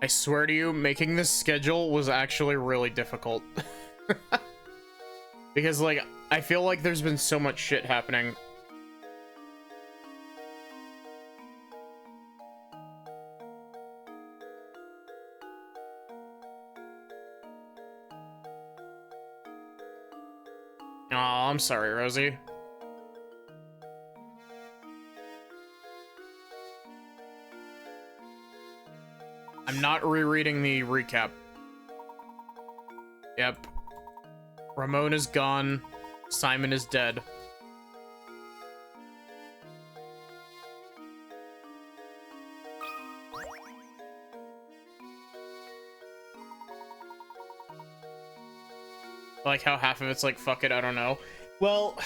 I swear to you, making this schedule was actually really difficult. Because, like, I feel like there's been so much shit happening. Oh, I'm sorry, Rosie. I'm not rereading the recap. Yep. Ramon is gone. Simon is dead. Like how half of it's like, fuck it, I don't know. Well,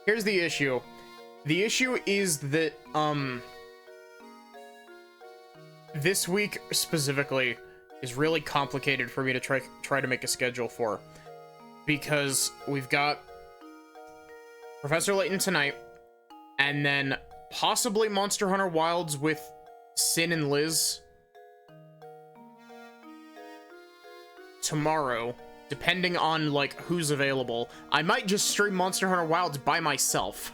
here's the issue. The issue is that, this week specifically is really complicated for me to try to make a schedule for, because we've got Professor Layton tonight, and then possibly Monster Hunter Wilds with Sin and Liz tomorrow, depending on like who's available. I might just stream Monster Hunter Wilds by myself.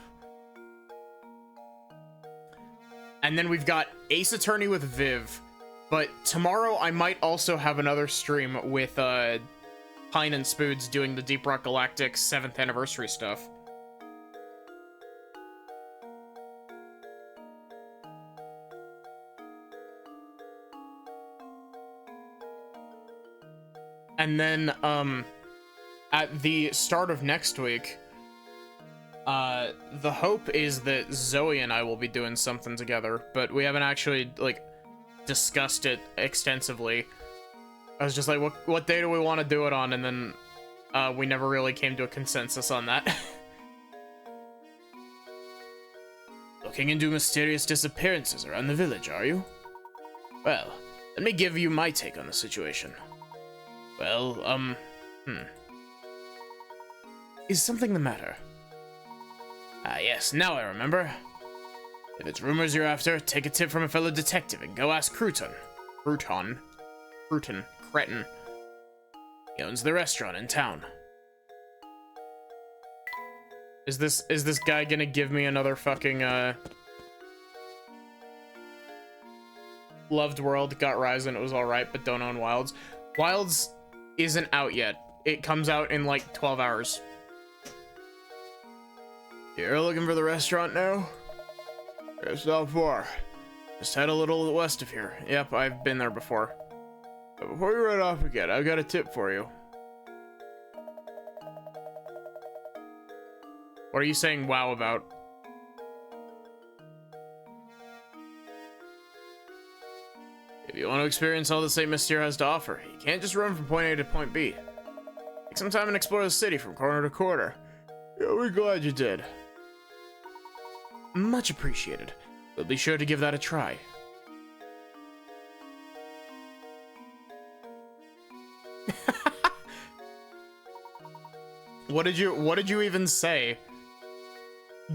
And then we've got Ace Attorney with Viv. But tomorrow I might also have another stream with Pine and Spoods doing the Deep Rock Galactic 7th anniversary stuff. And then at the start of next week, the hope is that Zoe and I will be doing something together, but we haven't actually like discussed it extensively. I was just like, what day do we want to do it on? And then we never really came to a consensus on that. Looking into mysterious disappearances around the village, are you? Well, let me give you my take on the situation. Well, Is something the matter? Ah, yes, now I remember. If it's rumors you're after, take a tip from a fellow detective and go ask Cretin. He owns the restaurant in town. Is this guy gonna give me another fucking, Loved World, got Ryzen, it was alright, but don't own Wilds. Wilds isn't out yet. It comes out in like 12 hours. You're looking for the restaurant now? It's not far. Just head a little west of here. Yep, I've been there before. But before you run off again, I've got a tip for you. What are you saying wow about? If you want to experience all that St. Mystere has to offer, you can't just run from point A to point B. Take some time and explore the city from corner to corner. You'll be glad you did. Much appreciated. We'll be sure to give that a try. What did you even say?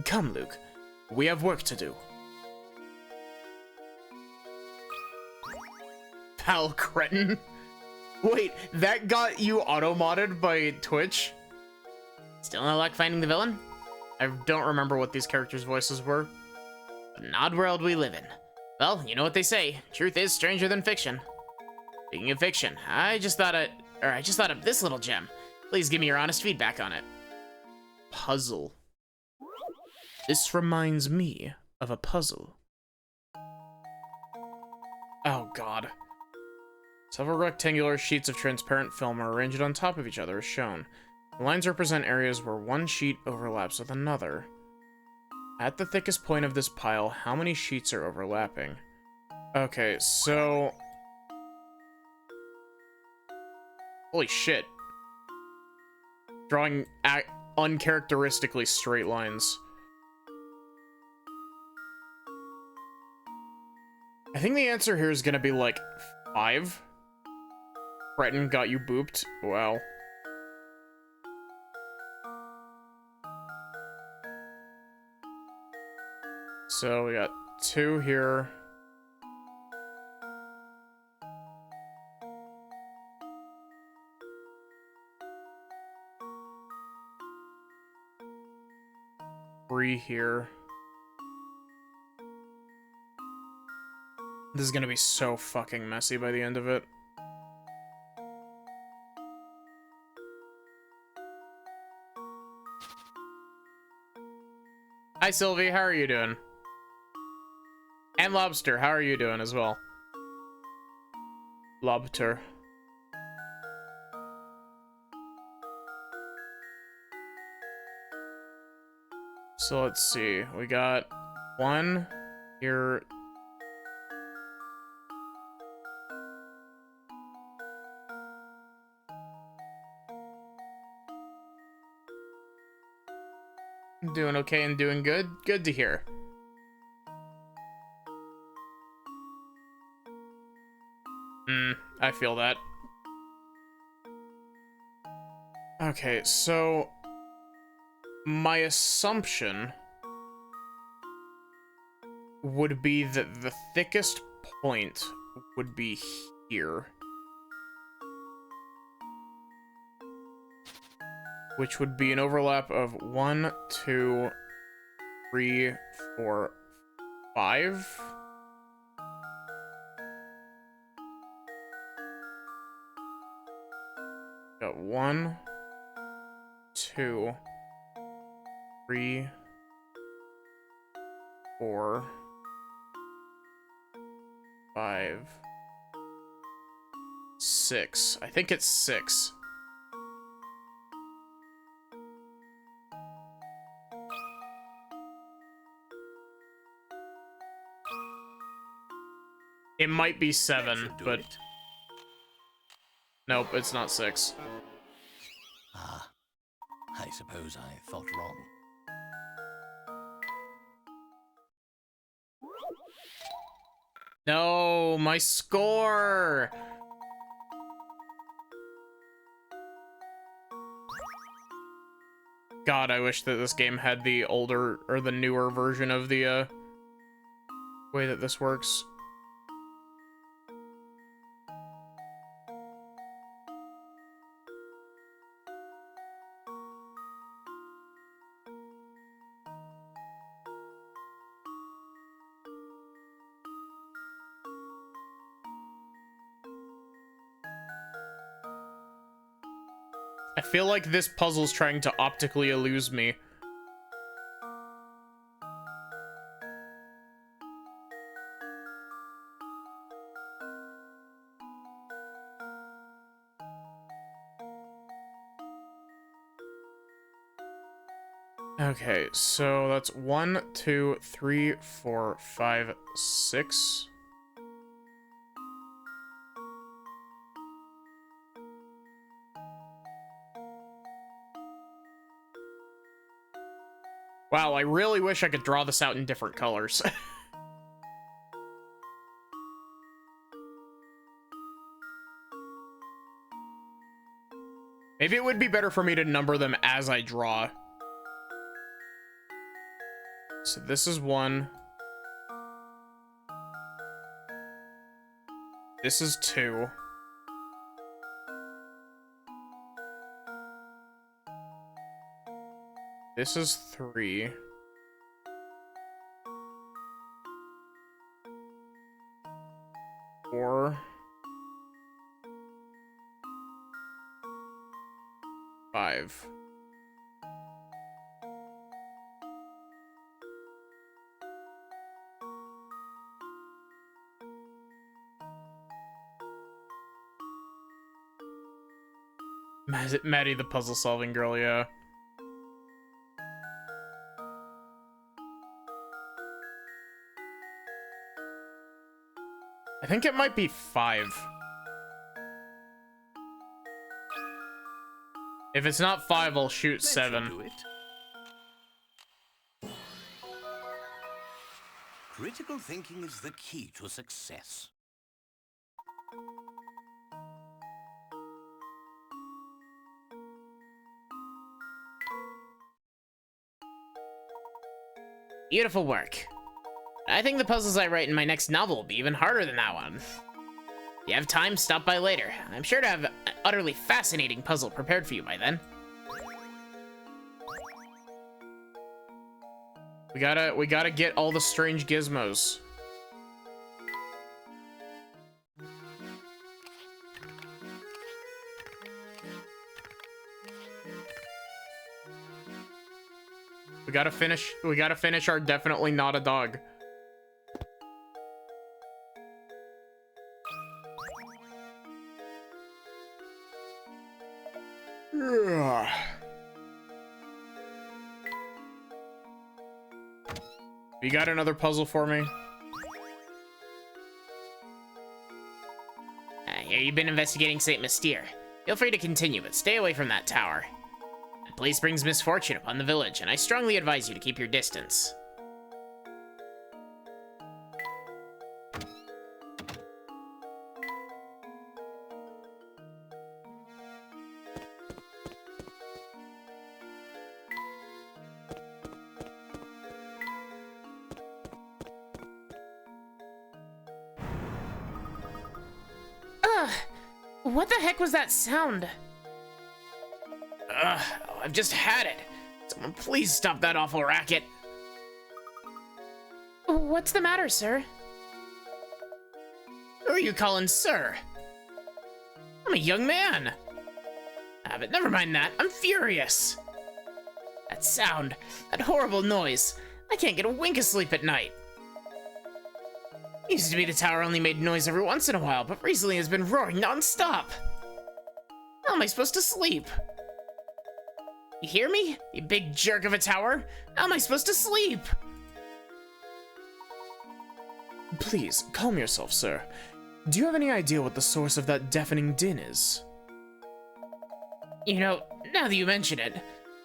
Come, Luke. We have work to do. Pal Cretin. Wait, that got you auto-modded by Twitch? Still no luck finding the villain? I don't remember what these characters' voices were. An odd world we live in. Well, you know what they say. Truth is stranger than fiction. Speaking of fiction, I just thought of this little gem. Please give me your honest feedback on it. Puzzle. This reminds me of a puzzle. Oh god. Several rectangular sheets of transparent film are arranged on top of each other as shown. The lines represent areas where one sheet overlaps with another. At the thickest point of this pile, how many sheets are overlapping? Okay, so... Holy shit. Drawing uncharacteristically straight lines. I think the answer here is gonna be like 5. Cretin got you booped. Wow. So we got 2 here. be here. This is gonna be so fucking messy by the end of it. Hi, Sylvie. How are you doing? And Lobster, how are you doing as well? Lobster. So let's see. We got one here. Doing okay and doing good. Good to hear. I feel that. Okay, so my assumption would be that the thickest point would be here. Which would be an overlap of 1, 2, 3, 4, 5. Got 1, 2, 3, 4, 5, 6. I think it's 6. It might be 7, but nope, it's not 6. Ah, I suppose I thought wrong. No, my score! God, I wish that this game had the older or the newer version of the way that this works. I feel like this puzzle's trying to optically illuse me. Okay, so that's 1, 2, 3, 4, 5, 6. Wow, I really wish I could draw this out in different colors. Maybe it would be better for me to number them as I draw. So this is 1. This is 2. This is 3. 4. 5. Maddie the puzzle solving girl, yeah. I think it might be 5. If it's not 5, I'll shoot 7. Critical thinking is the key to success. Beautiful work. I think the puzzles I write in my next novel will be even harder than that one. If you have time, stop by later. I'm sure to have an utterly fascinating puzzle prepared for you by then. We gotta get all the strange gizmos. We gotta finish our definitely not a dog. Ugh. You got another puzzle for me? I hear you've been investigating St. Mystere. Feel free to continue, but stay away from that tower. That place brings misfortune upon the village, and I strongly advise you to keep your distance. What the heck was that sound? Ugh, I've just had it. Someone please stop that awful racket. What's the matter, sir? Who are you calling sir? I'm a young man. But never mind that. I'm furious. That sound, that horrible noise. I can't get a wink of sleep at night. Used to be the tower only made noise every once in a while, but recently has been roaring non-stop. How am I supposed to sleep? You hear me? You big jerk of a tower? How am I supposed to sleep? Please, calm yourself, sir. Do you have any idea what the source of that deafening din is? You know, now that you mention it,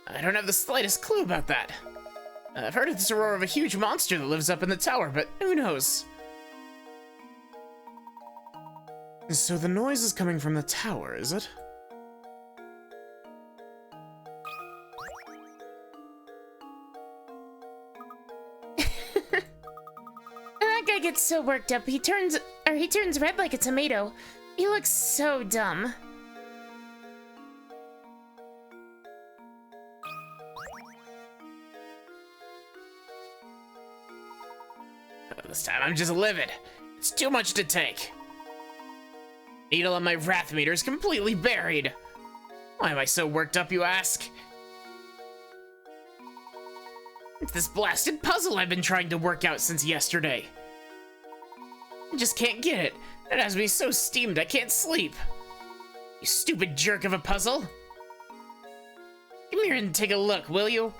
I don't have the slightest clue about that. I've heard it's the roar of a huge monster that lives up in the tower, but who knows? So the noise is coming from the tower, is it? That guy gets so worked up, he turns red like a tomato. He looks so dumb. This time I'm just livid. It's too much to take. Needle on my wrath meter is completely buried. Why am I so worked up, you ask? It's this blasted puzzle I've been trying to work out since yesterday. I just can't get it. It has me so steamed I can't sleep. You stupid jerk of a puzzle. Come here and take a look, will you?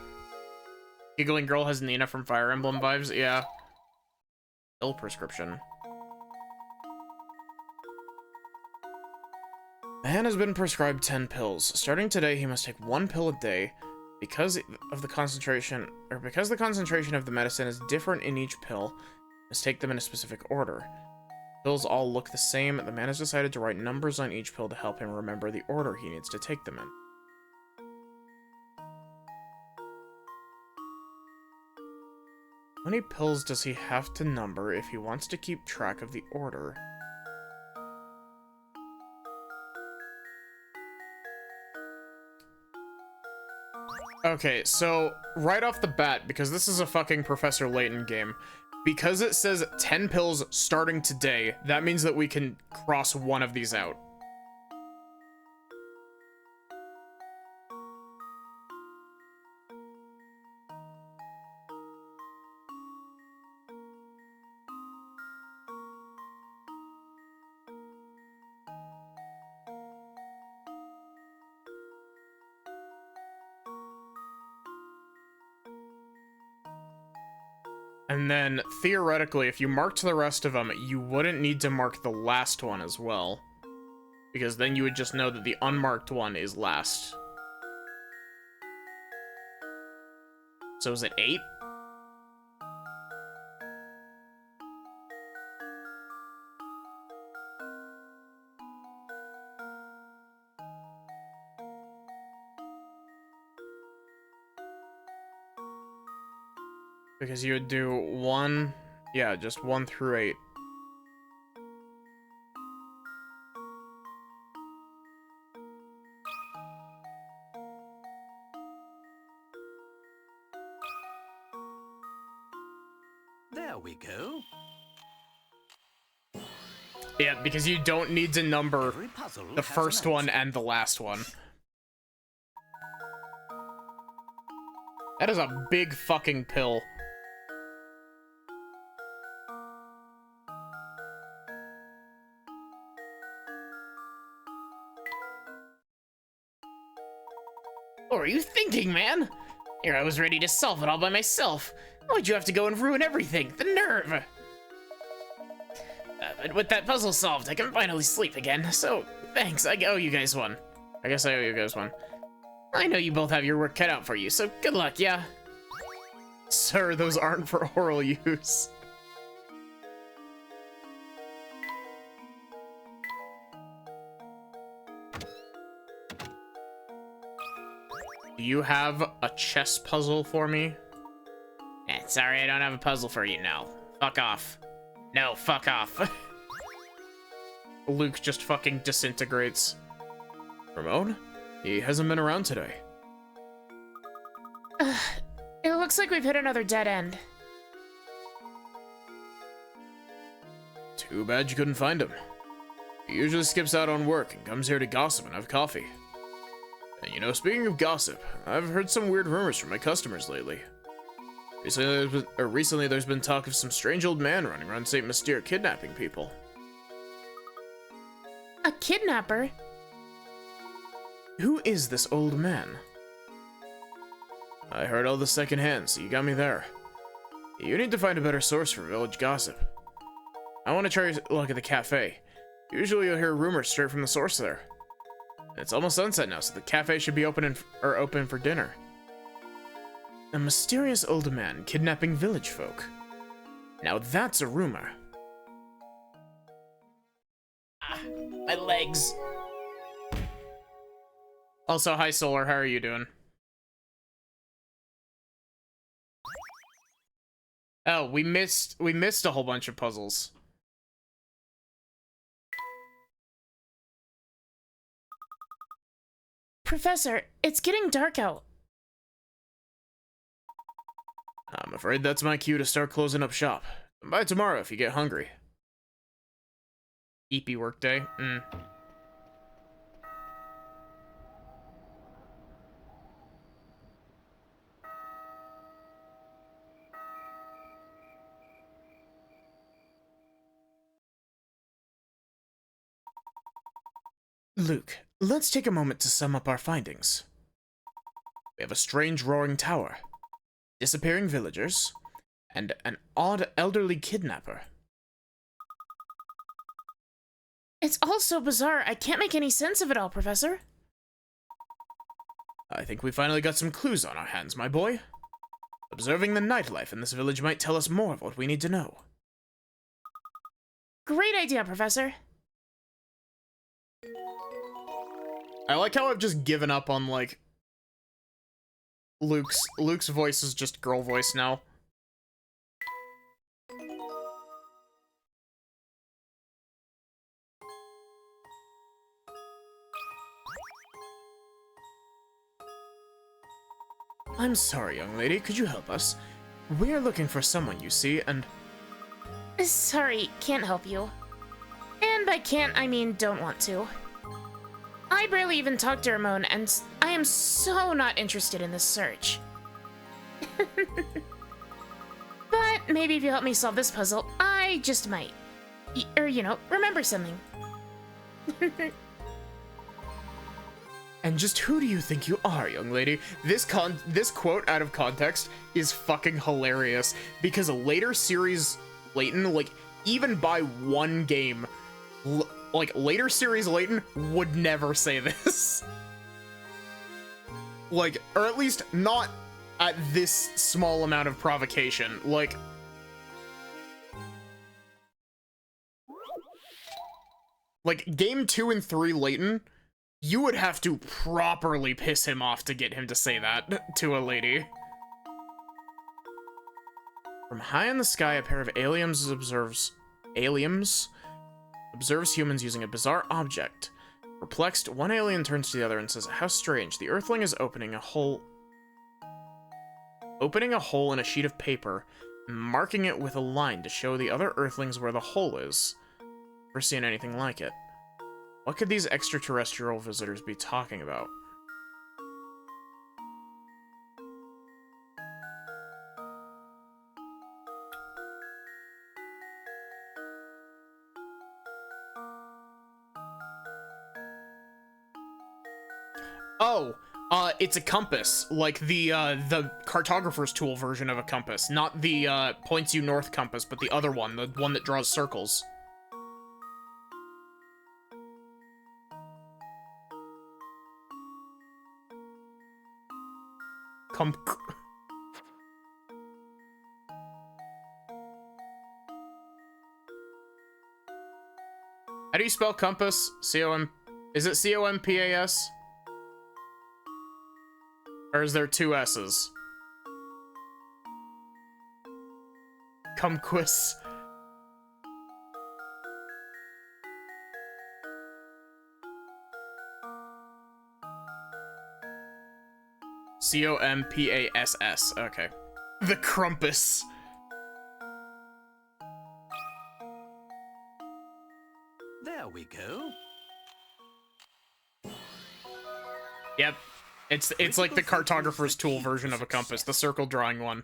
Giggling girl has Nina from Fire Emblem vibes, yeah. Pill prescription. Man has been prescribed 10 pills. Starting today, he must take 1 pill a day. Because the concentration of the medicine is different in each pill, must take them in a specific order. Pills all look the same. The man has decided to write numbers on each pill to help him remember the order he needs to take them in. How many pills does he have to number if he wants to keep track of the order? Okay, so right off the bat, because this is a fucking Professor Layton game, because it says 10 pills starting today, that means that we can cross one of these out. And then, theoretically, if you marked the rest of them, you wouldn't need to mark the last one as well. Because then you would just know that the unmarked one is last. So is it 8? Because you would do 1, yeah, just 1 through 8. There we go. Yeah, because you don't need to number Every puzzle the has first an one answer. and the last one. That is a big fucking pill. What were you thinking, man? Here I was ready to solve it all by myself. Why'd you have to go and ruin everything? The nerve! But with that puzzle solved, I can finally sleep again. So, thanks, I owe you guys one. I guess I owe you guys one. I know you both have your work cut out for you, so good luck, yeah? Sir, those aren't for oral use. Do you have a chess puzzle for me? Sorry, I don't have a puzzle for you, no. Fuck off. No, fuck off. Luke just fucking disintegrates. Ramon? He hasn't been around today. It looks like we've hit another dead end. Too bad you couldn't find him. He usually skips out on work and comes here to gossip and have coffee. And you know, speaking of gossip, I've heard some weird rumors from my customers lately. Recently there's been talk of some strange old man running around St. Mystere kidnapping people. A kidnapper? Who is this old man? I heard all the secondhand, so you got me there. You need to find a better source for village gossip. I want to try your luck at the cafe. Usually you'll hear rumors straight from the source there. It's almost sunset now, so the cafe should be open for dinner. A mysterious old man kidnapping village folk. Now that's a rumor. Ah, my legs. Also, hi Solar, how are you doing? Oh, we missed a whole bunch of puzzles. Professor, it's getting dark out. I'm afraid that's my cue to start closing up shop. By tomorrow if you get hungry. Eepy workday. Luke, let's take a moment to sum up our findings. We have a strange roaring tower, disappearing villagers, and an odd elderly kidnapper. It's all so bizarre, I can't make any sense of it all, Professor. I think we finally got some clues on our hands, my boy. Observing the nightlife in this village might tell us more of what we need to know. Great idea, Professor. I like how I've just given up on, like, Luke's voice is just girl voice now. I'm sorry, young lady. Could you help us? We are looking for someone, you see, and... Sorry, can't help you. And by can't, I mean don't want to. I barely even talked to Ramon, and I am so not interested in this search. But maybe if you help me solve this puzzle, I just might. Or, you know, remember something. And just who do you think you are, young lady? This quote out of context is fucking hilarious, because a later series Layton, like, even by one game, like, later series Layton would never say this. Like, or at least not at this small amount of provocation. Like game 2 and 3 Layton, you would have to properly piss him off to get him to say that to a lady. From high in the sky, a pair of aliens observes humans using a bizarre object. Perplexed, one alien turns to the other and says, "How strange. The Earthling is opening a hole in a sheet of paper marking it with a line to show the other Earthlings where the hole is. Never seen anything like it. What could these extraterrestrial visitors be talking about? Oh, it's a compass, like the cartographer's tool version of a compass, not the points you north compass, but the other one, the one that draws circles. How do you spell compass? C-O-M... Is it C-O-M-P-A-S? Or is there two S's? Kumquis. C-O-M-P-A-S-S. Okay. The Crumpus. There we go. Yep. It's like the cartographer's tool version of a compass, the circle drawing one.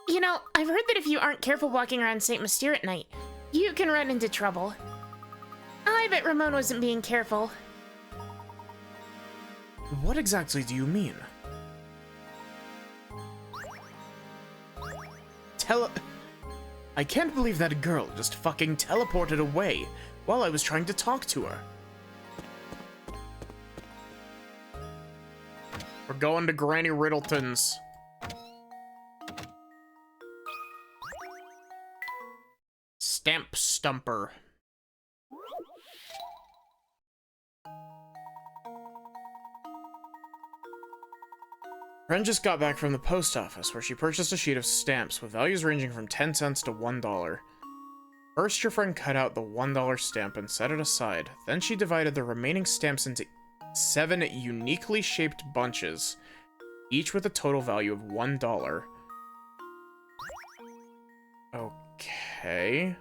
You know, I've heard that if you aren't careful walking around St. Mystere at night, you can run into trouble. I bet Ramon wasn't being careful. What exactly do you mean? I can't believe that girl just fucking teleported away while I was trying to talk to her. We're going to Granny Riddleton's. Stamp Stumper. Ren just got back from the post office, where she purchased a sheet of stamps with values ranging from 10 cents to $1. First, your friend cut out the $1 stamp and set it aside. Then she divided the remaining stamps into 7 uniquely shaped bunches, each with a total value of $1. Okay.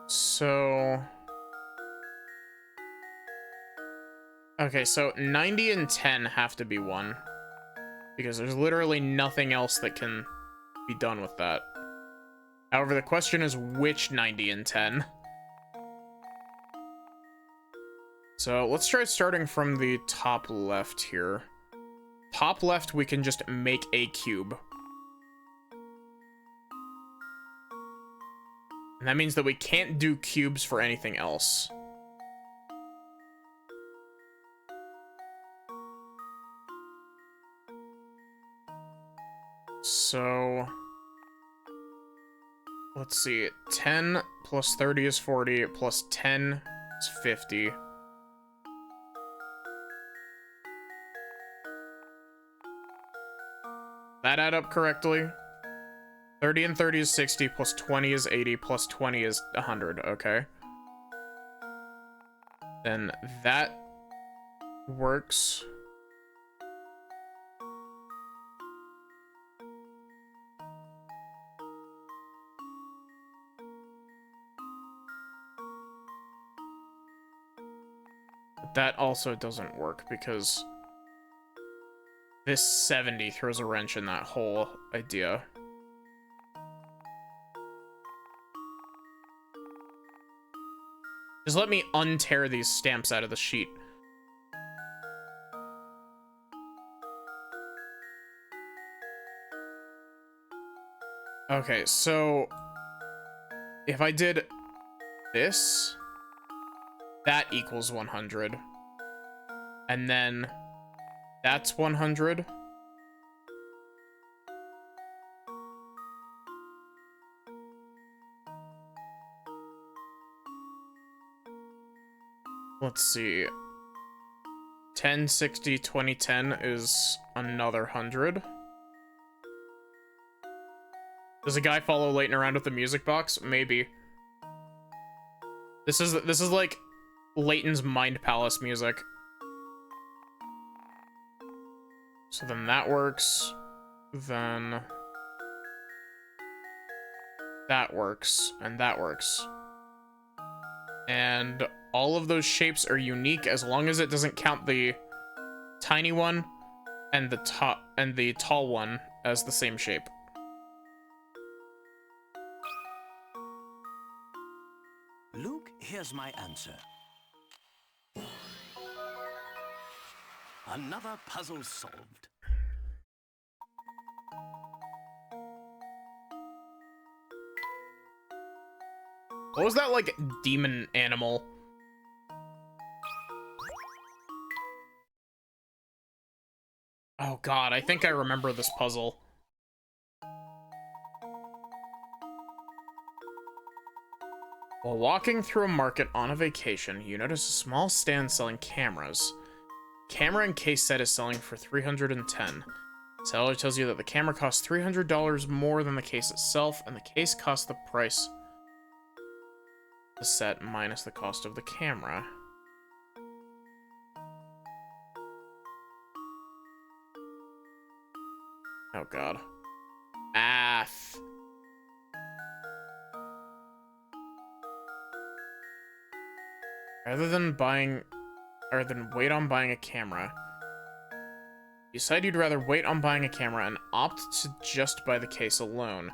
So... Okay, so 90 and 10 have to be 1. Because there's literally nothing else that can be done with that. However, the question is which 90 and 10? So let's try starting from the top left here. Top left, we can just make a cube. And that means that we can't do cubes for anything else. So, let's see, 10 plus 30 is 40, plus 10 is 50. That add up correctly? 30 and 30 is 60, plus 20 is 80, plus 20 is 100, okay. Then that works. That also doesn't work because this 70 throws a wrench in that whole idea. Just let me untear these stamps out of the sheet. Okay, so if I did this, that equals 100. And then that's 100. Let's see. 10, 60, 20, 10 is another 100. Does a guy follow Layton around with the music box? Maybe. This is like Layton's Mind Palace music. So then that works. Then that works, and that works. And all of those shapes are unique as long as it doesn't count the tiny one and the tall one as the same shape. Luke, here's my answer. Another puzzle solved. What was that, like, demon animal? Oh god, I think I remember this puzzle. While walking through a market on a vacation, you notice a small stand selling cameras. Camera and case set is selling for $310. Seller tells you that the camera costs $300 more than the case itself, and the case costs the price the set minus the cost of the camera. Oh god. Math. Rather than wait on buying a camera, you decide you'd rather wait on buying a camera and opt to just buy the case alone.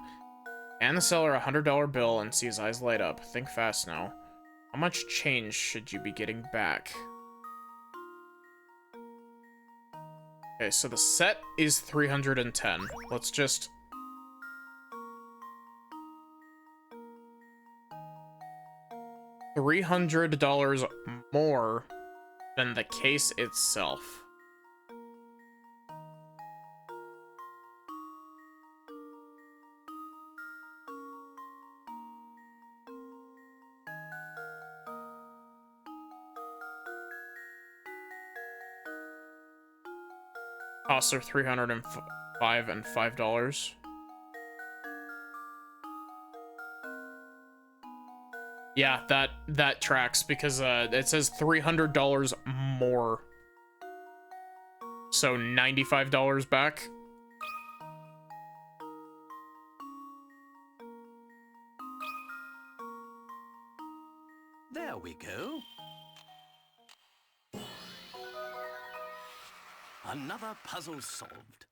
Hand the seller a $100 bill and see his eyes light up. Think fast now. How much change should you be getting back? Okay, so the set is $310. Let's just... $300 more than the case itself. Costs are $305 and $5. Yeah, that tracks because it says $300 more. So $95 back. There we go. Another puzzle solved.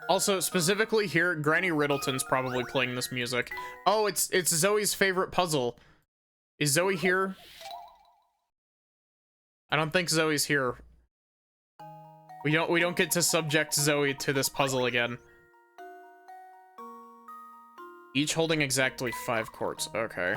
Also, specifically here, Granny Riddleton's probably playing this music. Oh, it's Zoe's favorite puzzle. Is Zoe here? I don't think Zoe's here. We don't get to subject Zoe to this puzzle again. Each holding exactly 5 quartz. Okay.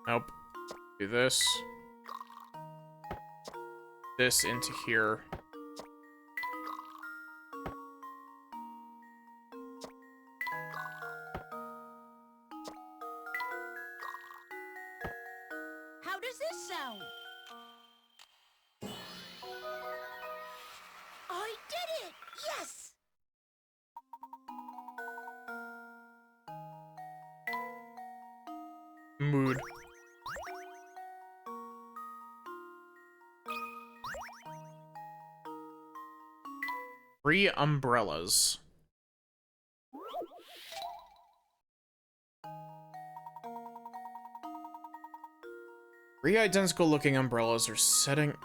Nope. Do this. This into here. How does this sound? I did it! Yes! Mood. Three umbrellas. Three identical looking umbrellas are sitting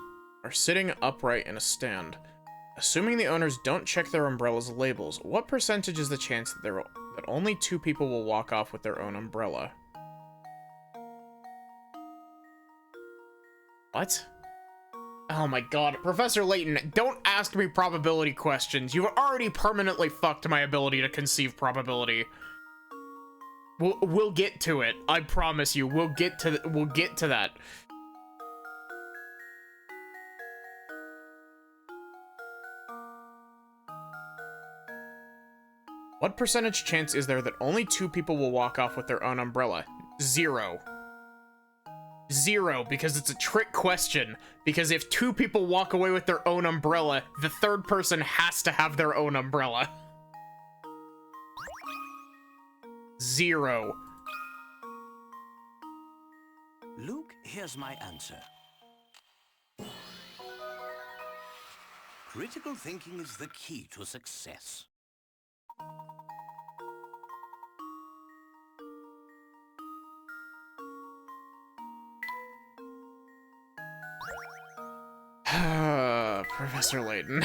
upright in a stand. Assuming the owners don't check their umbrellas' labels, what percentage is the chance that only 2 people will walk off with their own umbrella? What? Oh my god, Professor Layton, don't ask me probability questions. You've already permanently fucked my ability to conceive probability. We'll get to it. I promise you. We'll get to that. What percentage chance is there that only 2 people will walk off with their own umbrella? 0. 0, because it's a trick question. Because if 2 people walk away with their own umbrella, the third person has to have their own umbrella. 0. Luke, here's my answer. Critical thinking is the key to success. Professor Layton.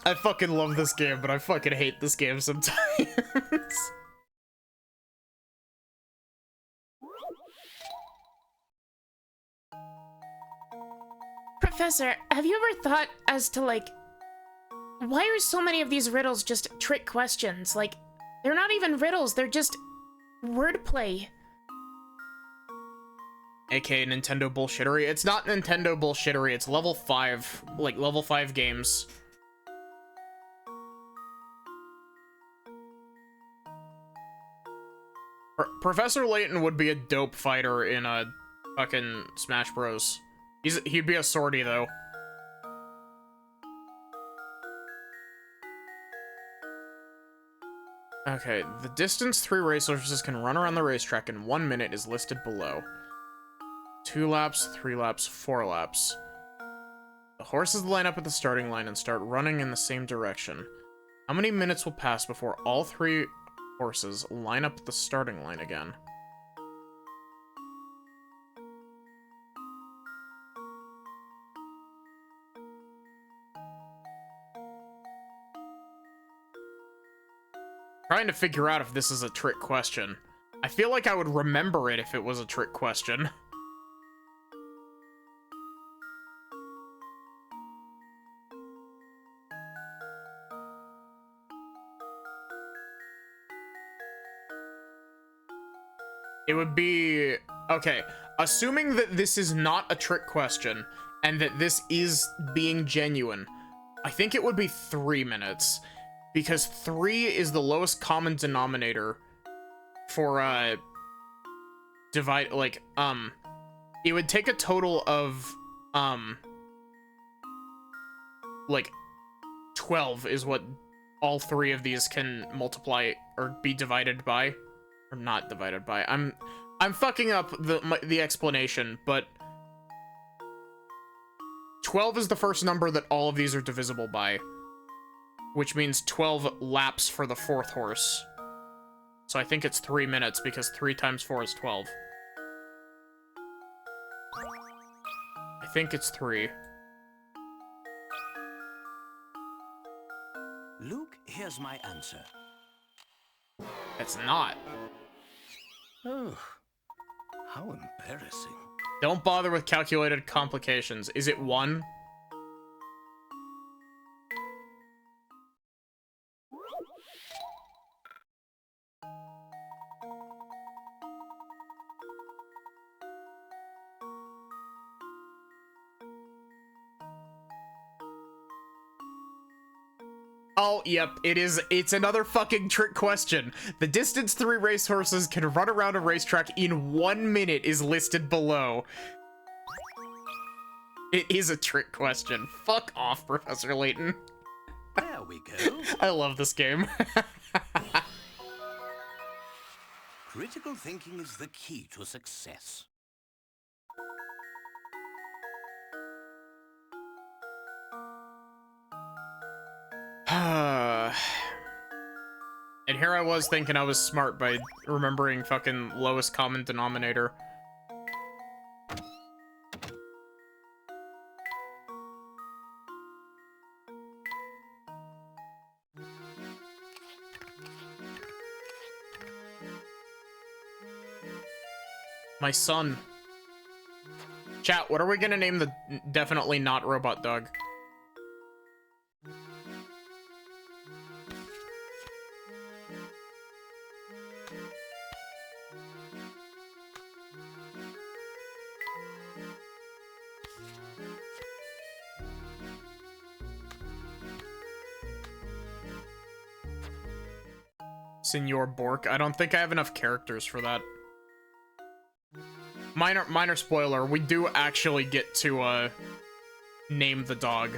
I fucking love this game, but I fucking hate this game sometimes. Professor, have you ever thought as to, like, why are so many of these riddles just trick questions? Like, they're not even riddles, they're just wordplay. AKA Nintendo bullshittery. It's not Nintendo bullshittery, it's level 5, like level 5 games. Professor Layton would be a dope fighter in a fucking Smash Bros. He'd be a swordy though. Okay, the distance 3 racehorses can run around the racetrack in 1 minute is listed below. 2 laps, 3 laps, 4 laps. The horses line up at the starting line and start running in the same direction. How many minutes will pass before all 3 horses line up at the starting line again? Trying to figure out if this is a trick question. I feel like I would remember it if it was a trick question. It would be... Okay, assuming that this is not a trick question, and that this is being genuine, I think it would be 3 minutes. Because 3 is the lowest common denominator for, it would take a total of, like, 12 is what all 3 of these can multiply or be divided by. Or not divided by. I'm fucking up the explanation, but 12 is the first number that all of these are divisible by, which means 12 laps for the 4th horse. So I think it's 3 minutes because 3 times 4 is 12. I think it's 3. Luke, here's my answer. It's not. Oh, how embarrassing. Don't bother with calculated complications. Is it 1? Oh, yep, it is. It's another fucking trick question. The distance 3 racehorses can run around a racetrack in 1 minute is listed below. It is a trick question. Fuck off, Professor Layton. There we go. I love this game. Critical thinking is the key to success. And here I was thinking I was smart by remembering fucking lowest common denominator. My son. Chat, what are we gonna name the definitely not robot dog? Senor Bork. I don't think I have enough characters for that. Minor spoiler, we do actually get to name the dog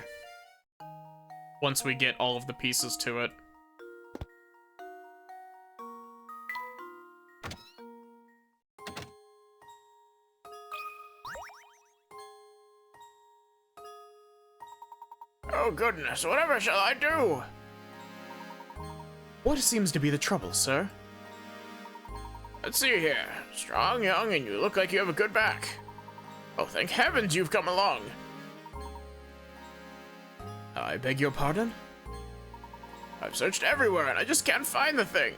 once we get all of the pieces to it. Oh goodness, whatever shall I do? What seems to be the trouble, sir? Let's see here. Strong, young, and you look like you have a good back. Oh, thank heavens you've come along. I beg your pardon? I've searched everywhere and I just can't find the thing.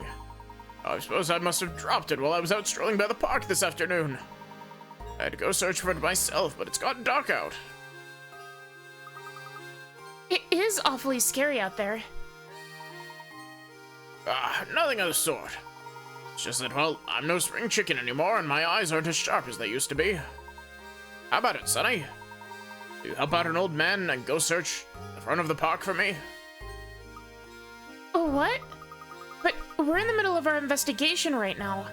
I suppose I must have dropped it while I was out strolling by the park this afternoon. I had to go search for it myself, but it's gotten dark out. It is awfully scary out there. Nothing of the sort. It's just that, well, I'm no spring chicken anymore, and my eyes aren't as sharp as they used to be. How about it, Sonny? Do you help out an old man and go search the front of the park for me? Oh, what? But we're in the middle of our investigation right now.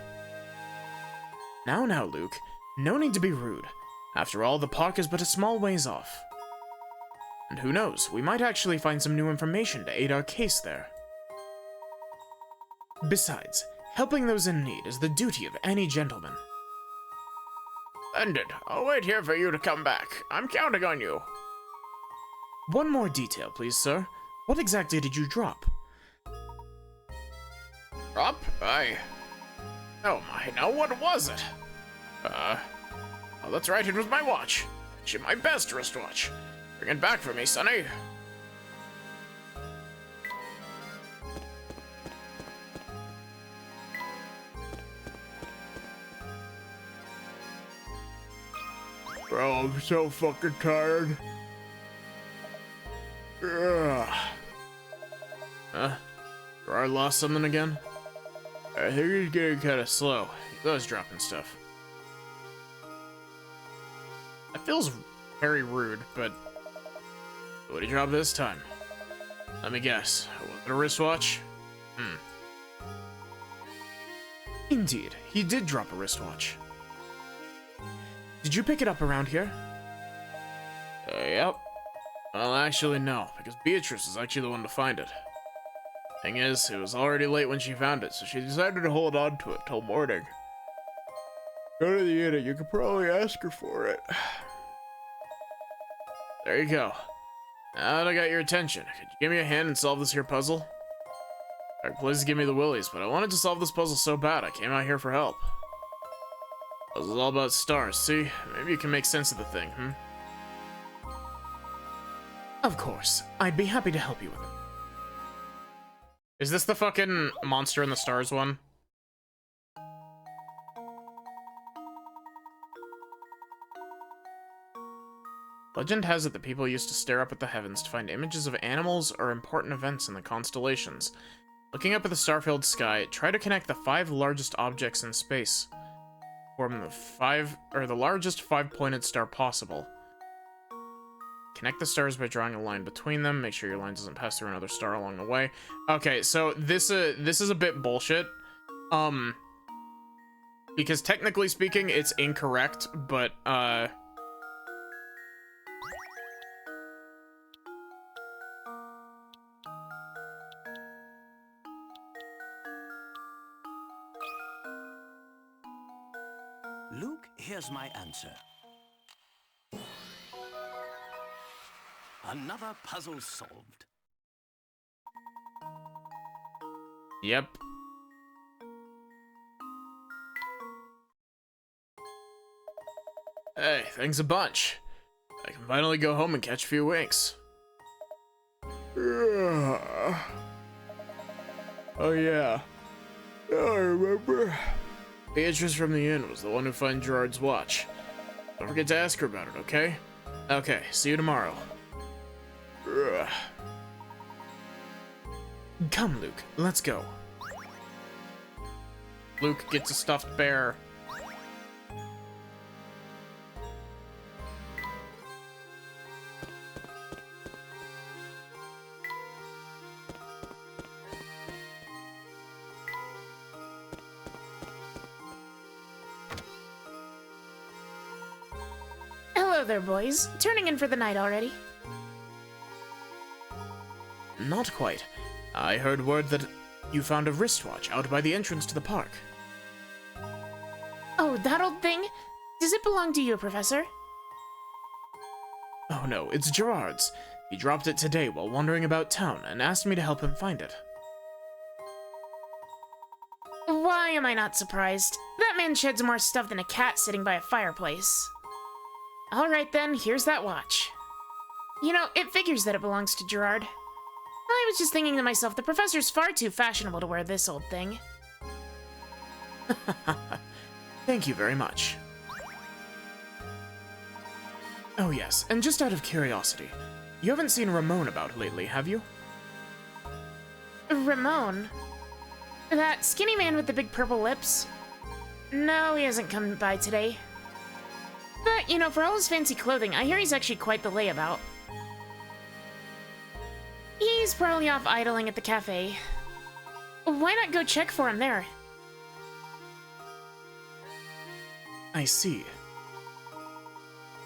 Now, Luke. No need to be rude. After all, the park is but a small ways off. And who knows, we might actually find some new information to aid our case there. Besides, helping those in need is the duty of any gentleman. Splendid. I'll wait here for you to come back. I'm counting on you. One more detail, please, sir. What exactly did you drop? Drop? Oh my, now what was it? Oh, that's right, it was my watch. Actually, my best wristwatch. Bring it back for me, Sonny. Bro, I'm so fucking tired. Ugh. Huh? Gerard lost something again? I think he's getting kinda slow. He was dropping stuff. That feels very rude, but what did he drop this time? Let me guess. Was it a wristwatch? Indeed, he did drop a wristwatch. Did you pick it up around here? Yep. Well, actually, no, because Beatrice is actually the one to find it. Thing is, it was already late when she found it, so she decided to hold on to it till morning. Go to the inn and you could probably ask her for it. There you go. Now that I got your attention, could you give me a hand and solve this here puzzle? Alright, please give me the willies, but I wanted to solve this puzzle so bad I came out here for help. Puzzle's all about stars, see? Maybe you can make sense of the thing, Of course. I'd be happy to help you with it. Is this the fucking Monster in the Stars one? Legend has it that people used to stare up at the heavens to find images of animals or important events in the constellations. Looking up at the star-filled sky, try to connect the 5 largest objects in space. Form the largest 5-pointed star possible. Connect the stars by drawing a line between them. Make sure your line doesn't pass through another star along the way. Okay, so this is a bit bullshit. Because technically speaking, it's incorrect, but Luke, here's my answer. Another puzzle solved. Yep. Hey, thanks a bunch. I can finally go home and catch a few winks. Oh yeah. I remember. Beatrice from the inn was the one who found Gerard's watch. Don't forget to ask her about it, okay? Okay, see you tomorrow. Come, Luke, let's go. Luke gets a stuffed bear. Hello there, boys. Turning in for the night already? Not quite. I heard word that you found a wristwatch out by the entrance to the park. Oh, that old thing? Does it belong to you, Professor? Oh no, it's Gerard's. He dropped it today while wandering about town and asked me to help him find it. Why am I not surprised? That man sheds more stuff than a cat sitting by a fireplace. Alright then, here's that watch. You know, it figures that it belongs to Gerard. I was just thinking to myself, the professor's far too fashionable to wear this old thing. Thank you very much. Oh yes, and just out of curiosity, you haven't seen Ramon about lately, have you? Ramon? That skinny man with the big purple lips? No, he hasn't come by today. But, you know, for all his fancy clothing, I hear he's actually quite the layabout. He's probably off idling at the cafe. Why not go check for him there? I see.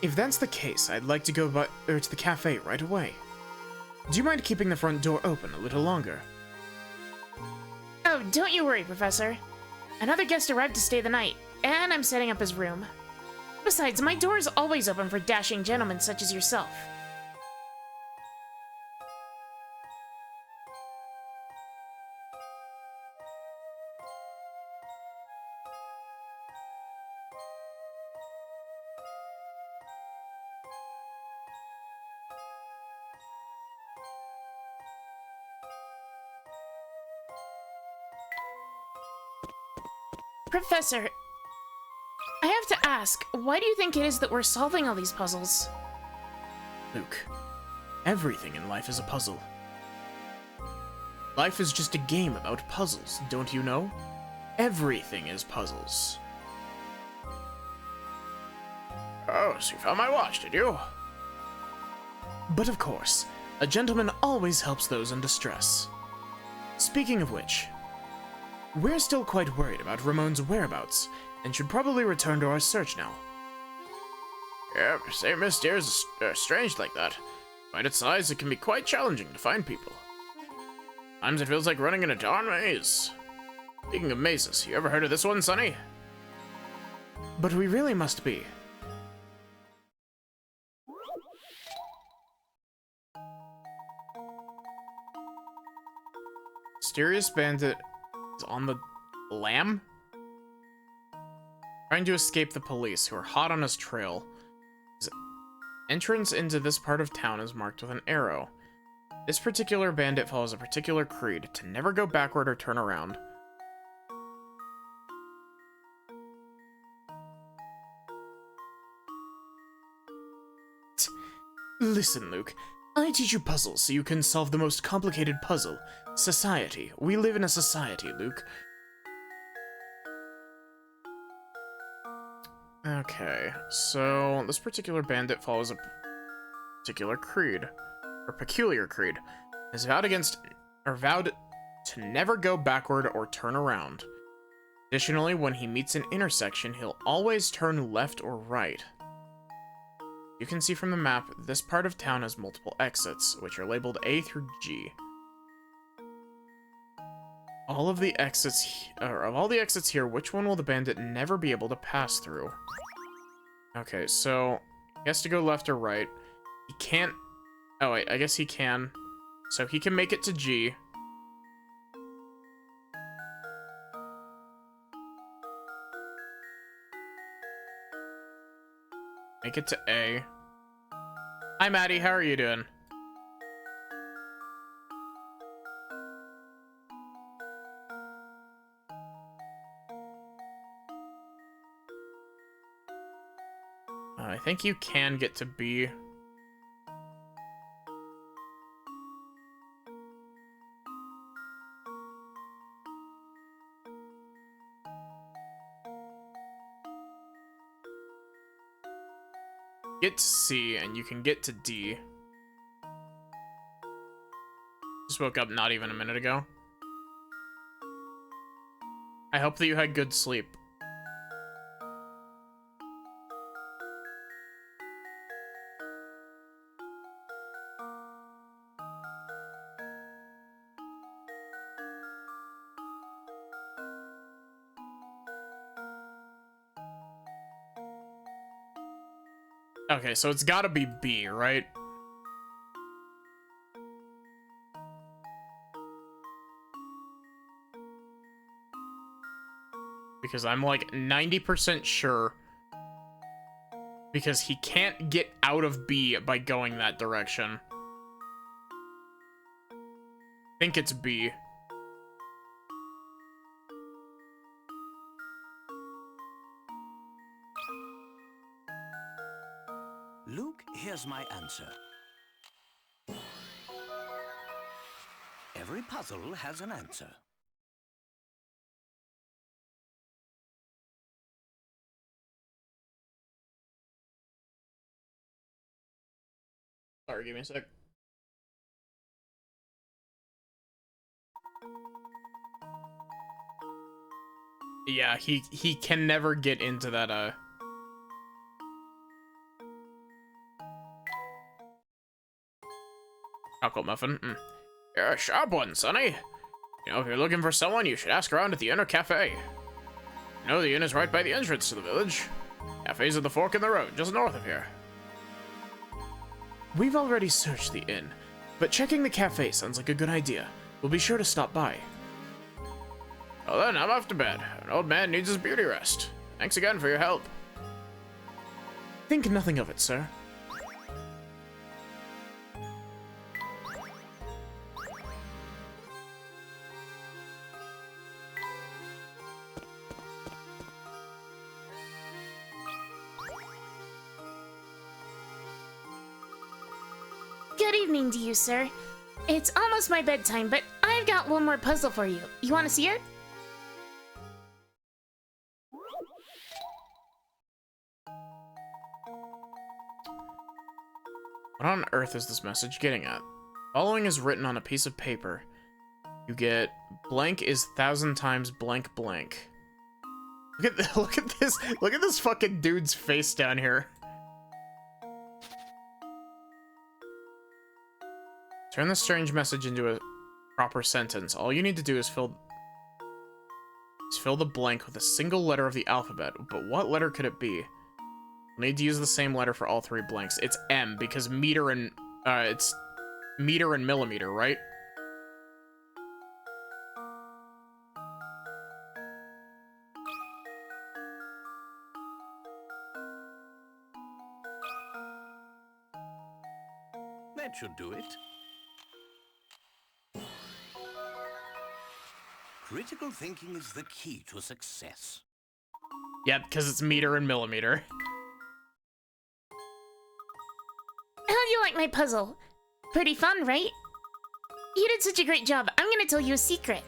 If that's the case, I'd like to go to the cafe right away. Do you mind keeping the front door open a little longer? Oh, don't you worry, Professor. Another guest arrived to stay the night, and I'm setting up his room. Besides, my door is always open for dashing gentlemen such as yourself. Professor, I have to ask, why do you think it is that we're solving all these puzzles? Luke, everything in life is a puzzle. Life is just a game about puzzles, don't you know? Everything is puzzles. Oh, so you found my watch, did you? But of course, a gentleman always helps those in distress. Speaking of which, we're still quite worried about Ramon's whereabouts, and should probably return to our search now. Yeah, St. Mysteries is strange like that. By its size, it can be quite challenging to find people. Sometimes it feels like running in a darn maze. Speaking of mazes, you ever heard of this one, Sonny? But we really must be. Mysterious bandit is on the lam? Trying to escape the police, who are hot on his trail. His entrance into this part of town is marked with an arrow. This particular bandit follows a particular creed, to never go backward or turn around. Listen, Luke. I teach you puzzles so you can solve the most complicated puzzle. Society. We live in a society, Luke. Okay, so this particular bandit follows a particular creed, or peculiar creed, is vowed to never go backward or turn around. Additionally, when he meets an intersection, he'll always turn left or right. You can see from the map, this part of town has multiple exits, which are labeled A through G. Of all the exits here, which one will the bandit never be able to pass through? Okay, so he has to go left or right. He can't. Oh wait, I guess he can. So he can make it to G. Make it to A. Hi, Maddie. How are you doing? I think you can get to B. Get to C, and you can get to D. Just woke up not even a minute ago. I hope that you had good sleep. Okay, so it's gotta be B, right? Because I'm like 90% sure. Because he can't get out of B by going that direction. I think it's B. Luke, here's my answer. Every puzzle has an answer. Sorry, give me a sec. Yeah, he can never get into that, chocolate muffin. You're a sharp one, Sonny. You know, if you're looking for someone, you should ask around at the Inner Cafe. You know, the inn is right by the entrance to the village. Cafe's at the fork in the road, just north of here. We've already searched the inn, but checking the cafe sounds like a good idea. We'll be sure to stop by. Well then, I'm off to bed. An old man needs his beauty rest. Thanks again for your help. Think nothing of it, sir. Good evening to you, sir. It's almost my bedtime, but I've got one more puzzle for you. You want to see it? What on earth is this message getting at? Following is written on a piece of paper. You get blank is 1,000 times blank blank. Look at this fucking dude's face down here. Turn the strange message into a proper sentence. All you need to do is fill the blank with a single letter of the alphabet. But what letter could it be? We'll need to use the same letter for all three blanks. It's M, because meter and it's meter and millimeter, right? That should do it. Critical thinking is the key to success. Yep, because it's meter and millimeter. How do you like my puzzle? Pretty fun, right? You did such a great job. I'm gonna tell you a secret.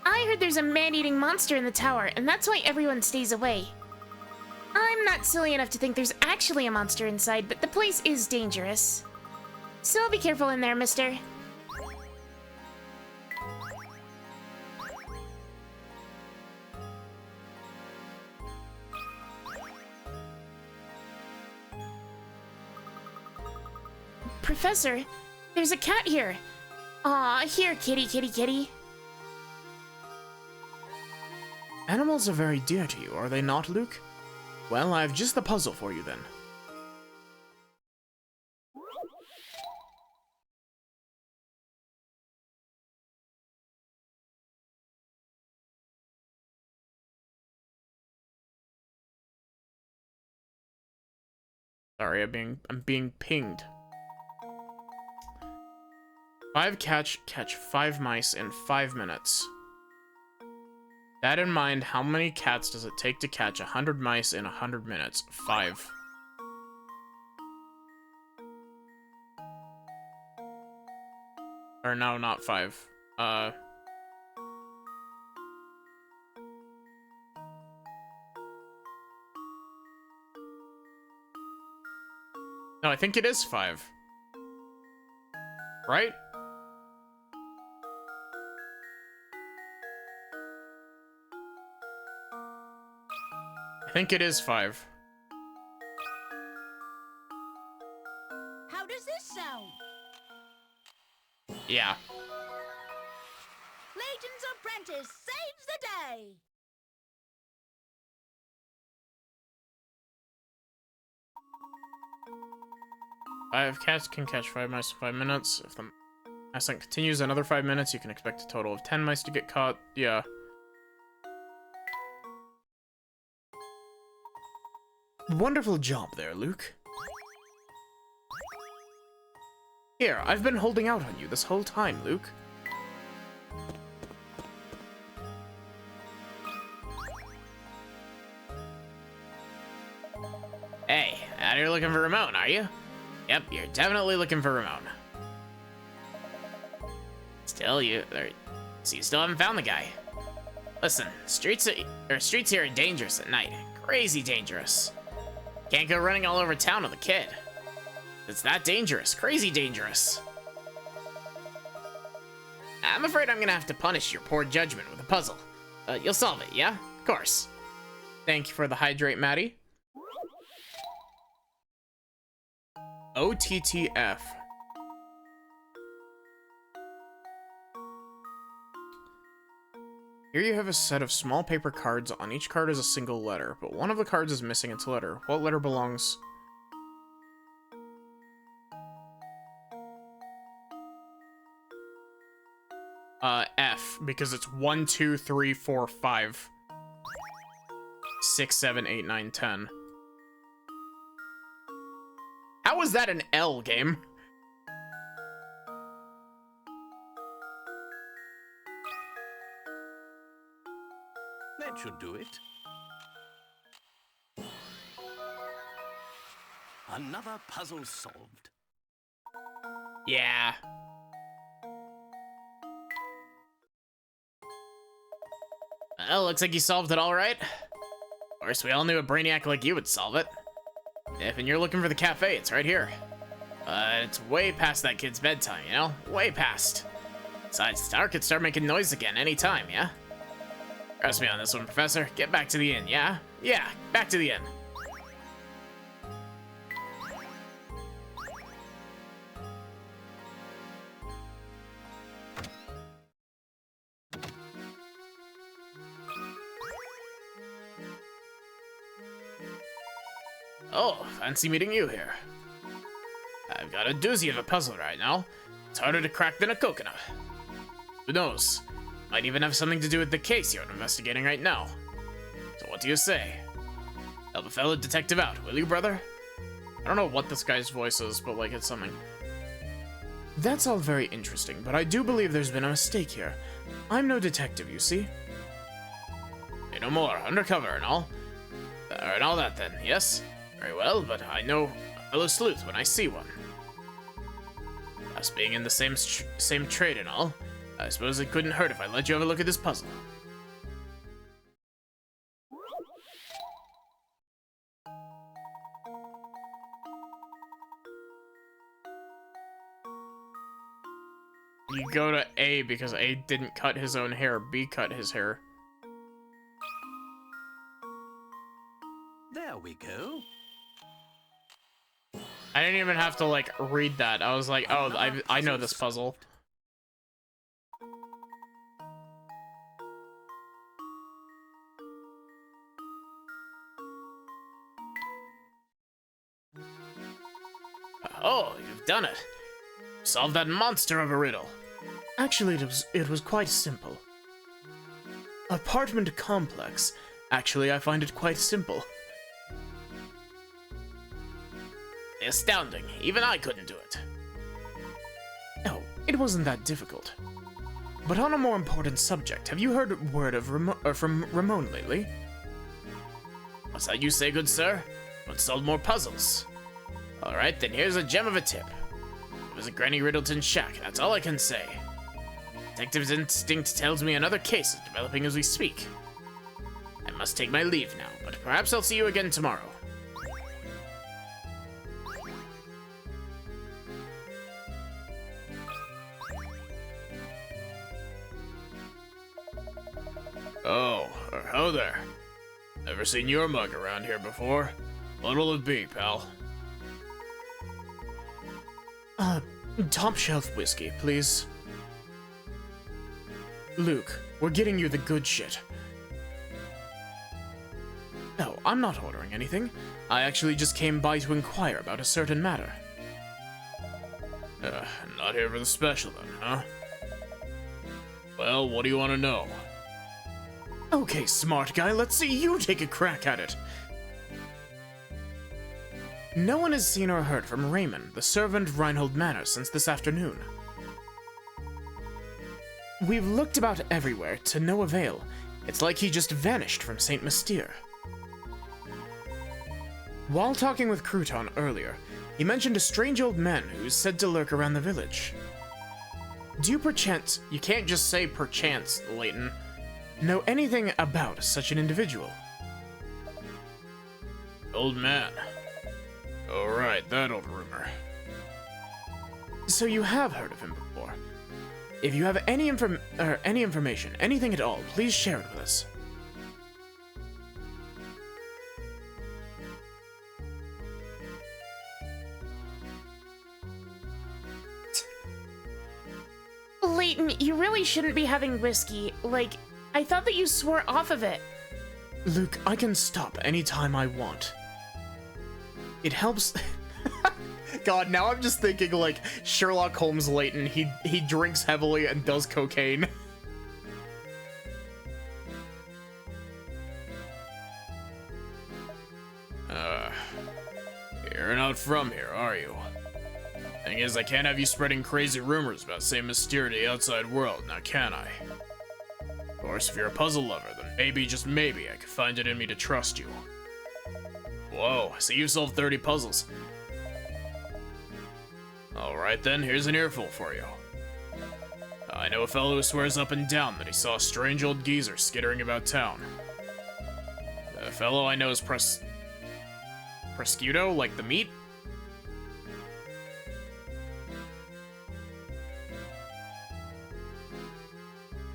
I heard there's a man-eating monster in the tower, and that's why everyone stays away. I'm not silly enough to think there's actually a monster inside, but the place is dangerous. So be careful in there, mister. Professor, there's a cat here. Aw, here, kitty, kitty, kitty. Animals are very dear to you, are they not, Luke? Well, I've just the puzzle for you then. Sorry, I'm being pinged. 5 catch 5 mice in 5 minutes. That in mind, how many cats does it take to catch 100 mice in 100 minutes? 5. Or no, not 5. No, I think it is 5. Right? I think it is 5. How does this sound? Yeah. Layton's apprentice saves the day! 5 cats can catch 5 mice in 5 minutes. If the ascent continues another 5 minutes, you can expect a total of 10 mice to get caught. Yeah. Wonderful job there, Luke. Here, I've been holding out on you this whole time, Luke. Hey, out here looking for Ramon, are you? Yep, you're definitely looking for Ramon. So you still haven't found the guy. Listen, streets here are dangerous at night. Crazy dangerous. Can't go running all over town with a kid. It's that dangerous. Crazy dangerous. I'm afraid I'm gonna have to punish your poor judgment with a puzzle. You'll solve it, yeah? Of course. Thank you for the hydrate, Maddie. OTTF. Here you have a set of small paper cards. On each card is a single letter, but one of the cards is missing its letter. What letter belongs? F, because it's 1, 2, 3, 4, 5, 6, 7, 8, 9, 10. How is that an L game? That should do it. Another puzzle solved. Yeah. Well, looks like you solved it all right. Of course, we all knew a brainiac like you would solve it. If and you're looking for the cafe, it's right here. It's way past that kid's bedtime, you know? Way past. Besides, the tower could start making noise again anytime, yeah? Trust me on this one, Professor. Get back to the inn, yeah? Yeah, back to the inn. Oh, fancy meeting you here. I've got a doozy of a puzzle right now. It's harder to crack than a coconut. Who knows? Might even have something to do with the case you're investigating right now. So what do you say? Help a fellow detective out, will you, brother? I don't know what this guy's voice is, but like it's something. That's all very interesting, but I do believe there's been a mistake here. I'm no detective, you see. Say no more, undercover and all. And all that then, yes? Very well, but I know a fellow sleuth when I see one. Us being in the same trade and all, I suppose it couldn't hurt if I let you have a look at this puzzle. You go to A because A didn't cut his own hair, B cut his hair. There we go. I didn't even have to, like, read that. I was like, oh, I know this puzzle. Oh, you've done it. Solved that monster of a riddle. Actually, it was quite simple. Apartment complex. Actually, I find it quite simple. Astounding. Even I couldn't do it. No, it wasn't that difficult. But on a more important subject, have you heard word of from Ramon lately? What's that you say, good sir? Want to solve more puzzles? Alright, then here's a gem of a tip. It was at Granny Riddleton's shack, that's all I can say. Detective's instinct tells me another case is developing as we speak. I must take my leave now, but perhaps I'll see you again tomorrow. Oh, hello there. Never seen your mug around here before. What'll it be, pal? Top shelf whiskey, please. Luke, we're getting you the good shit. No, I'm not ordering anything. I actually just came by to inquire about a certain matter. Not here for the special then, huh? Well, what do you want to know? Okay, smart guy, let's see you take a crack at it. No one has seen or heard from Raymond, the servant of Reinhold Manor, since this afternoon. We've looked about everywhere, to no avail. It's like he just vanished from St. Mystere. While talking with Crouton earlier, he mentioned a strange old man who's said to lurk around the village. Do you perchance, you can't just say perchance, Layton, know anything about such an individual? Old man. Oh right, that old rumor. So you have heard of him before. If you have any information, anything at all, please share it with us. Layton, you really shouldn't be having whiskey. Like, I thought that you swore off of it. Luke, I can stop anytime I want. It helps. God, now I'm just thinking like Sherlock Holmes Layton. He drinks heavily and does cocaine. You're not from here, are you? Thing is, I can't have you spreading crazy rumors about St. Mystere to the outside world, now can I? Of course, if you're a puzzle lover, then maybe, just maybe, I could find it in me to trust you. Whoa, so you've solved 30 puzzles. Alright then, here's an earful for you. I know a fellow who swears up and down that he saw a strange old geezer skittering about town. The fellow I know is Prosciutto, like the meat?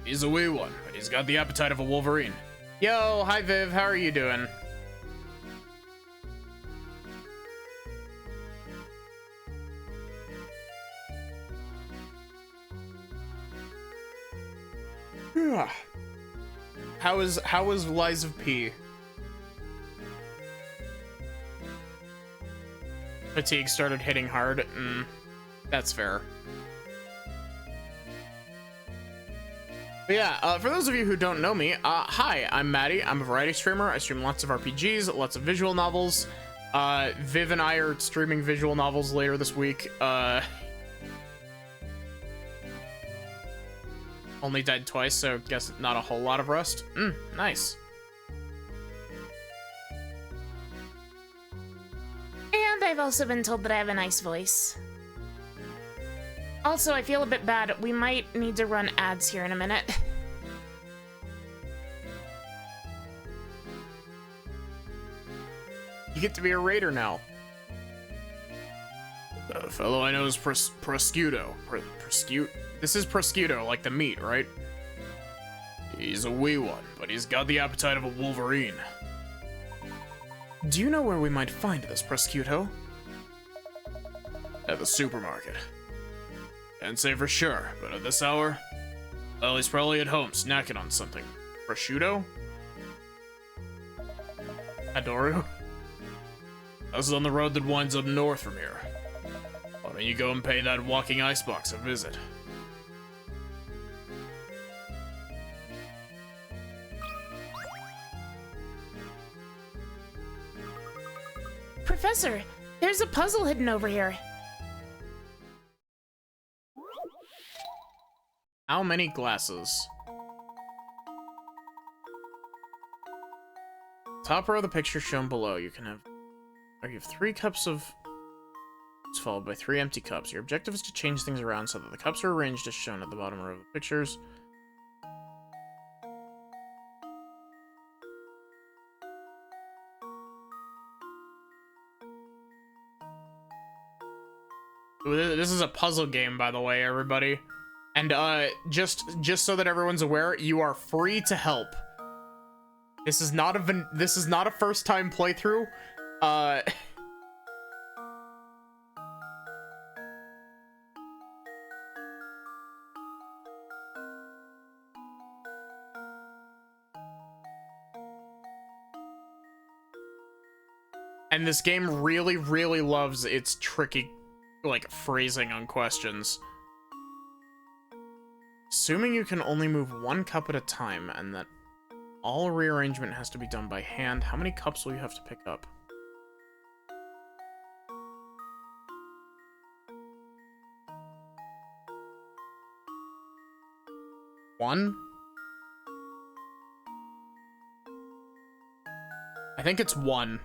He's a wee one, but he's got the appetite of a wolverine. Yo, hi Viv, how are you doing? How is Lies of P? Fatigue started hitting hard. That's fair. But yeah, for those of you who don't know me, hi, I'm Maddie. I'm a variety streamer. I stream lots of RPGs, lots of visual novels. Viv and I are streaming visual novels later this week. Only died twice, so guess not a whole lot of rust. Nice. And I've also been told that I have a nice voice. Also, I feel a bit bad. We might need to run ads here in a minute. You get to be a raider now. The fellow I know is Prosciutto. This is Prosciutto, like the meat, right? He's a wee one, but he's got the appetite of a wolverine. Do you know where we might find this Prosciutto? At the supermarket. Can't say for sure, but at this hour, well, he's probably at home snacking on something. Prosciutto? Adoru? This is on the road that winds up north from here. Why don't you go and pay that walking icebox a visit? Professor, there's a puzzle hidden over here. How many glasses? Top row of the picture shown below, you have 3 cups of... It's followed by 3 empty cups. Your objective is to change things around so that the cups are arranged as shown at the bottom row of the pictures. This is a puzzle game, by the way, everybody. And just so that everyone's aware, you are free to help. This is not a first-time playthrough. And this game really, really loves its tricky like, phrasing on questions. Assuming you can only move one cup at a time, and that all rearrangement has to be done by hand, how many cups will you have to pick up? One? I think it's one.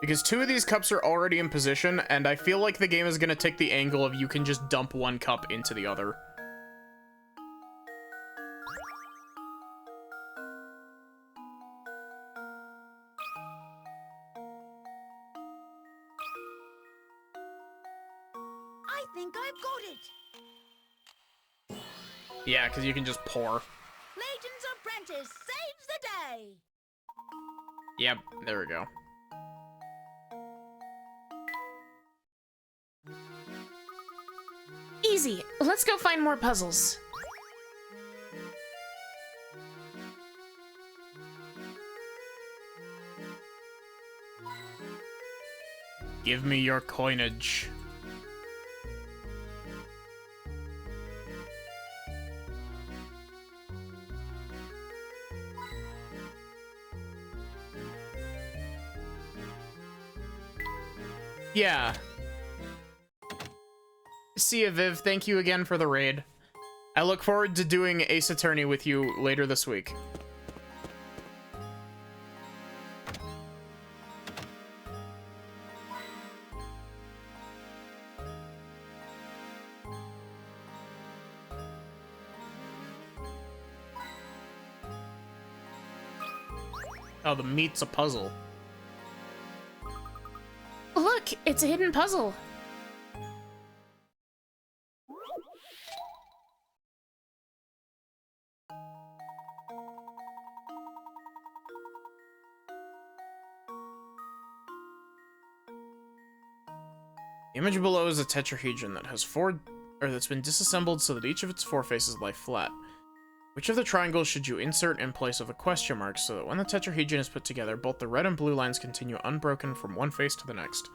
Because 2 of these cups are already in position, and I feel like the game is going to take the angle of you can just dump 1 cup into the other. I think I've got it. Yeah, because you can just pour. Layton's apprentice saves the day. Yep, there we go. Easy. Let's go find more puzzles. Give me your coinage. Yeah. See ya, Viv. Thank you again for the raid. I look forward to doing Ace Attorney with you later this week. Oh, the meat's a puzzle. Look, it's a hidden puzzle. The image below is a tetrahedron that has that's been disassembled so that each of its 4 faces lie flat. Which of the triangles should you insert in place of a question mark so that when the tetrahedron is put together, both the red and blue lines continue unbroken from one face to the next?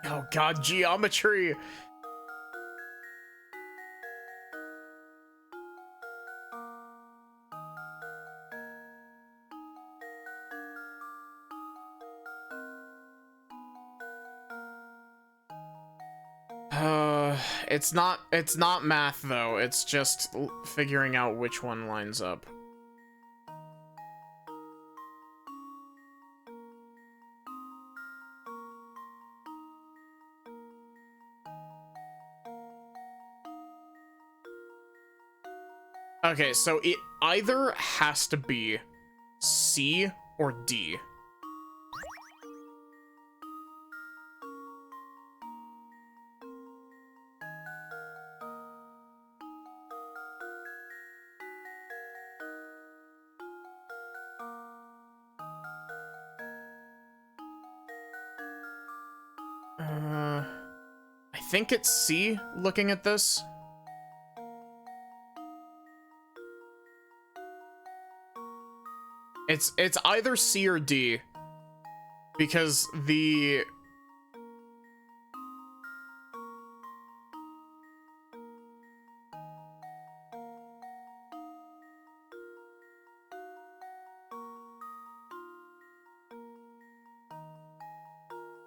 Oh god, geometry! It's not math though, it's just figuring out which one lines up. Okay, so it either has to be C or D. I think it's C, looking at this. It's either C or D. Because the...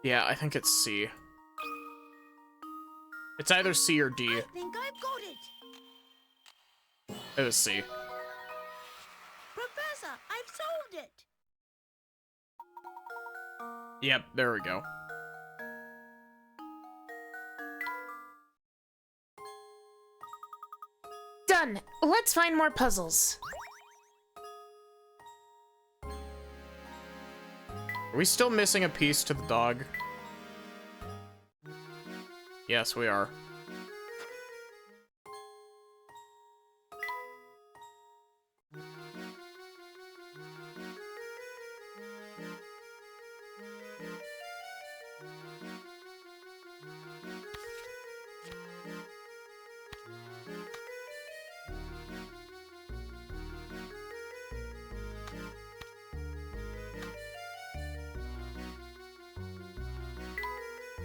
Yeah, I think it's C. It's either C or D. I think I've got it. It was C. Professor, I've solved it. Yep, there we go. Done. Let's find more puzzles. Are we still missing a piece to the dog? Yes, we are.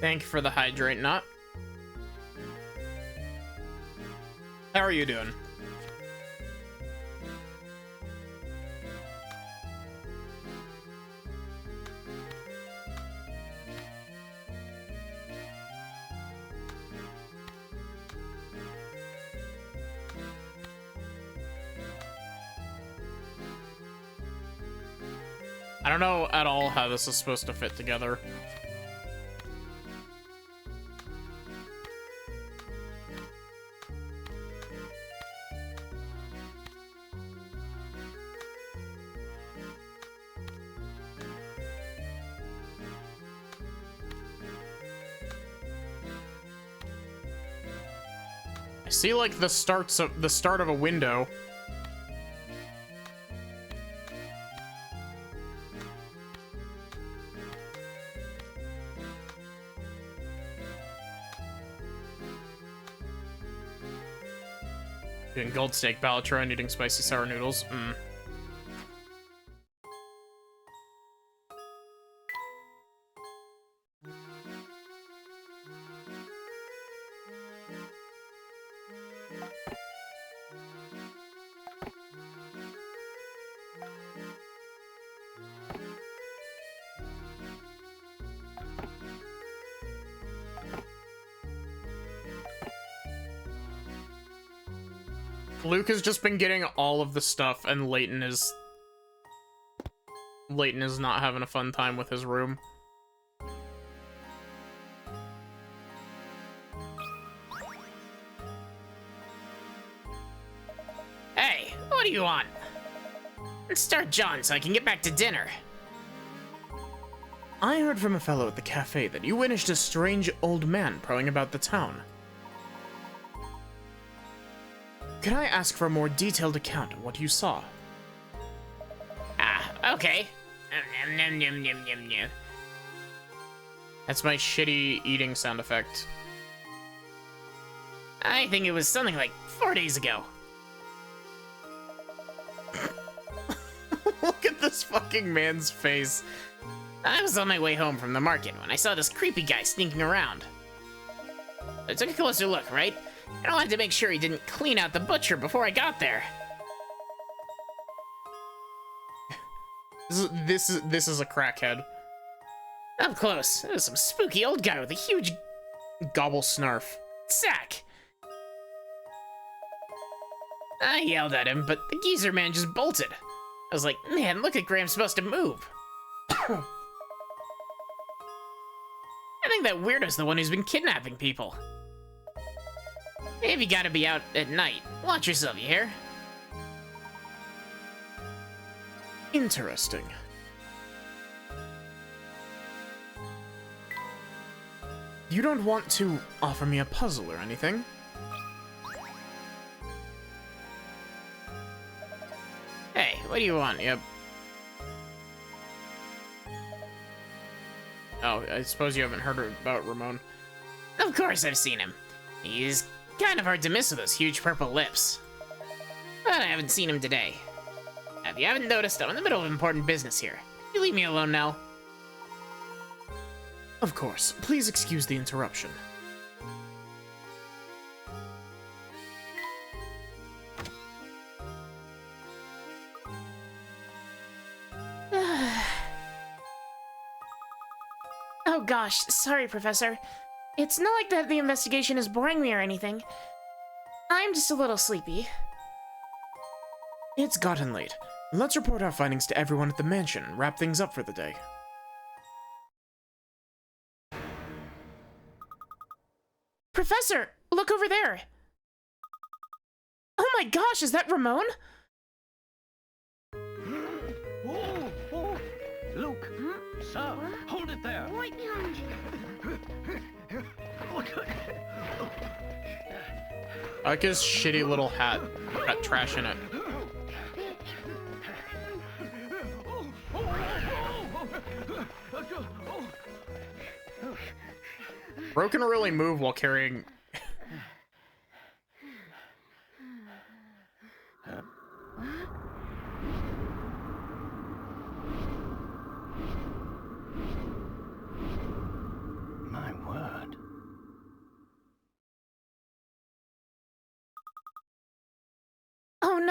Thank you for the hydrate nut. How are you doing? I don't know at all how this is supposed to fit together. I see like the start of a window. Eating gold steak, Balatron, and eating spicy sour noodles. Luke has just been getting all of the stuff, and Layton is not having a fun time with his room. Hey, what do you want? Let's start John so I can get back to dinner. I heard from a fellow at the cafe that you witnessed a strange old man prowling about the town. Can I ask for a more detailed account of what you saw? Okay. That's my shitty eating sound effect. I think it was something like 4 days ago. Look at this fucking man's face. I was on my way home from the market when I saw this creepy guy sneaking around. I took a closer look, right? And I wanted to make sure he didn't clean out the butcher before I got there. This is a crackhead. Up close, there was some spooky old guy with a huge Gobble snarf. sack. I yelled at him, but the geezer man just bolted. I was like, man, look at Graham's supposed to move. I think that weirdo's the one who's been kidnapping people. If you gotta be out at night, watch yourself, you hear? Interesting. You don't want to offer me a puzzle or anything? Hey, what do you want? Yep. Oh, I suppose you haven't heard about Ramon. Of course I've seen him. He's kind of hard to miss with those huge purple lips. But I haven't seen him today. If you haven't noticed, I'm in the middle of important business here. You leave me alone now. Of course. Please excuse the interruption. Oh gosh, sorry, Professor. It's not like that the investigation is boring me or anything. I'm just a little sleepy. It's gotten late. Let's report our findings to everyone at the mansion and wrap things up for the day. Professor, look over there. Oh my gosh, is that Ramon? Luke, sir, hold it there. Right behind you. I like his shitty little hat. Got trash in it. Bro can really move while carrying... My word.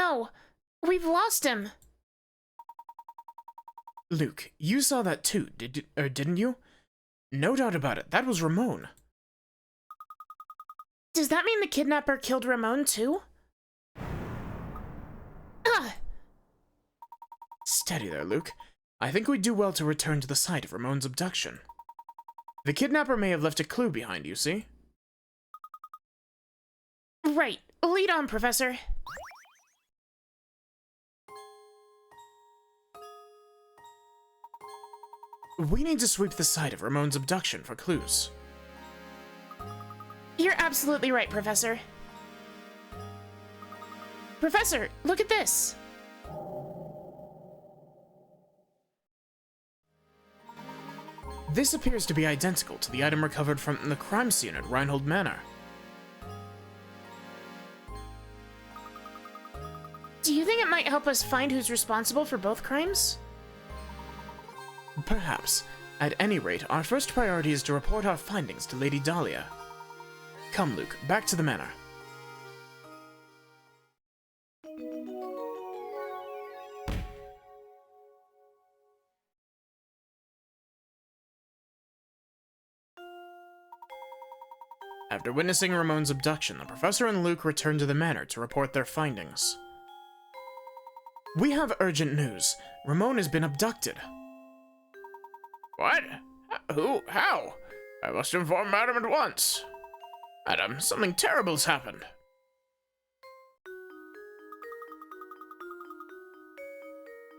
no! We've lost him! Luke, you saw that too, didn't you? No doubt about it, that was Ramon. Does that mean the kidnapper killed Ramon too? Ah! Steady there, Luke. I think we'd do well to return to the site of Ramon's abduction. The kidnapper may have left a clue behind, you see? Right. Lead on, Professor. We need to sweep the site of Ramon's abduction for clues. You're absolutely right, Professor. Professor, look at this! This appears to be identical to the item recovered from the crime scene at Reinhold Manor. Do you think it might help us find who's responsible for both crimes? Perhaps. At any rate, our first priority is to report our findings to Lady Dahlia. Come, Luke, back to the manor. After witnessing Ramon's abduction, the professor and Luke returned to the manor to report their findings. We have urgent news. Ramon has been abducted. What? Who? How? I must inform Madam at once. Madam, something terrible's happened.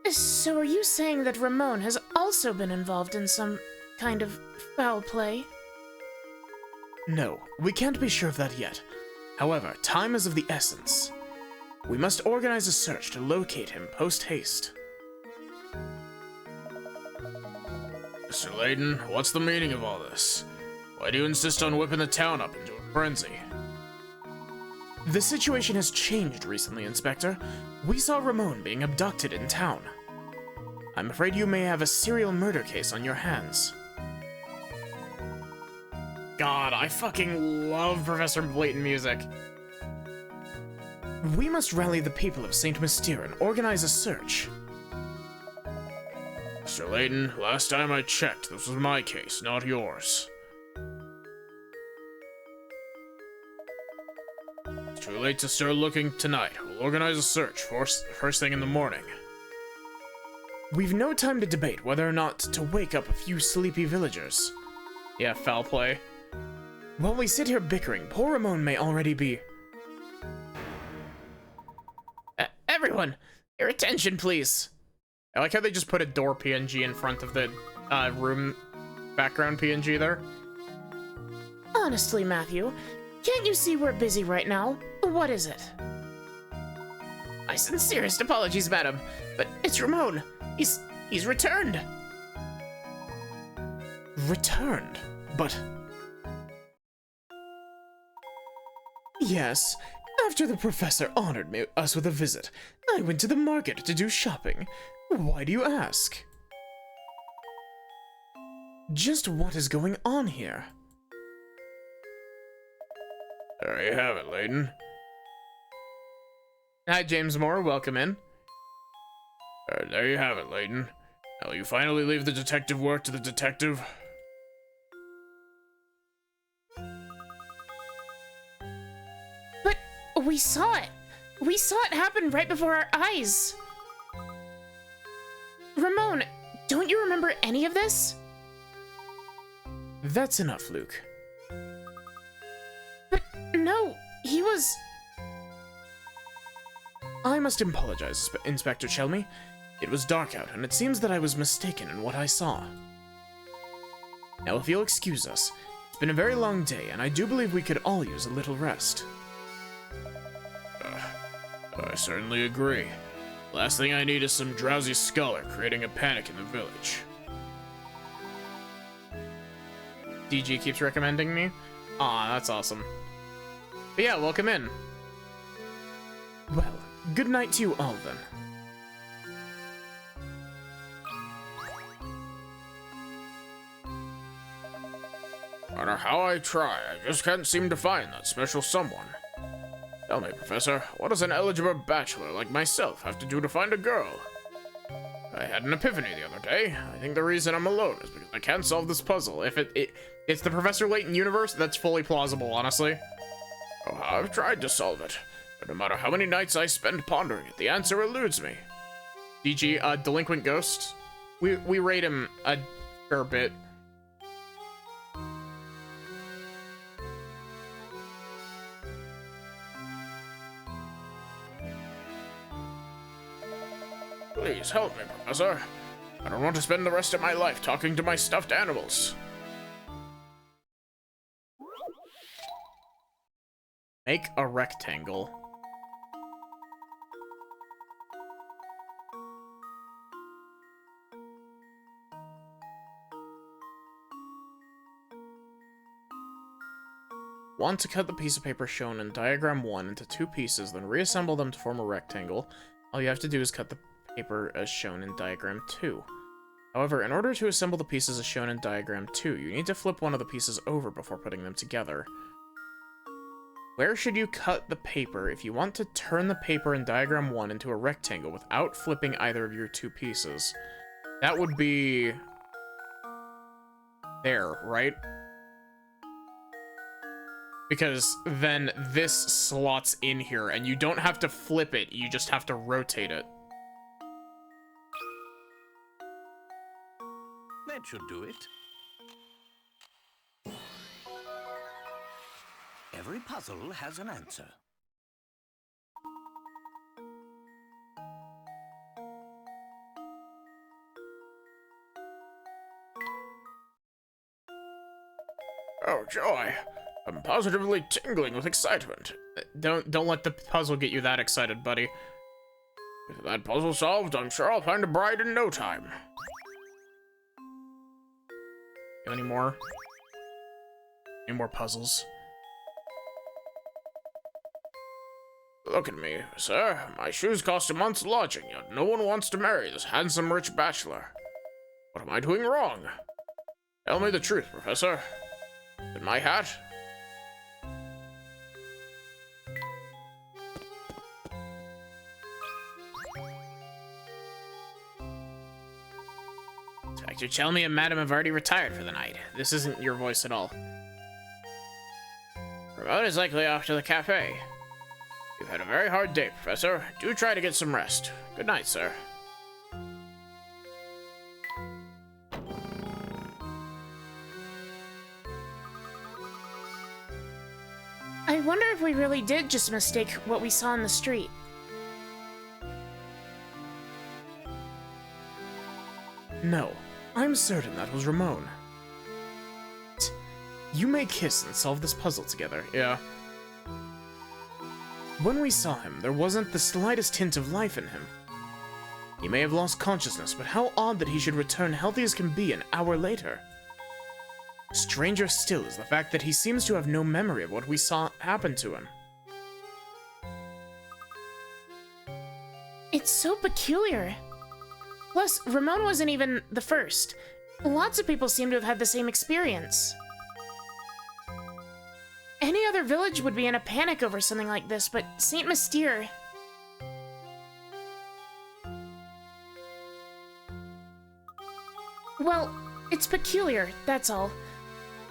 So are you saying that Ramon has also been involved in some kind of foul play? No, we can't be sure of that yet. However, time is of the essence. We must organize a search to locate him post-haste. Mr. Layton, what's the meaning of all this? Why do you insist on whipping the town up into a frenzy? The situation has changed recently, Inspector. We saw Ramon being abducted in town. I'm afraid you may have a serial murder case on your hands. God, I fucking love Professor Layton music. We must rally the people of St. Mystere and organize a search. Mr. Layton, last time I checked, this was my case, not yours. It's too late to start looking tonight. We'll organize a search first thing in the morning. We've no time to debate whether or not to wake up a few sleepy villagers. Yeah, foul play. While we sit here bickering, poor Ramon may already be... Everyone, your attention, please. I like how they just put a door PNG in front of the room background PNG there. Honestly, Matthew, can't you see we're busy right now? What is it? My sincerest apologies, madam, but it's Ramon. He's returned. Returned? But... Yes, after the professor honored us with a visit, I went to the market to do shopping. Why do you ask? Just what is going on here? There you have it, Layton. Hi, James Moore. Welcome in. There you have it, Layton. Now will you finally leave the detective work to the detective? But we saw it. We saw it happen right before our eyes. Ramon, don't you remember any of this? That's enough, Luke. But no, he was... I must apologize, Inspector Chelmy. It was dark out, and it seems that I was mistaken in what I saw. Now, if you'll excuse us, it's been a very long day, and I do believe we could all use a little rest. I certainly agree. Last thing I need is some drowsy scholar creating a panic in the village. DG keeps recommending me? Aw, that's awesome. But yeah, welcome in. Well, good night to you all then. No matter how I try, I just can't seem to find that special someone. Tell me, Professor, what does an eligible bachelor like myself have to do to find a girl? I had an epiphany the other day. I think the reason I'm alone is because I can't solve this puzzle. If it's the Professor Layton universe, that's fully plausible, honestly. Oh, I've tried to solve it, but no matter how many nights I spend pondering it, the answer eludes me. DG, delinquent ghost. We rate him a fair bit. Please help me, Professor. I don't want to spend the rest of my life talking to my stuffed animals. Make a rectangle. Want to cut the piece of paper shown in diagram 1 into 2 pieces, then reassemble them to form a rectangle. All you have to do is cut the paper as shown in diagram 2. However, in order to assemble the pieces as shown in diagram 2, you need to flip one of the pieces over before putting them together. Where should you cut the paper if you want to turn the paper in diagram 1 into a rectangle without flipping either of your 2 pieces? That would be there, right? Because then this slots in here, and you don't have to flip it, you just have to rotate it. That should do it. Every puzzle has an answer. Oh, joy. I'm positively tingling with excitement. Don't let the puzzle get you that excited, buddy. With that puzzle solved, I'm sure I'll find a bride in no time. Any more? Any more puzzles? Look at me, sir. My shoes cost a month's lodging, yet no one wants to marry this handsome rich bachelor. What am I doing wrong? Tell me the truth, Professor. In my hat? Inspector Chelmy and Madam have already retired for the night. This isn't your voice at all. Ramon is likely off to the cafe. You've had a very hard day, Professor. Do try to get some rest. Good night, sir. I wonder if we really did just mistake what we saw in the street. No, I'm certain that was Ramon. You may kiss and solve this puzzle together, yeah. When we saw him, there wasn't the slightest hint of life in him. He may have lost consciousness, but how odd that he should return healthy as can be an hour later. Stranger still is the fact that he seems to have no memory of what we saw happen to him. It's so peculiar. Plus, Ramon wasn't even the first. Lots of people seem to have had the same experience. Any other village would be in a panic over something like this, but Saint Mystere... Well, it's peculiar, that's all.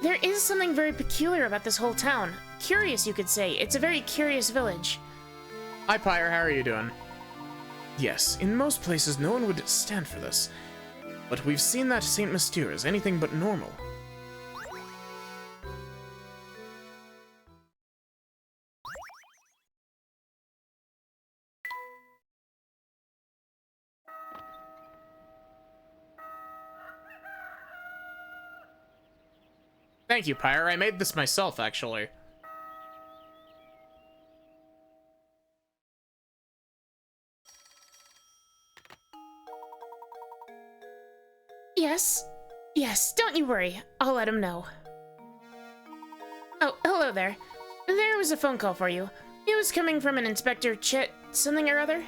There is something very peculiar about this whole town. Curious, you could say. It's a very curious village. Hi, Pyre, how are you doing? Yes, in most places no one would stand for this. But we've seen that Saint Mystere is anything but normal. Thank you, Pyre. I made this myself, actually. Yes? Yes, don't you worry. I'll let him know. Oh, hello there. There was a phone call for you. It was coming from an Inspector Chet something or other.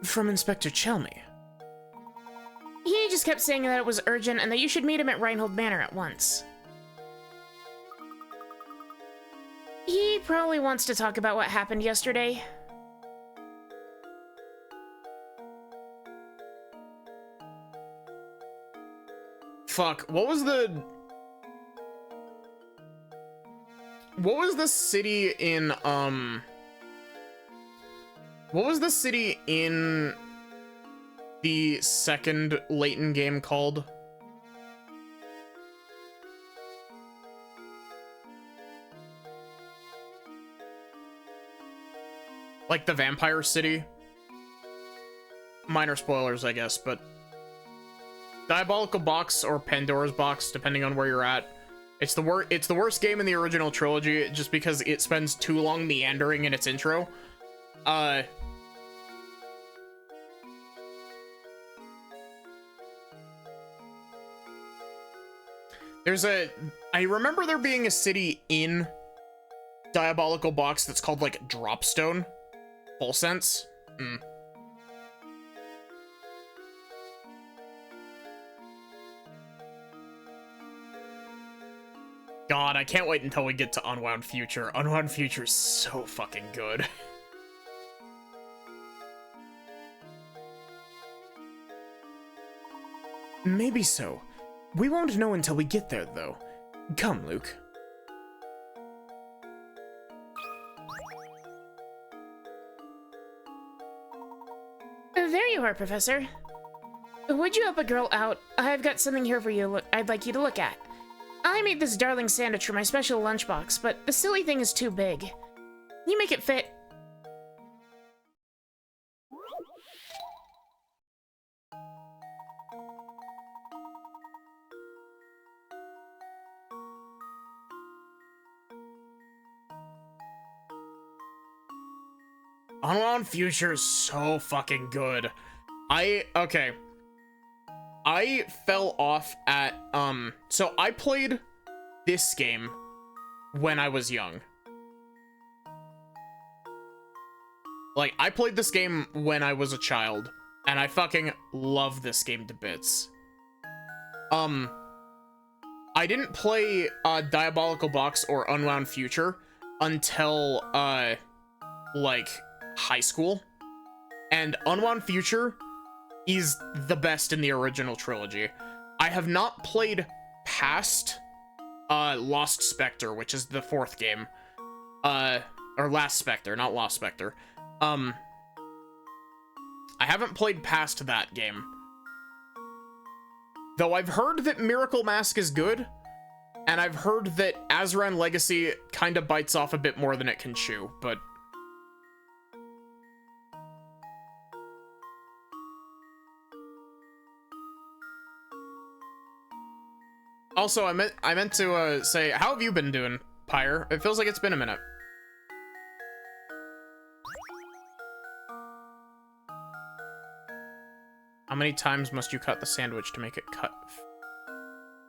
From Inspector Chelmy. He just kept saying that it was urgent and that you should meet him at Reinhold Manor at once. He probably wants to talk about what happened yesterday. Fuck, what was the city in, what was the city in the second Layton game called? Like the vampire city? Minor spoilers, I guess, but Diabolical Box or Pandora's Box, depending on where you're at. It's the worst game in the original trilogy just because it spends too long meandering in its intro. I remember there being a city in Diabolical Box that's called like Dropstone. Full sense. God, I can't wait until we get to Unwound Future. Unwound Future is so fucking good. Maybe so. We won't know until we get there, though. Come, Luke. There you are, Professor. Would you help a girl out? I've got something here for you I'd like you to look at. I made this darling sandwich for my special lunchbox, but the silly thing is too big. You make it fit. Unwound Future is so fucking good. Okay. I fell off at, so I played this game when I was young. Like, I played this game when I was a child, and I fucking love this game to bits. I didn't play, Diabolical Box or Unwound Future until, like, high school. And Unwound Future is the best in the original trilogy. I have not played past Lost Spectre, which is the fourth game. Or Last Spectre, not Lost Spectre. I haven't played past that game. Though I've heard that Miracle Mask is good, and I've heard that Azran Legacy kind of bites off a bit more than it can chew, but also, I meant to say, how have you been doing, Pyre? It feels like it's been a minute. How many times must you cut the sandwich to make it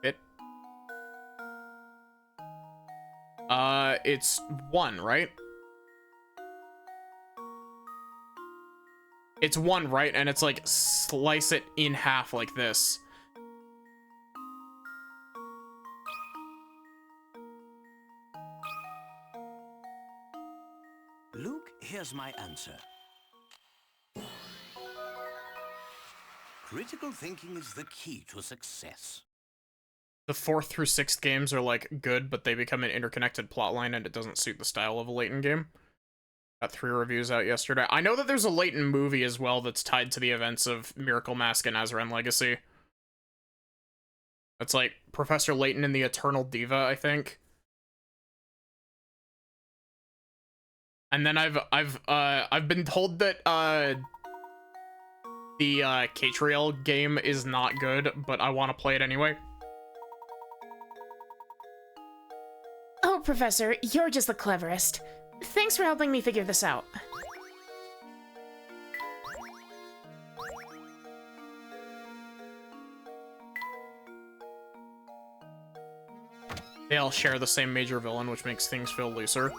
fit? It's one, right? It's one, right? And it's like, slice it in half like this. Luke, here's my answer. Critical thinking is the key to success. The 4th through 6th games are, like, good, but they become an interconnected plotline and it doesn't suit the style of a Layton game. Got 3 reviews out yesterday. I know that there's a Layton movie as well that's tied to the events of Miracle Mask and Azran Legacy. It's like Professor Layton and the Eternal Diva, I think. And then I've been told that the Catriel game is not good, but I want to play it anyway. Oh, Professor, you're just the cleverest. Thanks for helping me figure this out. They all share the same major villain, which makes things feel looser.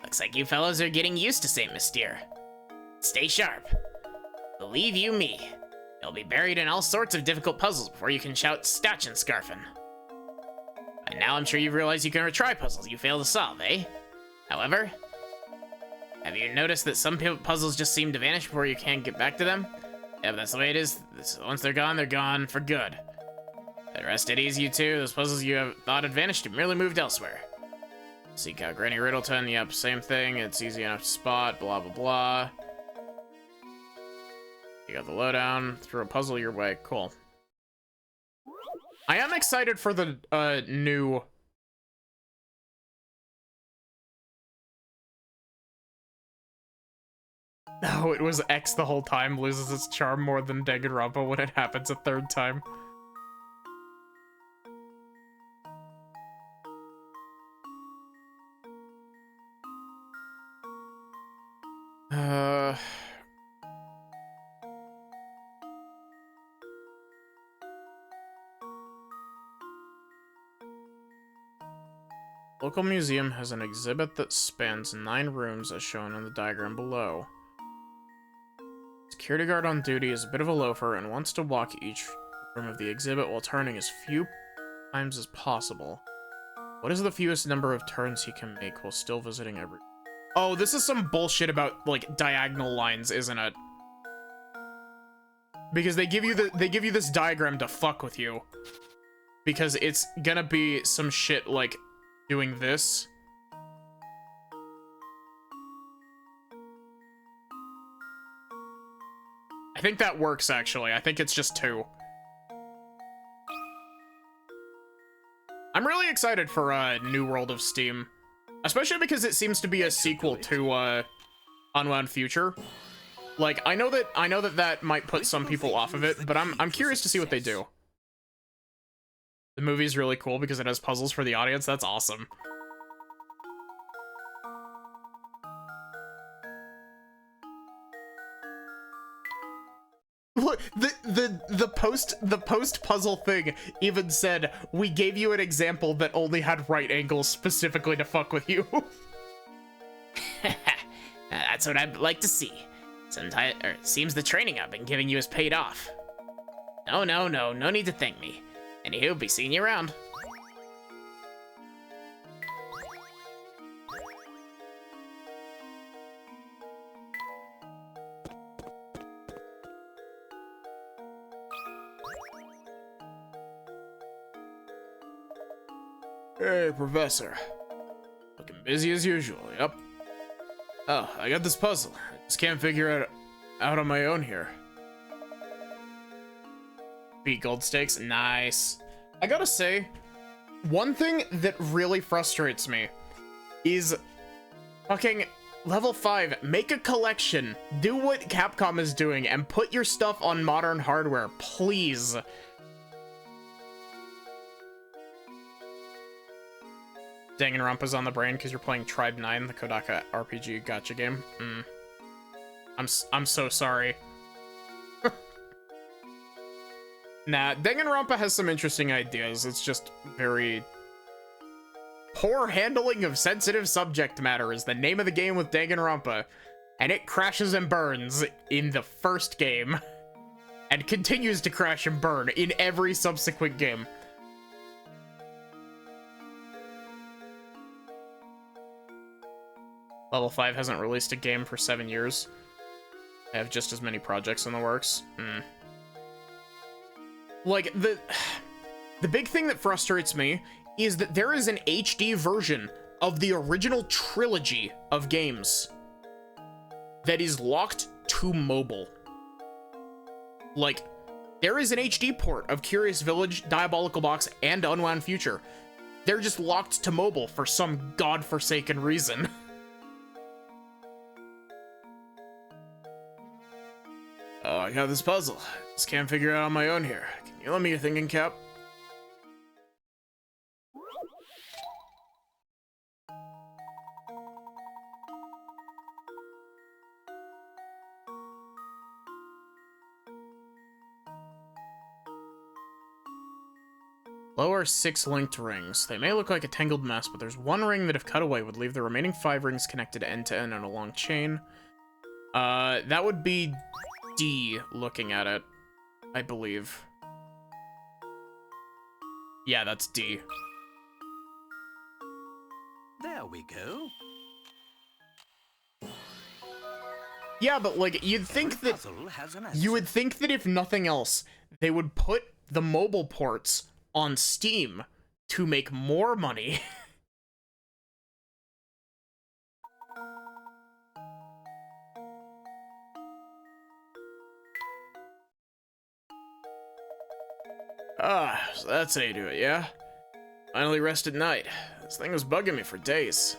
Looks like you fellows are getting used to Saint Mystere. Stay sharp. Believe you me, you'll be buried in all sorts of difficult puzzles before you can shout Stachin Scarfin. And now I'm sure you've realized you can retry puzzles you fail to solve, eh? However, have you noticed that some puzzles just seem to vanish before you can get back to them? Yeah, but that's the way it is. Once they're gone for good. The rest at ease, you two. Those puzzles you have thought had vanished have merely moved elsewhere. Seek out Granny Riddleton. Yep, same thing. It's easy enough to spot. Blah, blah, blah. You got the lowdown. Threw a puzzle your way. Cool. I am excited for the new... Oh, it was X the whole time. Loses its charm more than Danganronpa when it happens a third time. Local museum has an exhibit that spans 9 rooms as shown in the diagram below. Security guard on duty is a bit of a loafer and wants to walk each room of the exhibit while turning as few times as possible. What is the fewest number of turns he can make while still visiting every... Oh, this is some bullshit about, like, diagonal lines, isn't it? Because they give you this diagram to fuck with you. Because it's gonna be some shit like doing this. I think that works, actually. I think it's just 2. I'm really excited for New World of Steam. Especially because it seems to be a sequel to Unwound Future. Like, I know that might put some people off of it, but I'm curious to see what they do. The movie's really cool because it has puzzles for the audience. That's awesome. Look, the post puzzle thing even said, we gave you an example that only had right angles specifically to fuck with you. That's what I'd like to see. Seems the training I've been giving you has paid off. No need to thank me. Anywho, be seeing you around. Hey, Professor. Looking busy as usual, yep. Oh, I got this puzzle. I just can't figure it out on my own here. Beat gold stakes, nice. I gotta say, one thing that really frustrates me is fucking level 5, make a collection. Do what Capcom is doing and put your stuff on modern hardware, please. Danganronpa's on the brain because you're playing Tribe 9, the Kodaka RPG gacha game. I'm so sorry. Nah, Danganronpa has some interesting ideas. It's just very... Poor handling of sensitive subject matter is the name of the game with Danganronpa. And it crashes and burns in the first game. And continues to crash and burn in every subsequent game. Level 5 hasn't released a game for 7 years. I have just as many projects in the works. Like, the big thing that frustrates me is that there is an HD version of the original trilogy of games that is locked to mobile. Like, there is an HD port of Curious Village, Diabolical Box, and Unwound Future. They're just locked to mobile for some godforsaken reason. Oh, I got this puzzle. Just can't figure it out on my own here. Can you lend me your thinking cap? Lower 6 linked rings. They may look like a tangled mess, but there's one ring that if cut away would leave the remaining 5 rings connected end to end on a long chain. That would be D, looking at it, I believe. Yeah, that's D. we go? Yeah, but like you'd think Every that puzzle has an answer. you would think that if nothing else, they would put the mobile ports on Steam to make more money. So that's how you do it, yeah? Finally rest at night. This thing was bugging me for days.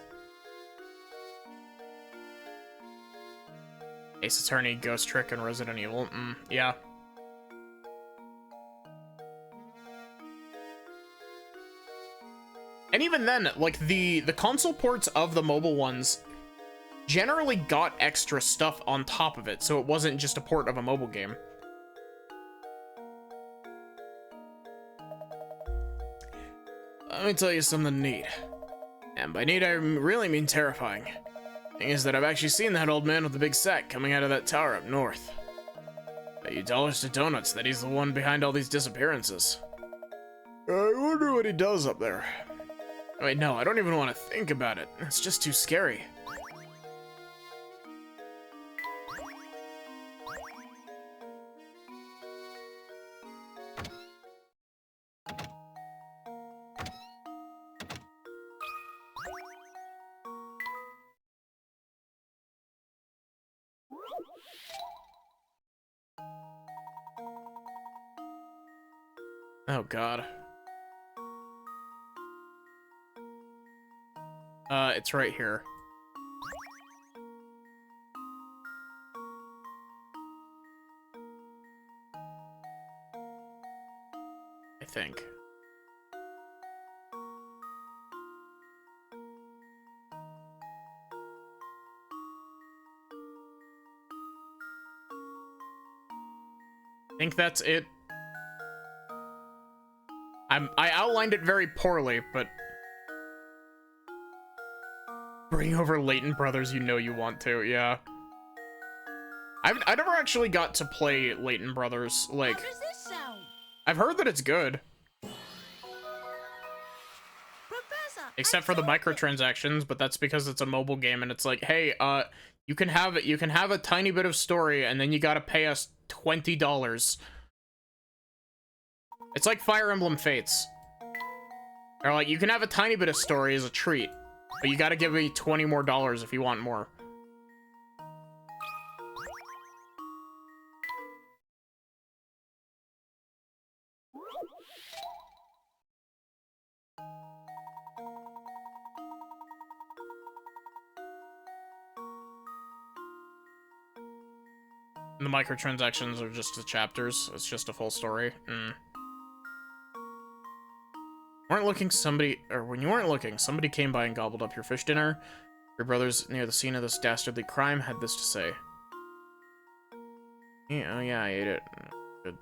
Ace Attorney, Ghost Trick, and Resident Evil. Yeah. And even then, like, the console ports of the mobile ones generally got extra stuff on top of it, so it wasn't just a port of a mobile game. Let me tell you something neat. And by neat, I really mean terrifying. Thing is that I've actually seen that old man with the big sack coming out of that tower up north. Bet you dollars to donuts that he's the one behind all these disappearances. I wonder what he does up there. Wait, no, I don't even want to think about it. It's just too scary. Oh god. It's right here. I think. I think that's it. I outlined it very poorly, but bring over Layton Brothers, you know you want to, yeah. I never actually got to play Layton Brothers, like, How does this sound? I've heard that it's good, Professor, except for the microtransactions, but that's because it's a mobile game and it's like, hey, you can have a tiny bit of story and then you gotta pay us $20. It's like Fire Emblem Fates. Or like, you can have a tiny bit of story as a treat, but you gotta give me $20 more if you want more. And the microtransactions are just the chapters. It's just a full story. Weren't looking, when you weren't looking, somebody came by and gobbled up your fish dinner. Your brothers near the scene of this dastardly crime had this to say. Yeah, oh yeah, I ate it. Good.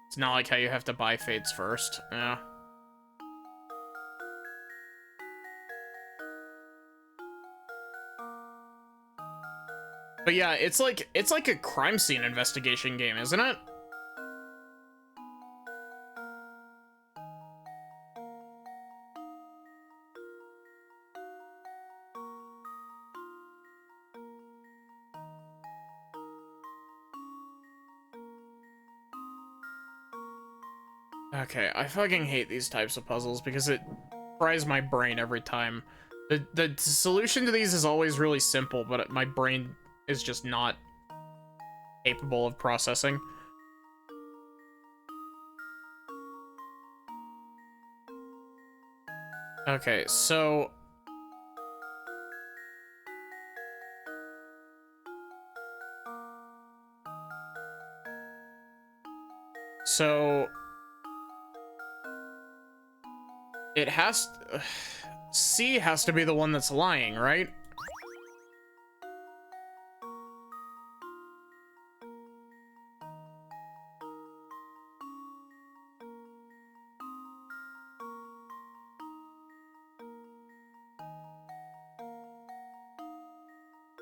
It's not like how you have to buy fates first. Yeah. But yeah, it's like a crime scene investigation game, isn't it? Okay, I fucking hate these types of puzzles because it fries my brain every time. The solution to these is always really simple, but my brain is just not capable of processing. Okay, so it has C has to be the one that's lying, right?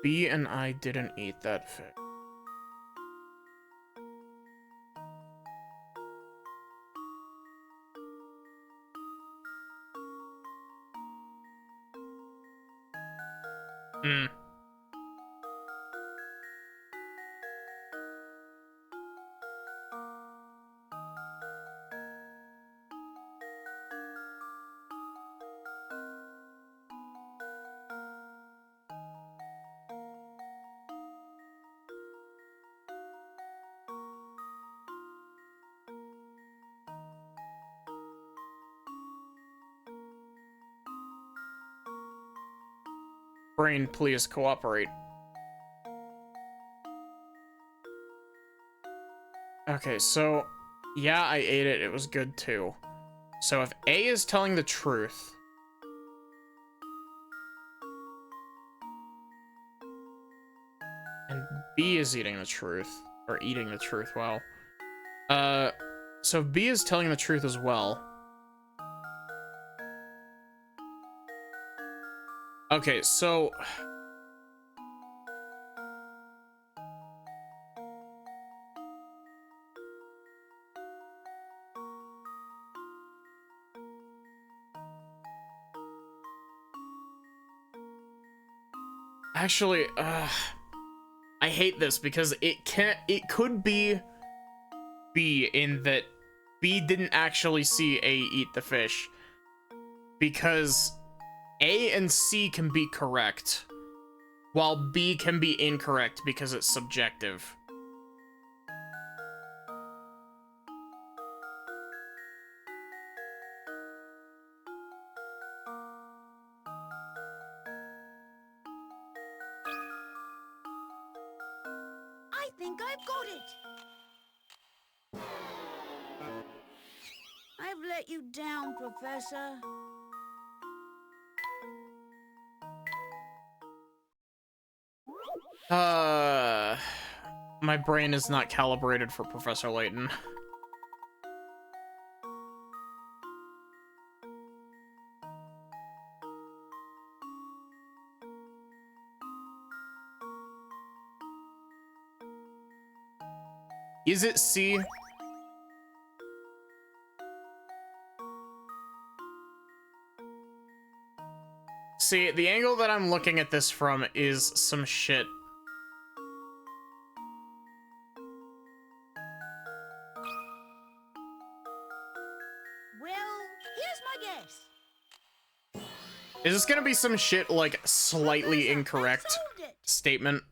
B and I didn't eat that fish. Hmm. Brain, please cooperate. Okay, so yeah, I ate it. It was good too. So if A is telling the truth, and B is eating the truth, or eating the truth, wow. So B is telling the truth as well. Okay, so actually, I hate this because it could be B in that B didn't actually see A eat the fish, because A and C can be correct, while B can be incorrect because it's subjective. I think I've got it. I've let you down, Professor. My brain is not calibrated for Professor Layton. Is it C? See, the angle that I'm looking at this from is some shit. Well, here's my guess. Is this gonna be some shit like slightly Professor, I incorrect solved it. statement?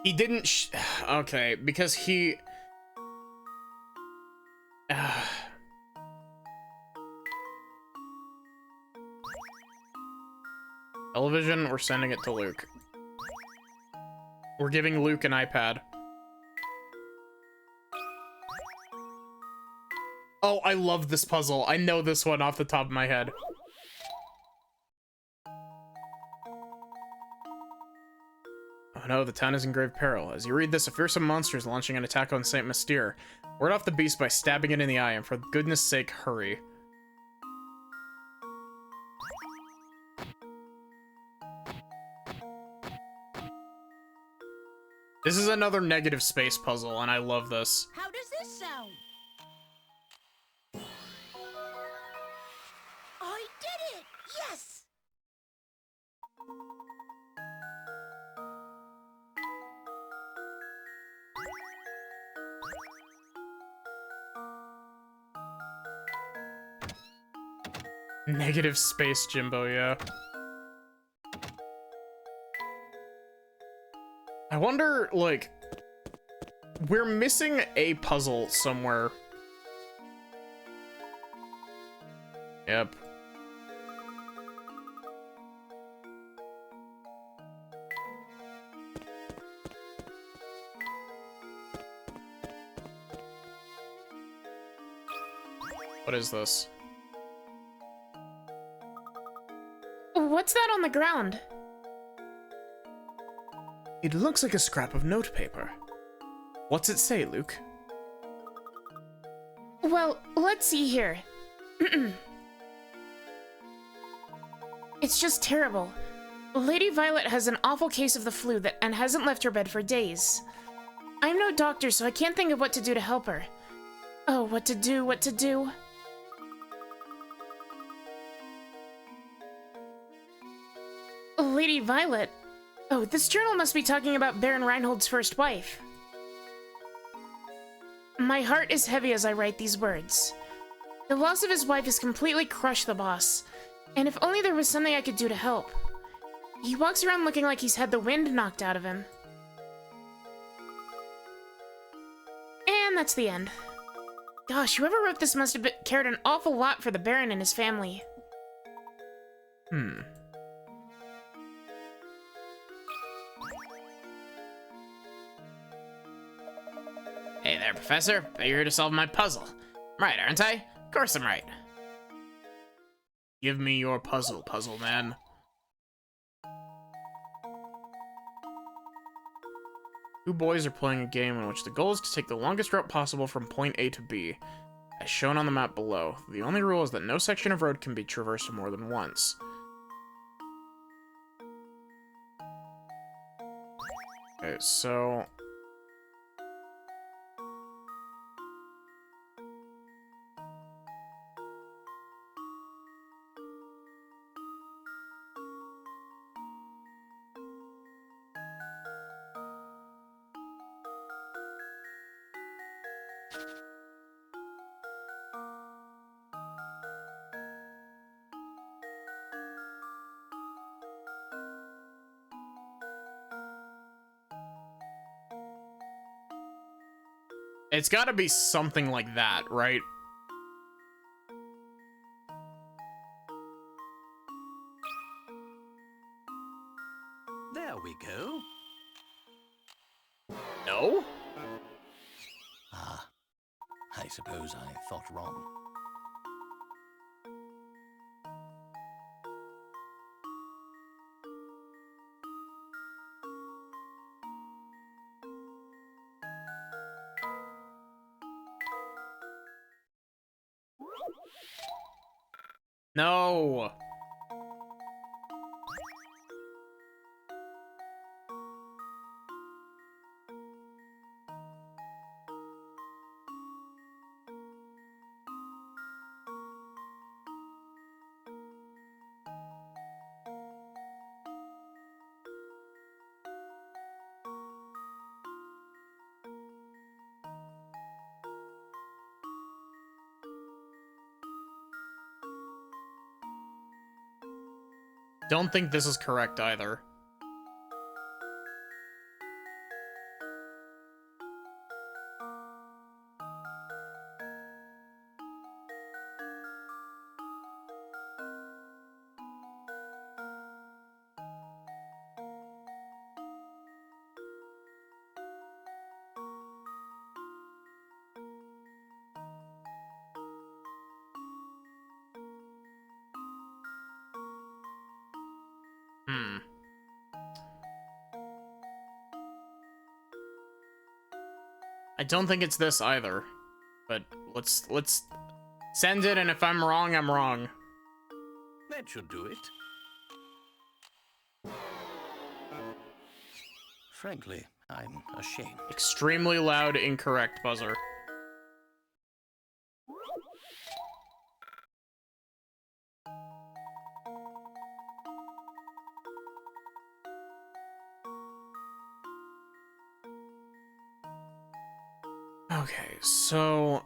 He didn't okay, because he television, we're sending it to Luke. We're giving Luke an iPad. Oh, I love this puzzle. I know this one off the top of my head. Oh no, the town is in grave peril. As you read this, a fearsome monster is launching an attack on Saint Mystere. Ward off the beast by stabbing it in the eye, and for goodness sake, hurry. This is another negative space puzzle, and I love this. How does this sound? I did it! Yes! Negative space, Jimbo, yeah. I wonder, like, we're missing a puzzle somewhere. Yep. What is this? What's that on the ground? It looks like a scrap of notepaper. What's it say, Luke? Well, let's see here. It's just terrible. Lady Violet has an awful case of the flu and hasn't left her bed for days. I'm no doctor, so I can't think of what to do to help her. Oh, what to do, what to do. Lady Violet. Oh, this journal must be talking about Baron Reinhold's first wife. My heart is heavy as I write these words. The loss of his wife has completely crushed the boss, and if only there was something I could do to help. He walks around looking like he's had the wind knocked out of him. And that's the end. Gosh, whoever wrote this must have cared an awful lot for the Baron and his family. Hey there, Professor. Bet you're here to solve my puzzle. I'm right, aren't I? Of course I'm right. Give me your puzzle, puzzle man. Two boys are playing a game in which the goal is to take the longest route possible from point A to B, as shown on the map below. The only rule is that no section of road can be traversed more than once. Okay, so... It's gotta be something like that, right? There we go. No? Ah, I suppose I thought wrong. No! Don't think this is correct either. I don't think it's this either. But let's send it, and if I'm wrong, I'm wrong. That should do it. Frankly, I'm ashamed. Extremely loud, incorrect buzzer. Okay, so...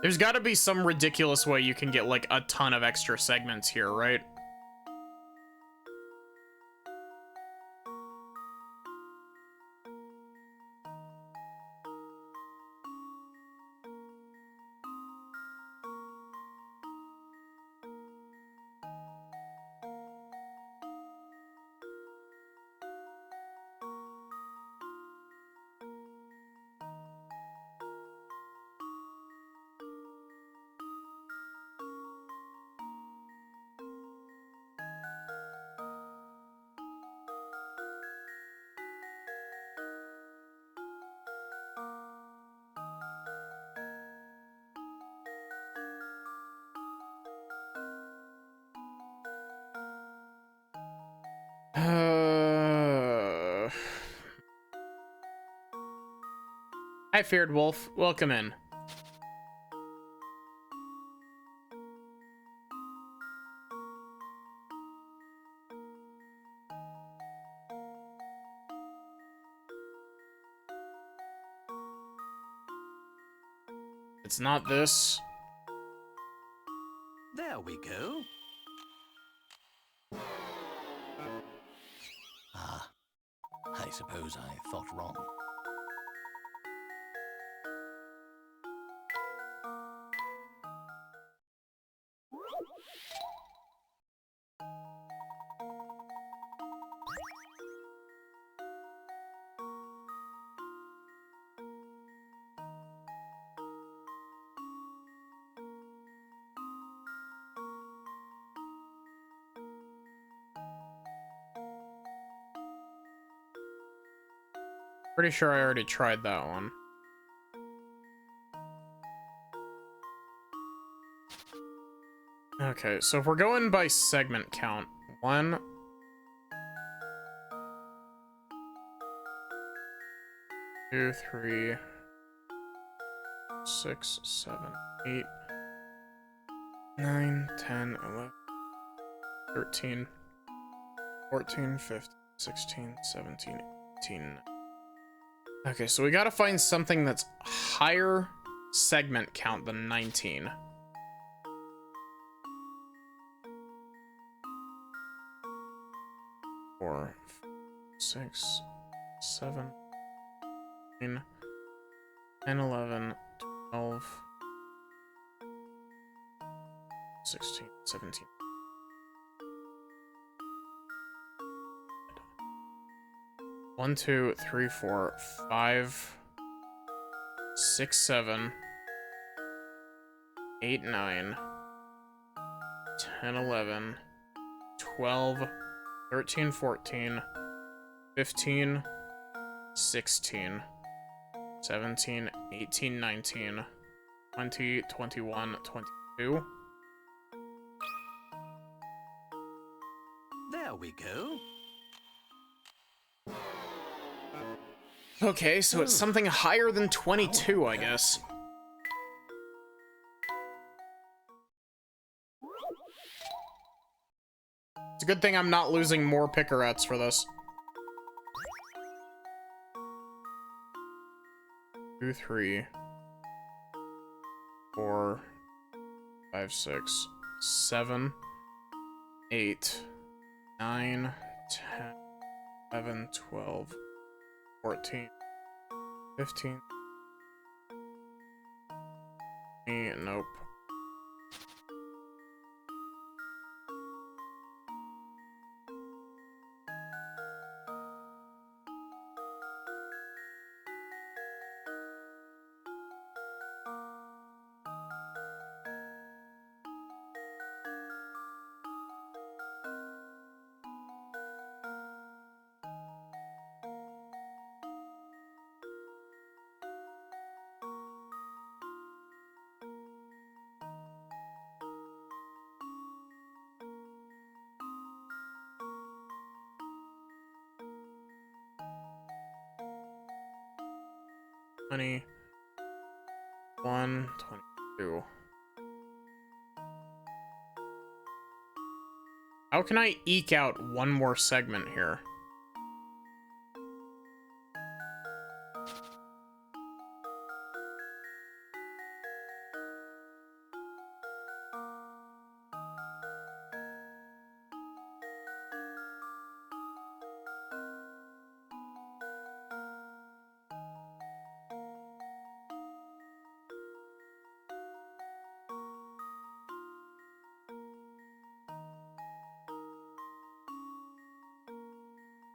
There's gotta be some ridiculous way you can get, like, a ton of extra segments here, right? Hi, Feared Wolf. Welcome in. It's not this. There we go. Ah, I suppose I thought wrong. Pretty sure I already tried that one. Okay, so if we're going by segment count, 1, 2, 3, 6, 7, 8, 9, 10, 11, 13, 14, 15, 16, 17, 18. Okay, so we gotta find something that's higher segment count than 19. Four, 6, 7, 9, 10, 11, 12, 16, 17. One, 2, 3, 4, 5, 6, 7, 8, 9, 10, 11, 12, 13, 14, 15, 16, 17, 18, 19, 20, 21, 22. There we go. Okay, so it's something higher than 22, I guess. It's a good thing I'm not losing more picarettes for this. 2, 3, 4, 5, 6, 7, 8, 9, 10, 11, 12, 14, 15. Nope. Twenty 1, 22. How can I eke out one more segment here?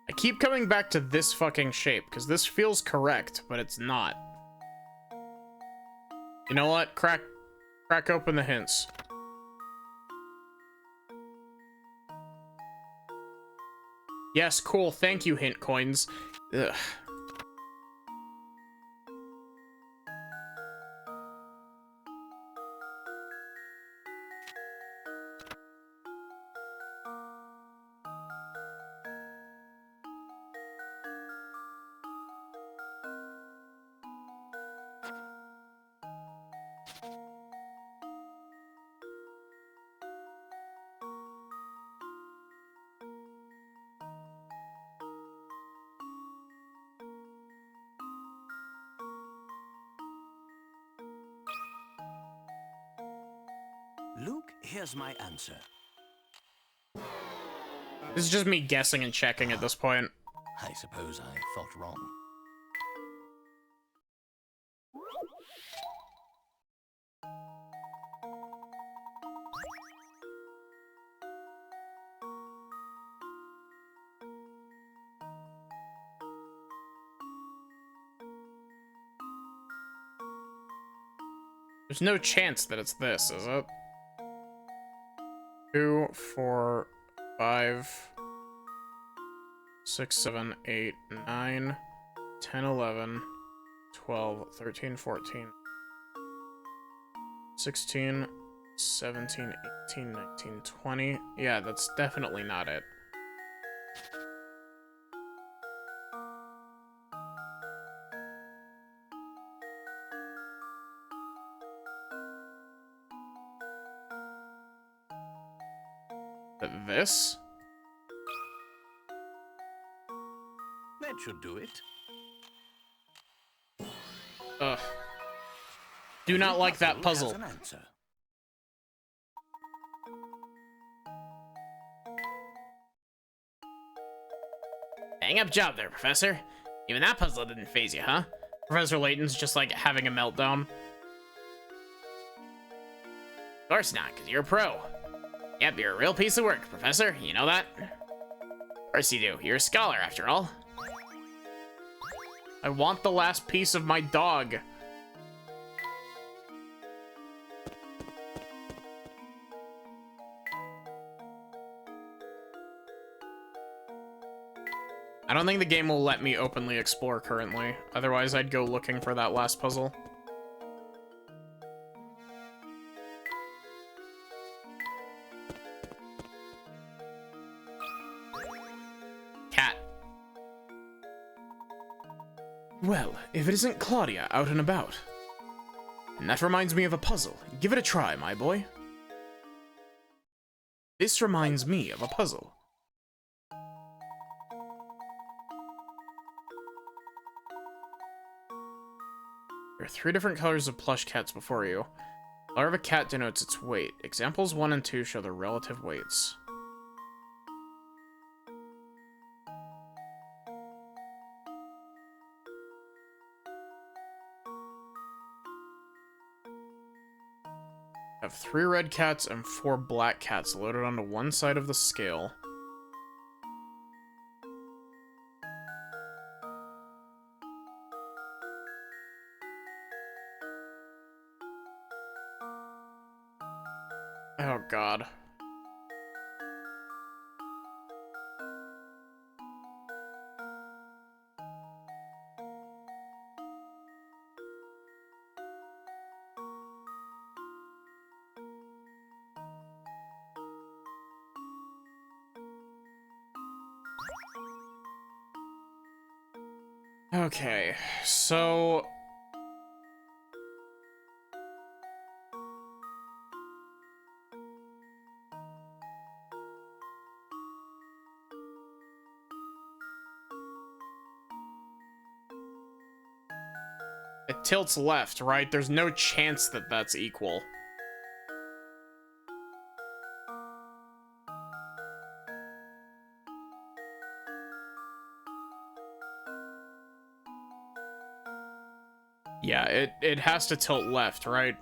I keep coming back to this fucking shape, because this feels correct, but it's not. You know what? Crack open the hints. Yes, cool. Thank you, hint coins. Ugh. Here's my answer. This is just me guessing and checking at this point. I suppose I thought wrong. There's no chance that it's this, is it? 2, 4, 5, 6, 7, 8, 9, 10, 11, 12, 13, 14, 16, 17, 18, 19, 20. Yeah, that's definitely not it. But this? That should do it. Ugh. Do not like that puzzle. Has an answer. Hang up job there, Professor. Even that puzzle didn't faze you, huh? Professor Layton's just like having a meltdown. Of course not, because you're a pro. Yep, you're a real piece of work, Professor. You know that? Of course you do. You're a scholar, after all. I want the last piece of my dog. I don't think the game will let me openly explore currently. Otherwise, I'd go looking for that last puzzle. Cat. Well, if it isn't Claudia out and about. And that reminds me of a puzzle. Give it a try, my boy. This reminds me of a puzzle. There are 3 different colors of plush cats before you. The color of a cat denotes its weight. Examples 1 and 2 show their relative weights. I have 3 red cats and 4 black cats loaded onto one side of the scale. Oh god. Okay, so it tilts left, right? There's no chance that that's equal. Yeah, it has to tilt left, right?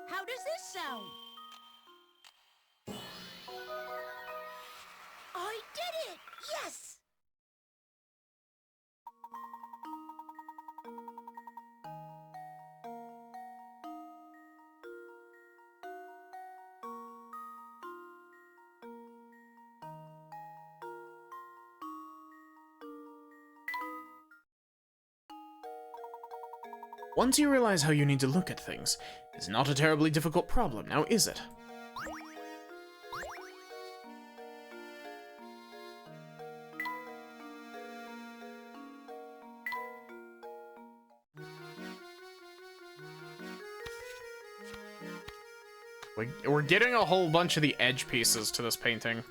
How does this sound? I did it! Yes! Once you realize how you need to look at things, it's not a terribly difficult problem, now is it? We're getting a whole bunch of the edge pieces to this painting.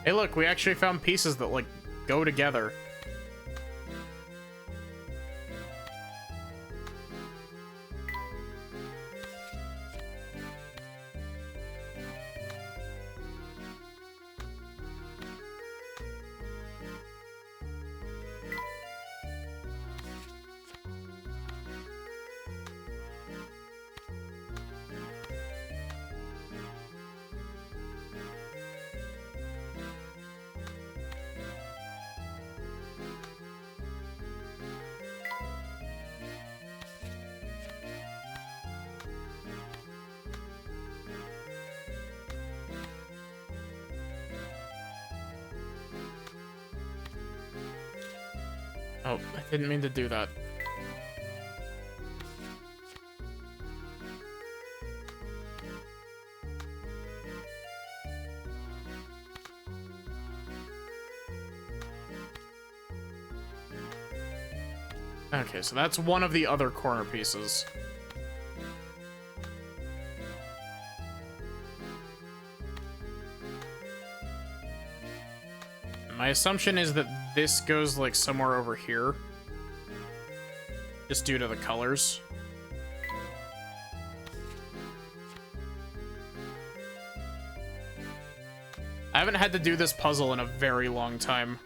Hey, look, we actually found pieces that, like, go together. Oh, I didn't mean to do that. Okay, so that's one of the other corner pieces. My assumption is that this goes, like, somewhere over here. Just due to the colors. I haven't had to do this puzzle in a very long time.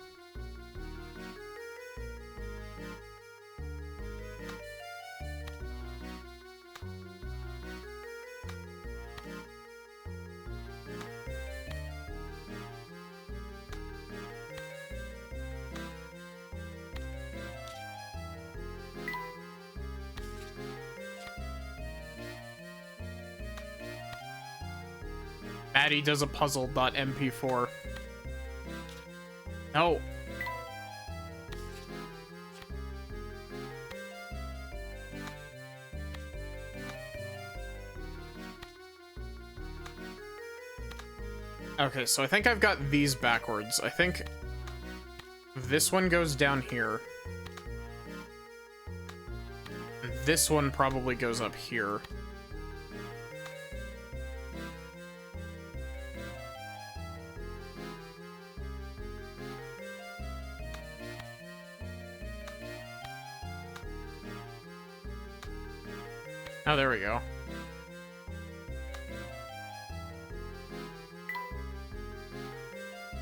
Maddie does a puzzle.mp4. No. Okay, so I think I've got these backwards. I think this one goes down here. This one probably goes up here. Oh, there we go.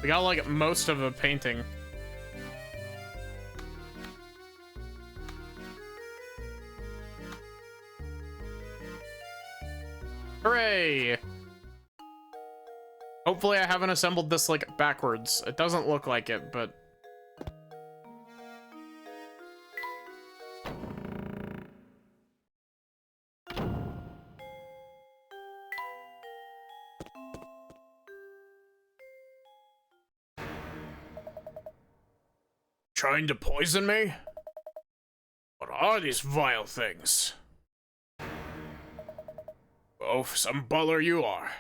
We got, like, most of the painting. Hooray! Hopefully I haven't assembled this, like, backwards. It doesn't look like it, but... Trying to poison me? What are these vile things? Oh, some baller you are.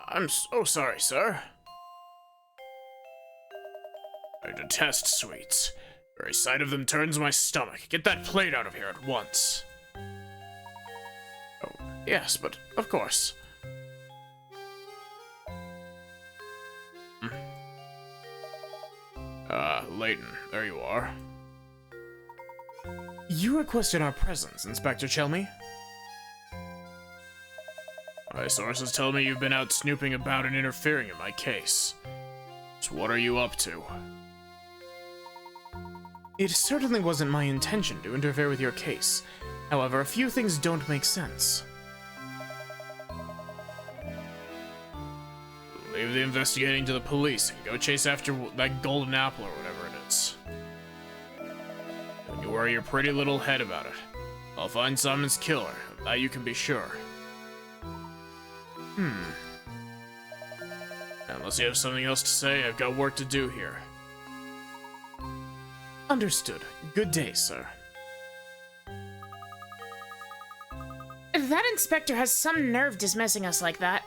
I'm so sorry, sir. I detest sweets. Very sight of them turns my stomach. Get that plate out of here at once. Oh, yes, but of course. Layton, there you are. You requested our presence, Inspector Chelmy. My sources tell me you've been out snooping about and interfering in my case. So what are you up to? It certainly wasn't my intention to interfere with your case. However, a few things don't make sense. Leave the investigating to the police and go chase after that golden apple or whatever it is. Don't you worry your pretty little head about it. I'll find Simon's killer, of that you can be sure. Unless you have something else to say, I've got work to do here. Understood. Good day, sir. That inspector has some nerve dismissing us like that.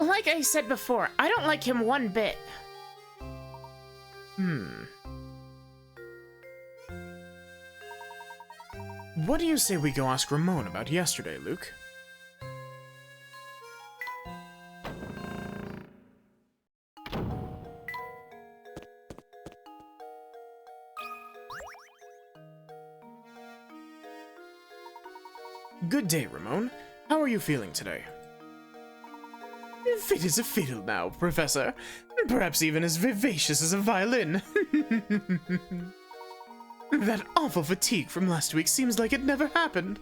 Like I said before, I don't like him one bit. What do you say we go ask Ramon about yesterday, Luke? Good day, Ramon. How are you feeling today? Fit as a fiddle now, Professor. Perhaps even as vivacious as a violin. That awful fatigue from last week seems like it never happened.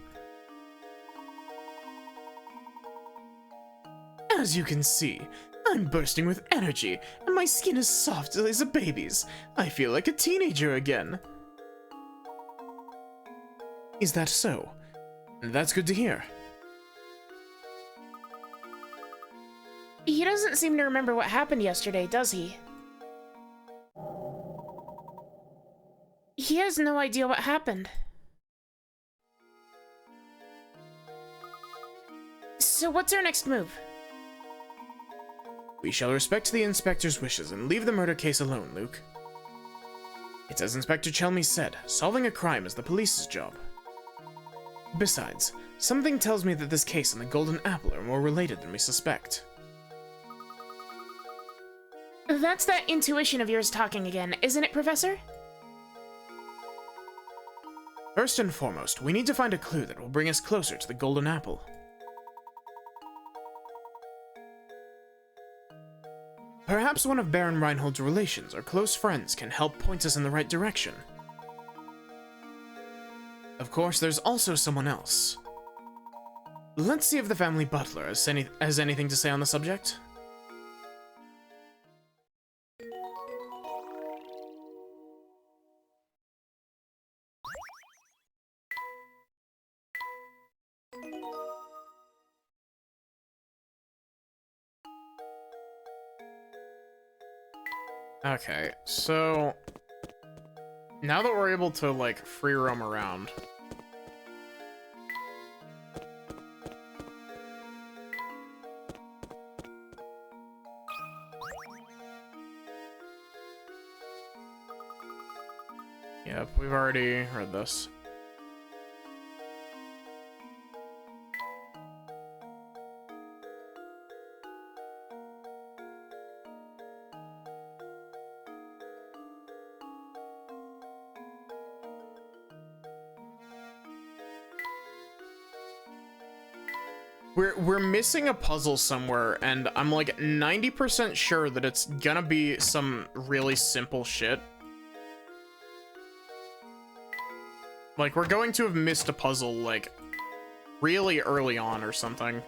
As you can see, I'm bursting with energy, and my skin is soft as a baby's. I feel like a teenager again. Is that so? That's good to hear. He doesn't seem to remember what happened yesterday, does he? He has no idea what happened. So what's our next move? We shall respect the Inspector's wishes and leave the murder case alone, Luke. It's as Inspector Chelmy said, solving a crime is the police's job. Besides, something tells me that this case and the Golden Apple are more related than we suspect. That's that intuition of yours talking again, isn't it, Professor? First and foremost, we need to find a clue that will bring us closer to the Golden Apple. Perhaps one of Baron Reinhold's relations or close friends can help point us in the right direction. Of course, there's also someone else. Let's see if the family butler has anything to say on the subject. Okay, so now that we're able to like free roam around, yep, we've already heard this. We're missing a puzzle somewhere, and I'm like 90% sure that it's gonna be some really simple shit. Like, we're going to have missed a puzzle, like, really early on or something.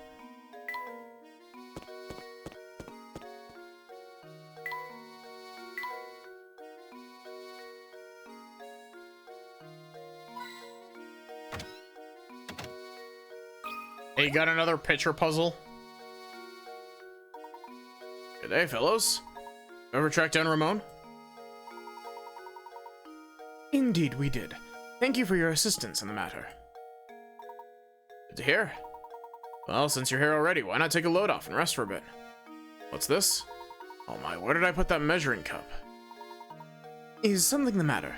Hey, you got another picture puzzle? Good day, fellows. Ever track down Ramon? Indeed we did. Thank you for your assistance in the matter. Good to hear. Well, since you're here already, why not take a load off and rest for a bit? What's this? Oh my, where did I put that measuring cup? Is something the matter?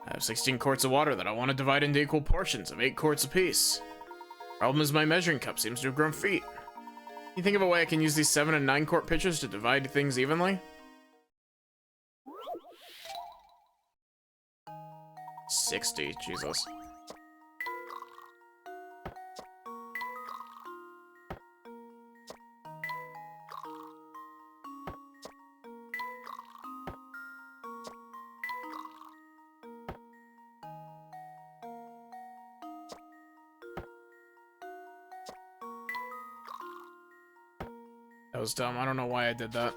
I have 16 quarts of water that I want to divide into equal portions of 8 quarts apiece. Problem is my measuring cup seems to have grown feet. You think of a way I can use these 7 and 9 quart pitchers to divide things evenly? 60, Jesus. That was dumb. I don't know why I did that.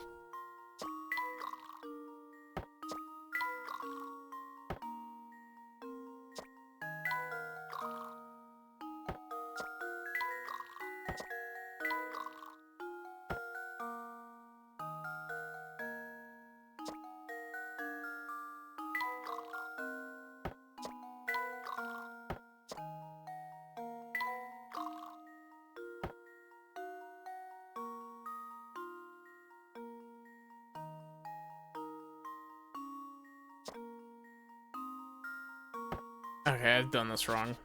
Okay, I've done this wrong.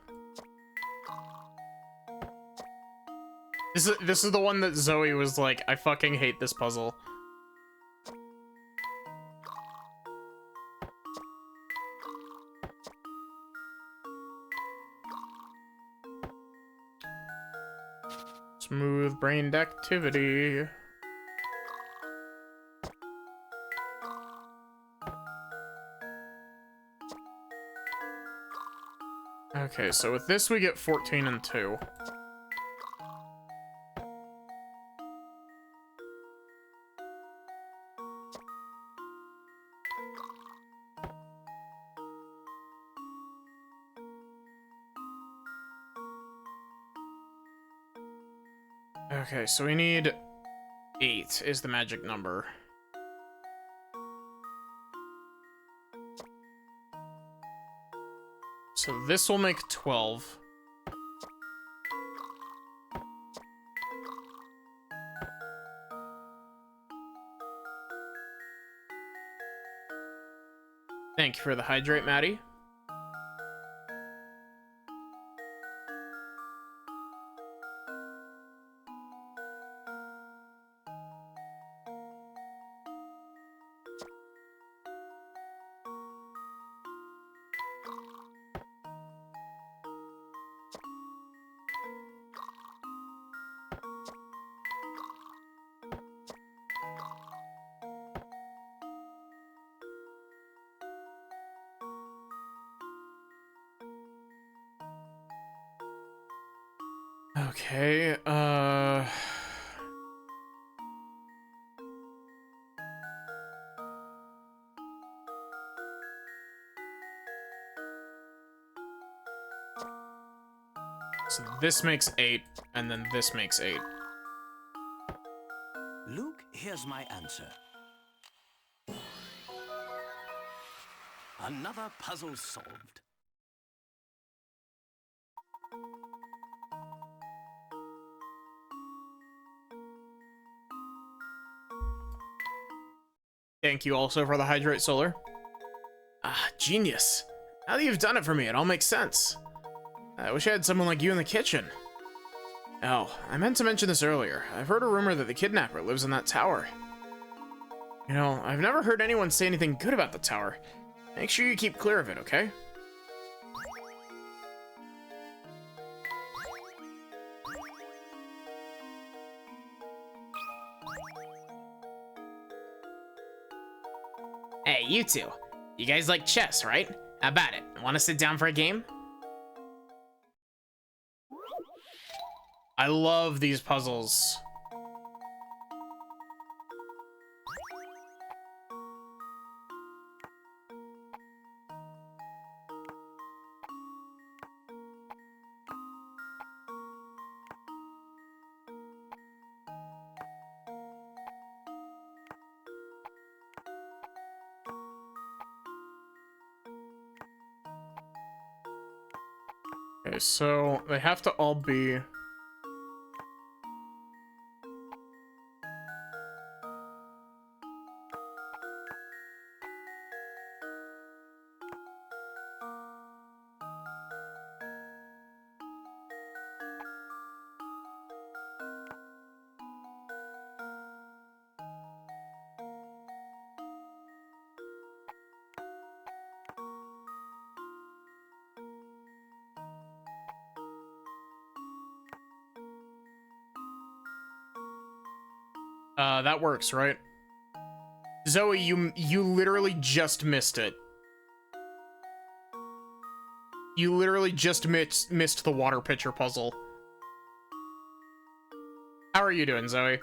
This is the one that Zoe was like, I fucking hate this puzzle. Smooth brained activity. Okay, so with this we get 14 and 2. Okay, so we need 8 is the magic number. So this will make 12. Thank you for the hydrate, Maddie. Okay, so this makes 8, and then this makes 8. Luke, here's my answer. Another puzzle solved. Thank you also for the hydrate solar. Ah, genius. Now that you've done it for me, it all makes sense. I wish I had someone like you in the kitchen. Oh, I meant to mention this earlier. I've heard a rumor that the kidnapper lives in that tower. You know, I've never heard anyone say anything good about the tower. Make sure you keep clear of it, okay? Hey, you two. You guys like chess, right? How about it? Want to sit down for a game? I love these puzzles. Okay, so they have to all be... that works, right? Zoe, you literally just missed it. You literally just missed the water pitcher puzzle. How are you doing, Zoe?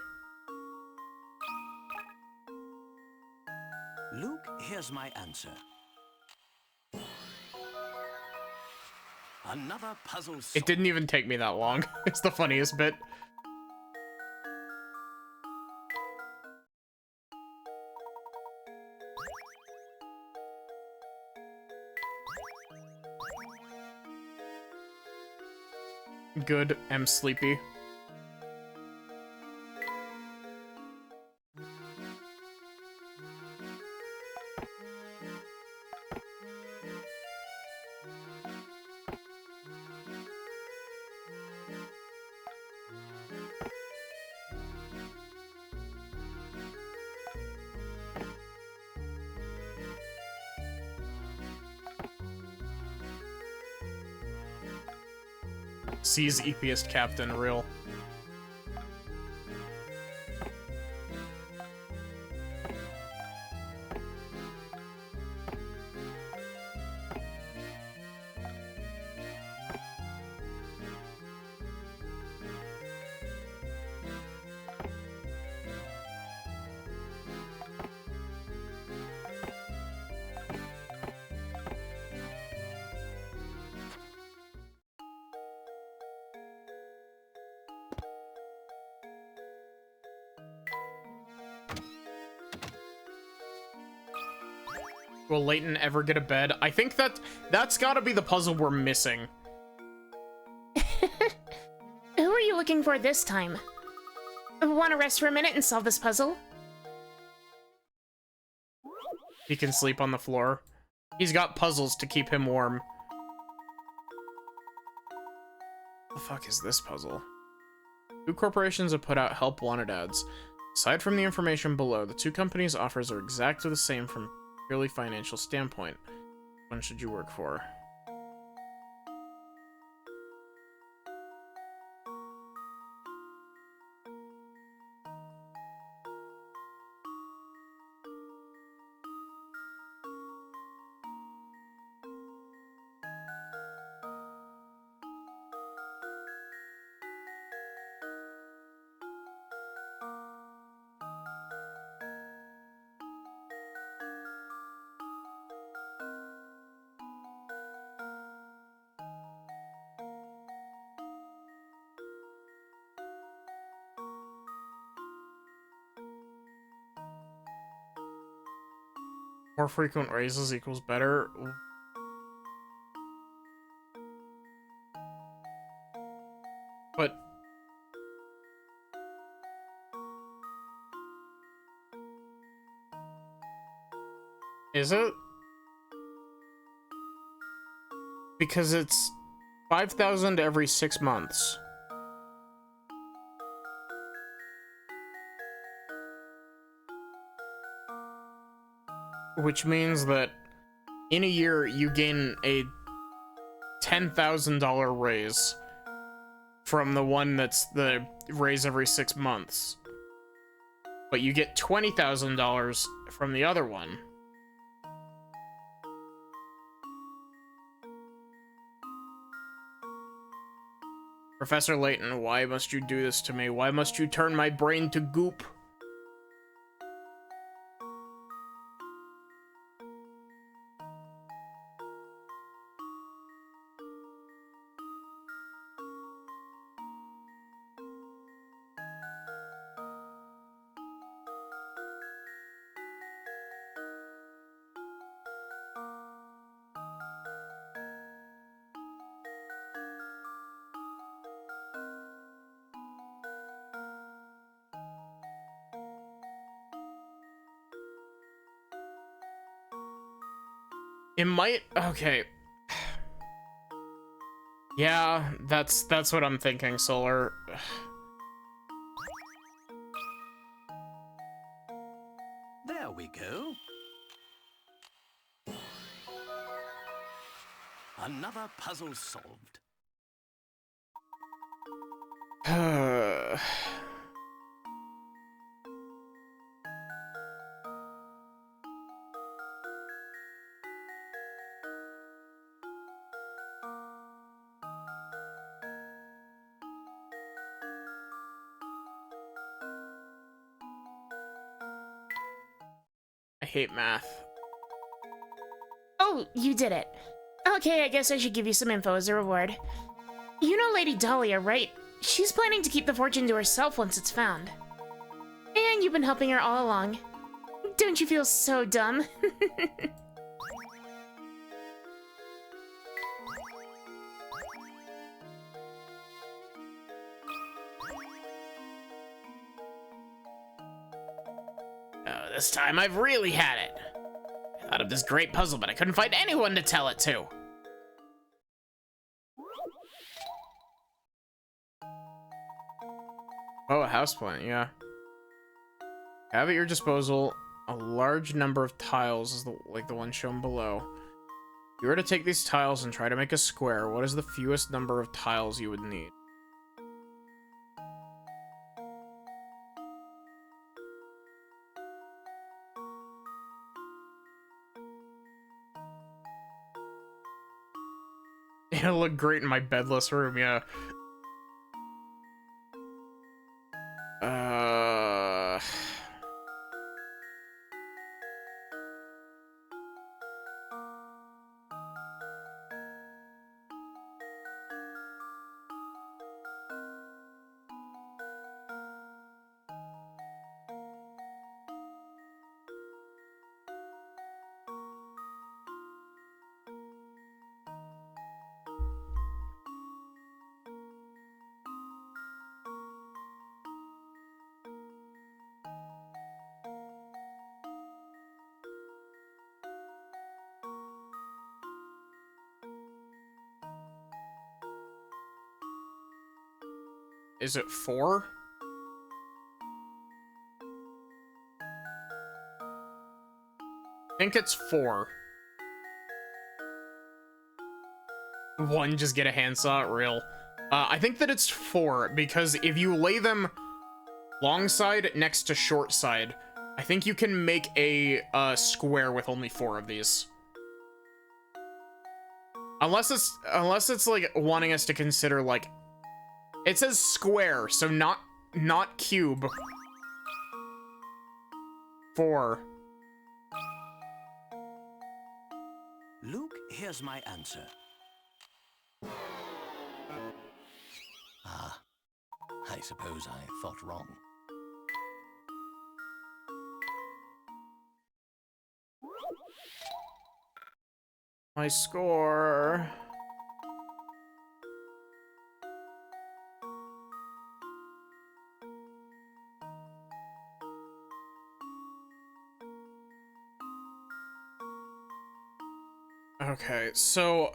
Luke, here's my answer. Another puzzle solved. It didn't even take me that long. It's the funniest bit. Good, I'm sleepy. Sees epiest captain, real. Will Layton ever get a bed? I think that's gotta be the puzzle we're missing. Who are you looking for this time? Want to rest for a minute and solve this puzzle? He can sleep on the floor. He's got puzzles to keep him warm. What the fuck is this puzzle? Two corporations have put out help wanted ads. Aside from the information below, the two companies' offers are exactly the same from a purely financial standpoint. Which one should you work for? More frequent raises equals better. But is it? Because it's 5,000 every 6 months. Which means that in a year you gain a $10,000 raise from the one that's the raise every 6 months. But you get $20,000 from the other one. Professor Layton, why must you do this to me? Why must you turn my brain to goop? It might, okay. Yeah, that's what I'm thinking, Solar. There we go. Another puzzle solved. I hate math. Oh, you did it. Okay, I guess I should give you some info as a reward. You know Lady Dahlia, right? She's planning to keep the fortune to herself once it's found. And you've been helping her all along. Don't you feel so dumb? Oh, this time I've really had it. I thought of this great puzzle, but I couldn't find anyone to tell it to. Oh, a houseplant, yeah. Have at your disposal a large number of tiles, like the one shown below. If you were to take these tiles and try to make a square, what is the fewest number of tiles you would need? It'll look great in my bedless room, yeah. Is it 4? I think it's 4. 1, just get a handsaw, real. I think that it's 4, because if you lay them long side next to short side, I think you can make a square with only 4 of these. Unless it's like wanting us to consider like, it says square, so not cube. 4. Luke, here's my answer. Ah, I suppose I thought wrong. My score. Okay, so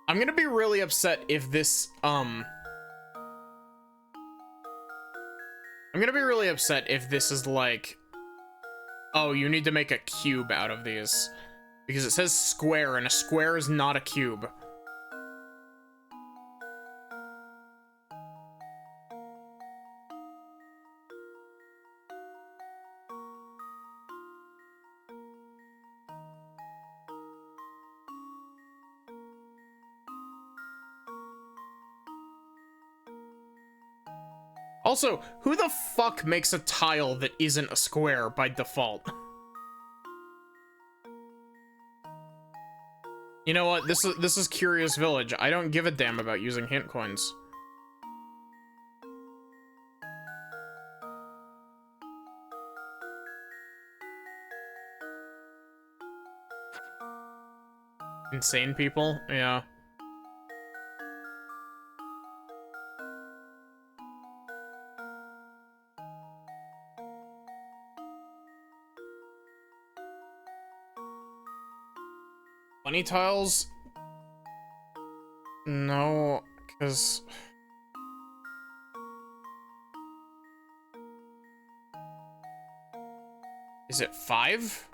I'm gonna be really upset if this, I'm gonna be really upset if this is like, oh, you need to make a cube out of these. Because it says square, and a square is not a cube. Also, who the fuck makes a tile that isn't a square by default? You know what? This is Curious Village. I don't give a damn about using hint coins. Insane people? Yeah. Bunny tiles? No, because... Is it 5?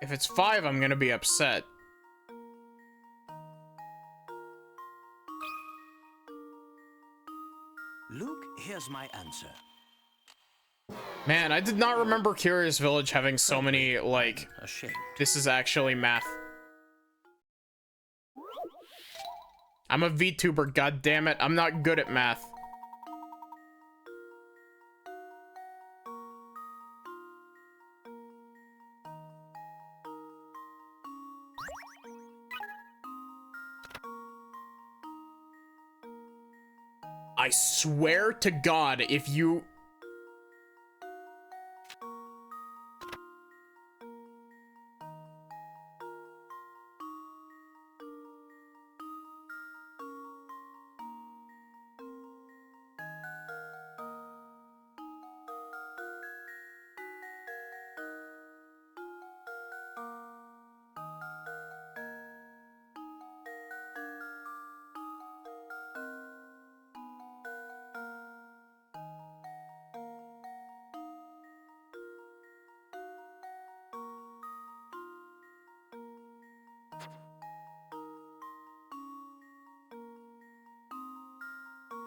If it's 5, I'm gonna be upset. Luke, here's my answer. Man, I did not remember Curious Village having so many, like, Ashamed. this is actually math. I'm a VTuber, goddammit. I'm not good at math. I swear to God, if you...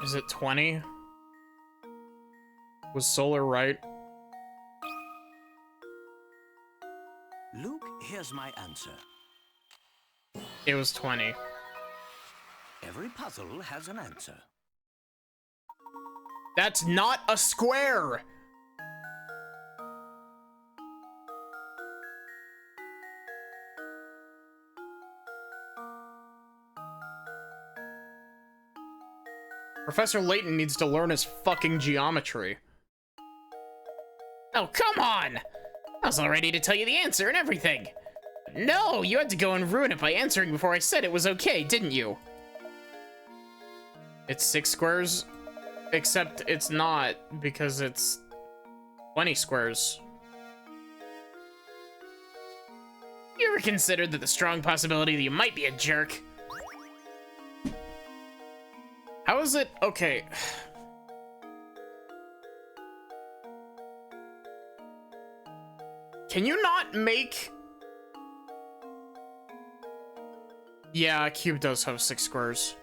Is it 20? Was Solar right? Luke, here's my answer. It was 20. Every puzzle has an answer. That's not a square! Professor Layton needs to learn his fucking geometry. Oh, come on! I was all ready to tell you the answer and everything. No, you had to go and ruin it by answering before I said it was okay, didn't you? It's 6 squares? Except it's not, because it's 20 squares. You ever considered that the strong possibility that you might be a jerk? How is it? Okay. Can you not make... Yeah, a cube does have 6 squares.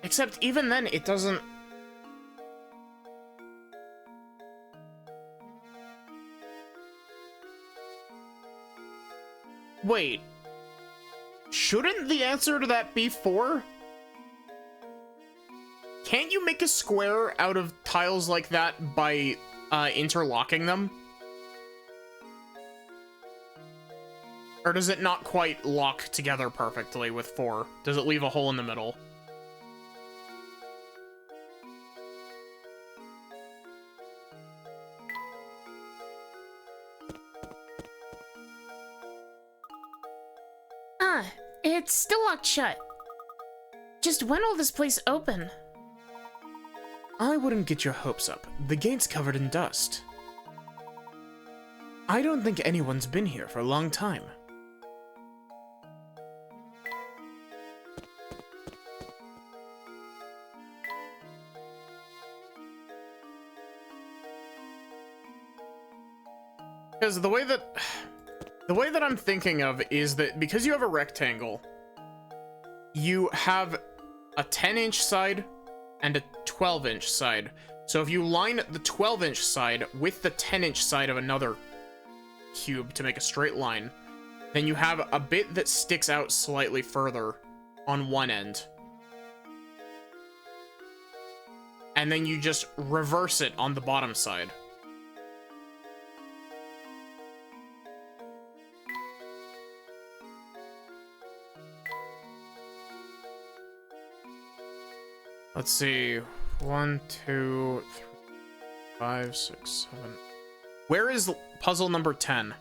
Except even then, it doesn't... Wait. Shouldn't the answer to that be 4? Can't you make a square out of tiles like that by interlocking them? Or does it not quite lock together perfectly with 4? Does it leave a hole in the middle? Ah, it's still locked shut. Just when will this place open? I wouldn't get your hopes up. The gate's covered in dust. I don't think anyone's been here for a long time. Because the way that I'm thinking of is that because you have a rectangle, you have a 10-inch side and a 12-inch side. So if you line the 12-inch side with the 10-inch side of another cube to make a straight line, then you have a bit that sticks out slightly further on one end. And then you just reverse it on the bottom side. Let's see. 1, 2, 3, 5, 6, 7. Where is puzzle number 10?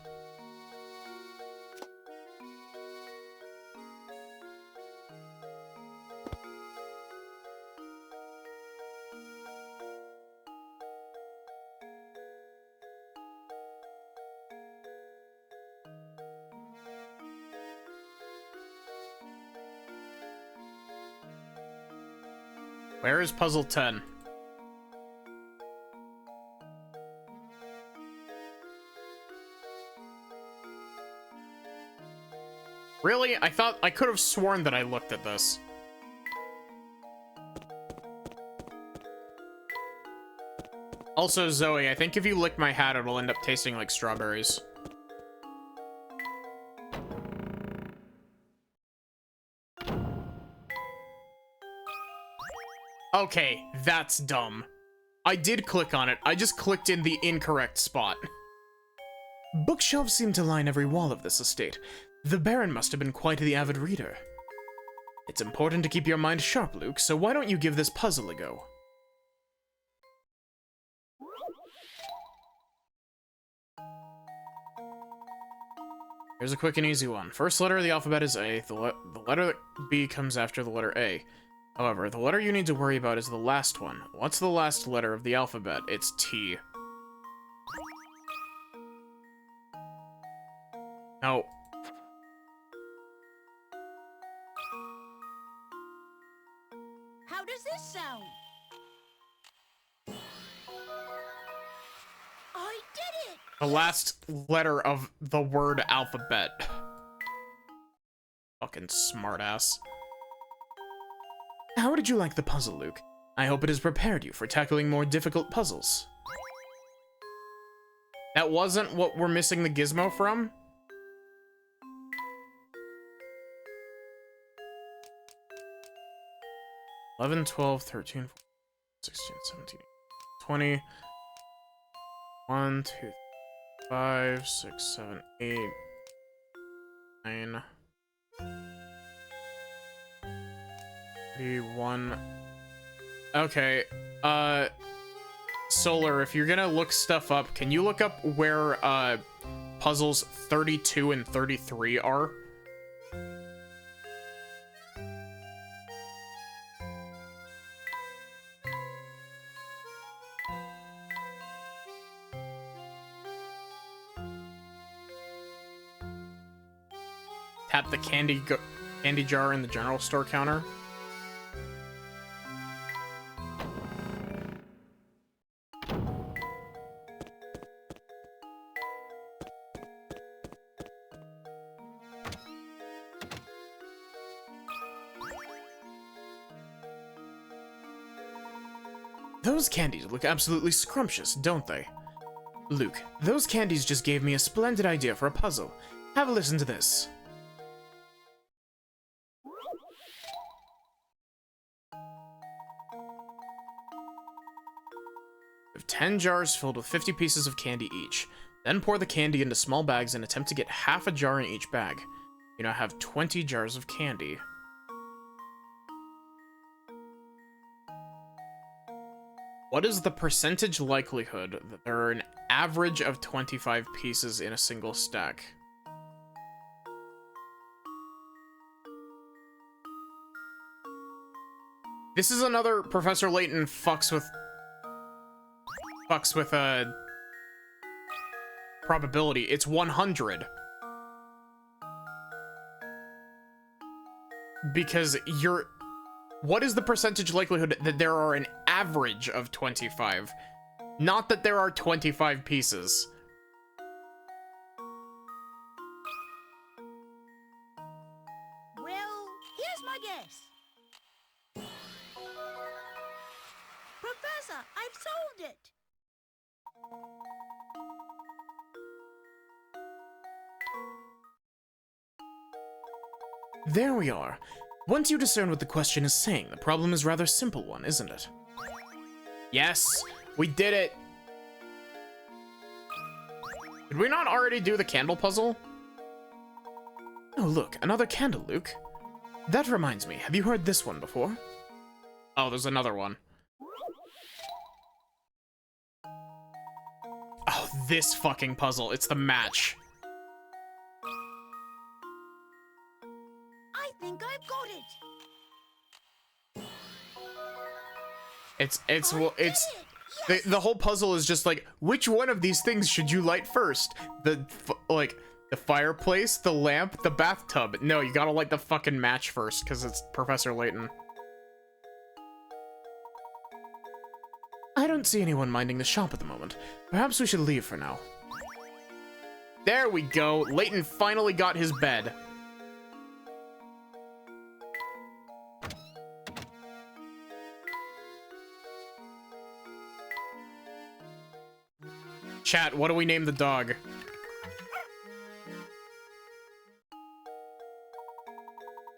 Where is puzzle 10? Really? I could have sworn that I looked at this. Also, Zoe, I think if you lick my hat, it'll end up tasting like strawberries. Okay, that's dumb. I did click on it, I just clicked in the incorrect spot. Bookshelves seem to line every wall of this estate. The Baron must have been quite the avid reader. It's important to keep your mind sharp, Luke, so why don't you give this puzzle a go? Here's a quick and easy one. First letter of the alphabet is A. The letter B comes after the letter A. However, the letter you need to worry about is the last one. What's the last letter of the alphabet? It's T. No. How does this sound? I did it! The last letter of the word alphabet. Fucking smartass. How did you like the puzzle, Luke? I hope it has prepared you for tackling more difficult puzzles. That wasn't what we're missing the gizmo from? $11, $12, $13, $14, $16, $17, $20, 1, 2, 5, 6, 7, 8, 9, 31. Okay, Solar, if you're gonna look stuff up, can you look up where, puzzles 32 and 33 are? tap the candy jar in the general store counter. Those candies look absolutely scrumptious, don't they? Luke, those candies just gave me a splendid idea for a puzzle. Have a listen to this. We have 10 jars filled with 50 pieces of candy each. Then pour the candy into small bags and attempt to get half a jar in each bag. You now have 20 jars of candy. What is the percentage likelihood that there are an average of 25 pieces in a single stack? This is another Professor Layton fucks with a probability. It's 100. Because what is the percentage likelihood that there are an average of 25? Not that there are 25 pieces. Well, here's my guess. Professor, I've solved it. There we are. Once you discern what the question is saying, the problem is rather simple one, isn't it? Yes, we did it! Did we not already do the candle puzzle? Oh look, another candle, Luke. That reminds me, have you heard this one before? Oh, there's another one. Oh, this fucking puzzle, it's the match. I think I've got it. It's the whole puzzle is just like, which one of these things should you light first? The fireplace, the lamp, the bathtub. No, you gotta light the fucking match first because it's Professor Layton. I don't see anyone minding the shop at the moment. Perhaps we should leave for now. There we go. Layton finally got his bed. Chat, what do we name the dog?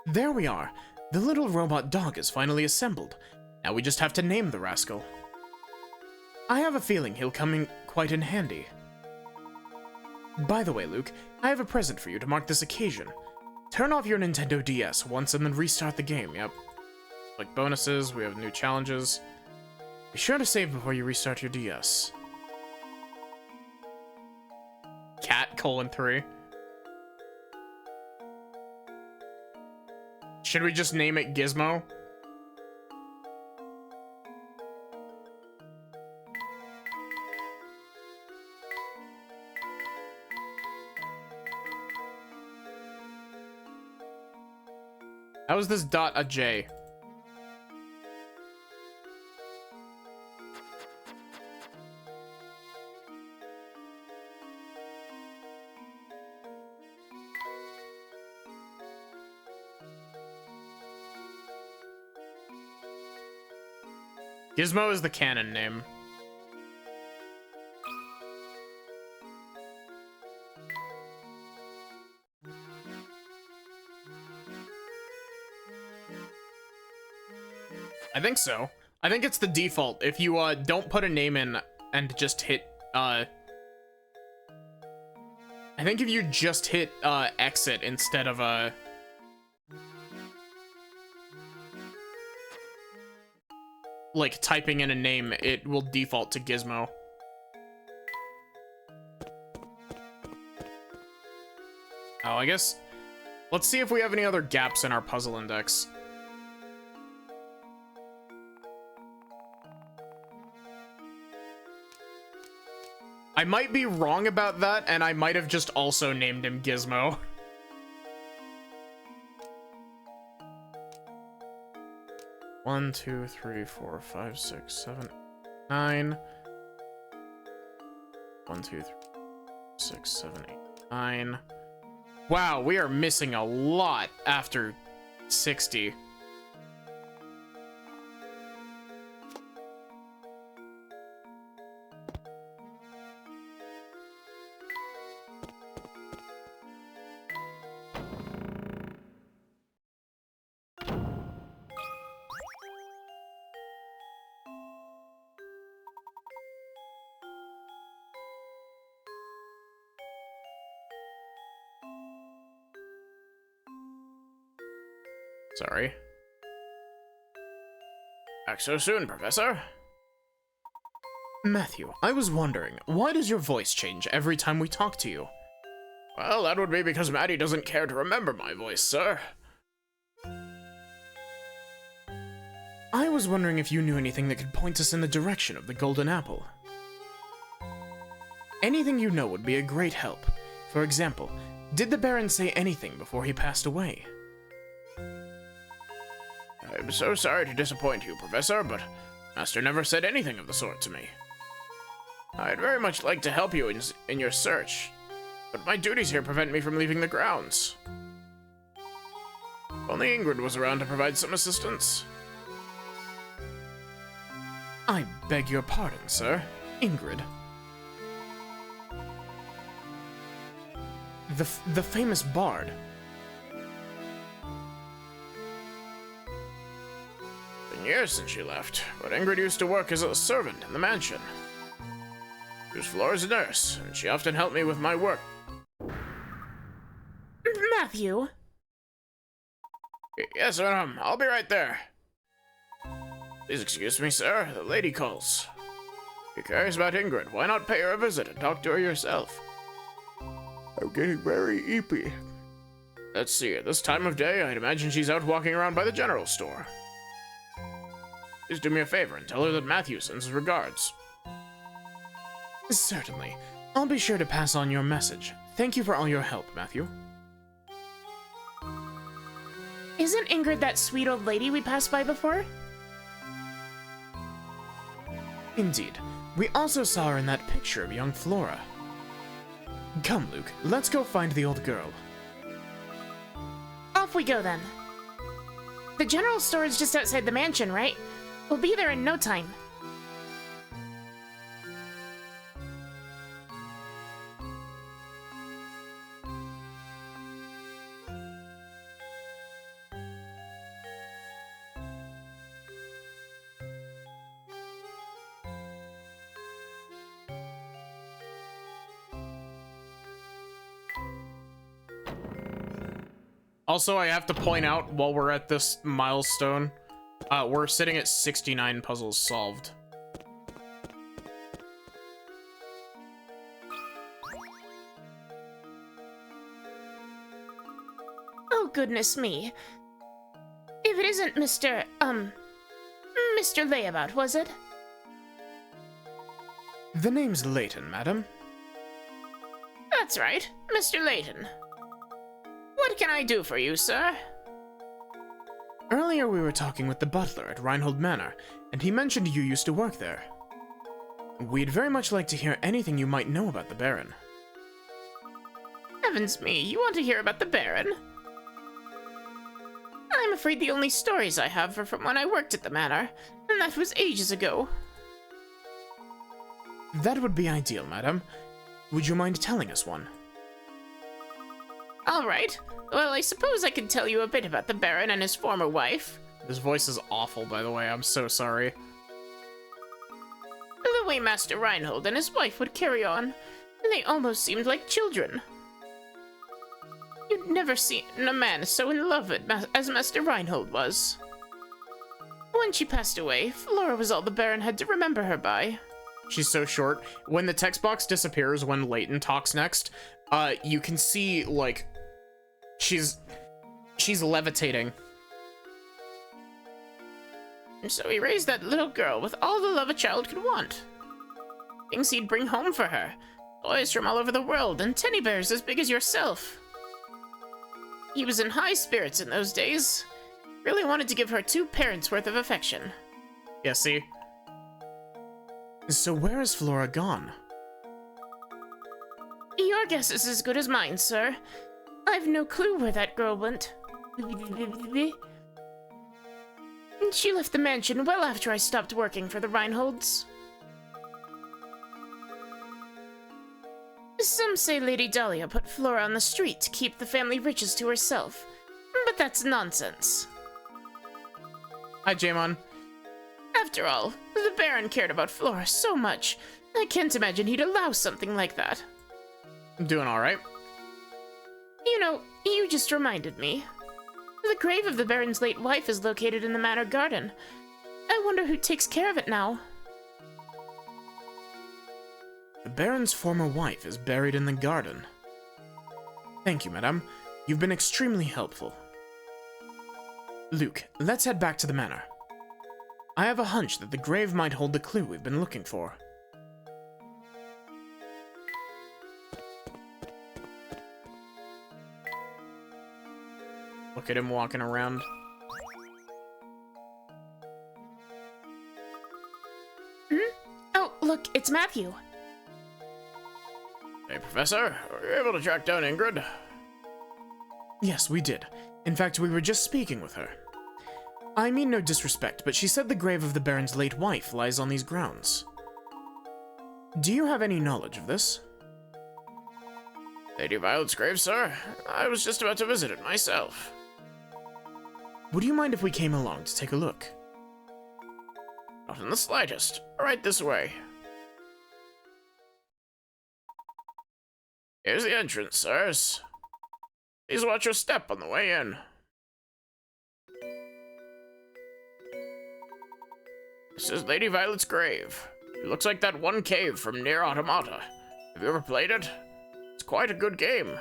There we are. The little robot dog is finally assembled. Now we just have to name the rascal. I have a feeling he'll come in quite in handy. By the way, Luke, I have a present for you to mark this occasion. Turn off your Nintendo DS once and then restart the game, yep. Like bonuses, we have new challenges. Be sure to save before you restart your DS. Cat:3. Should we just name it Gizmo? How is this dot a J? Gizmo is the canon name. I think so. I think it's the default. If you don't put a name in and just hit I think if you just hit exit instead of like typing in a name, it will default to Gizmo. Oh, I guess let's see if we have any other gaps in our puzzle index. I might be wrong about that, and I might have just also named him Gizmo. 1, 2, 3, 4, 5, 6, 7, 9. 1, 2, 3, 6, 7, 8, 9. Wow, we are missing a lot after 60. Sorry. Back so soon, Professor? Matthew, I was wondering, why does your voice change every time we talk to you? Well, that would be because Maddie doesn't care to remember my voice, sir. I was wondering if you knew anything that could point us in the direction of the Golden Apple. Anything you know would be a great help. For example, did the Baron say anything before he passed away? I'm so sorry to disappoint you, Professor, but Master never said anything of the sort to me. I'd very much like to help you in your search, but my duties here prevent me from leaving the grounds. If only Ingrid was around to provide some assistance. I beg your pardon, sir. Ingrid. The famous bard. Years since she left, but Ingrid used to work as a servant in the mansion. She was Flora's nurse, and she often helped me with my work. Matthew? Yes, madam, I'll be right there. Please excuse me, sir, the lady calls. If you're curious about Ingrid, why not pay her a visit and talk to her yourself? I'm getting very eepy. Let's see, at this time of day, I'd imagine she's out walking around by the general store. Please do me a favor and tell her that Matthew sends his regards. Certainly. I'll be sure to pass on your message. Thank you for all your help, Matthew. Isn't Ingrid that sweet old lady we passed by before? Indeed. We also saw her in that picture of young Flora. Come, Luke, let's go find the old girl. Off we go then. The general store is just outside the mansion, right? We'll be there in no time. Also, I have to point out while we're at this milestone, we're sitting at 69 puzzles solved. Oh, goodness me. If it isn't Mr. Layabout, was it? The name's Layton, madam. That's right, Mr. Layton. What can I do for you, sir? Earlier we were talking with the butler at Reinhold Manor, and he mentioned you used to work there. We'd very much like to hear anything you might know about the Baron. Heavens me, you want to hear about the Baron? I'm afraid the only stories I have are from when I worked at the manor, and that was ages ago. That would be ideal, madam. Would you mind telling us one? All right. Well, I suppose I could tell you a bit about the Baron and his former wife. This voice is awful, by the way. I'm so sorry. The way Master Reinhold and his wife would carry on, they almost seemed like children. You'd never seen a man so in love as Master Reinhold was. When she passed away, Flora was all the Baron had to remember her by. She's so short. When the text box disappears when Layton talks next, you can see, like, she's levitating. And so he raised that little girl with all the love a child could want. Things he'd bring home for her, toys from all over the world, and teddy bears as big as yourself. He was in high spirits in those days, really wanted to give her 2 parents' worth of affection. Yeah, see? So where is Flora gone? Your guess is as good as mine, sir. I've no clue where that girl went. She left the mansion well after I stopped working for the Reinholds. Some say Lady Dahlia put Flora on the street to keep the family riches to herself, but that's nonsense. Hi, Jaemon. After all, the Baron cared about Flora so much, I can't imagine he'd allow something like that. I'm doing alright. You know, you just reminded me. The grave of the Baron's late wife is located in the manor garden. I wonder who takes care of it now. The Baron's former wife is buried in the garden. Thank you, madame. You've been extremely helpful. Luke, let's head back to the manor. I have a hunch that the grave might hold the clue we've been looking for. Look at him walking around. Oh, look, it's Matthew. Hey, Professor, were you able to track down Ingrid? Yes, we did. In fact, we were just speaking with her. I mean no disrespect, but she said the grave of the Baron's late wife lies on these grounds. Do you have any knowledge of this? Lady Violet's grave, sir? I was just about to visit it myself. Would you mind if we came along to take a look? Not in the slightest. Right this way. Here's the entrance, sirs. Please watch your step on the way in. This is Lady Violet's grave. It looks like that one cave from Near Automata. Have you ever played it? It's quite a good game.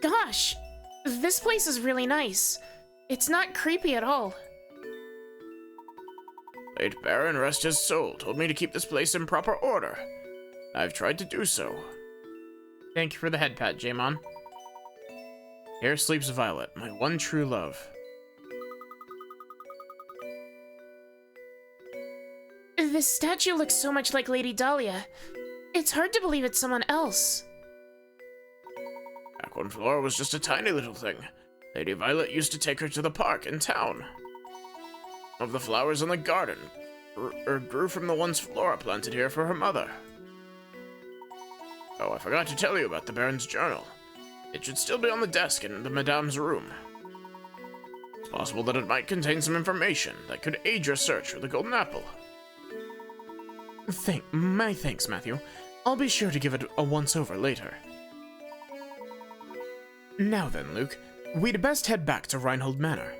Gosh, this place is really nice. It's not creepy at all. Late Baron, rest his soul, told me to keep this place in proper order. I've tried to do so. Thank you for the head pat, Jaemon. Here sleeps Violet, my one true love. This statue looks so much like Lady Dahlia. It's hard to believe it's someone else. Back when Flora was just a tiny little thing, Lady Violet used to take her to the park in town. Some of the flowers in the garden grew from the ones Flora planted here for her mother. Oh, I forgot to tell you about the Baron's journal. It should still be on the desk in the Madame's room. It's possible that it might contain some information that could aid your search for the Golden Apple. My thanks, Matthew. I'll be sure to give it a once-over later. Now then, Luke, we'd best head back to Reinhold Manor.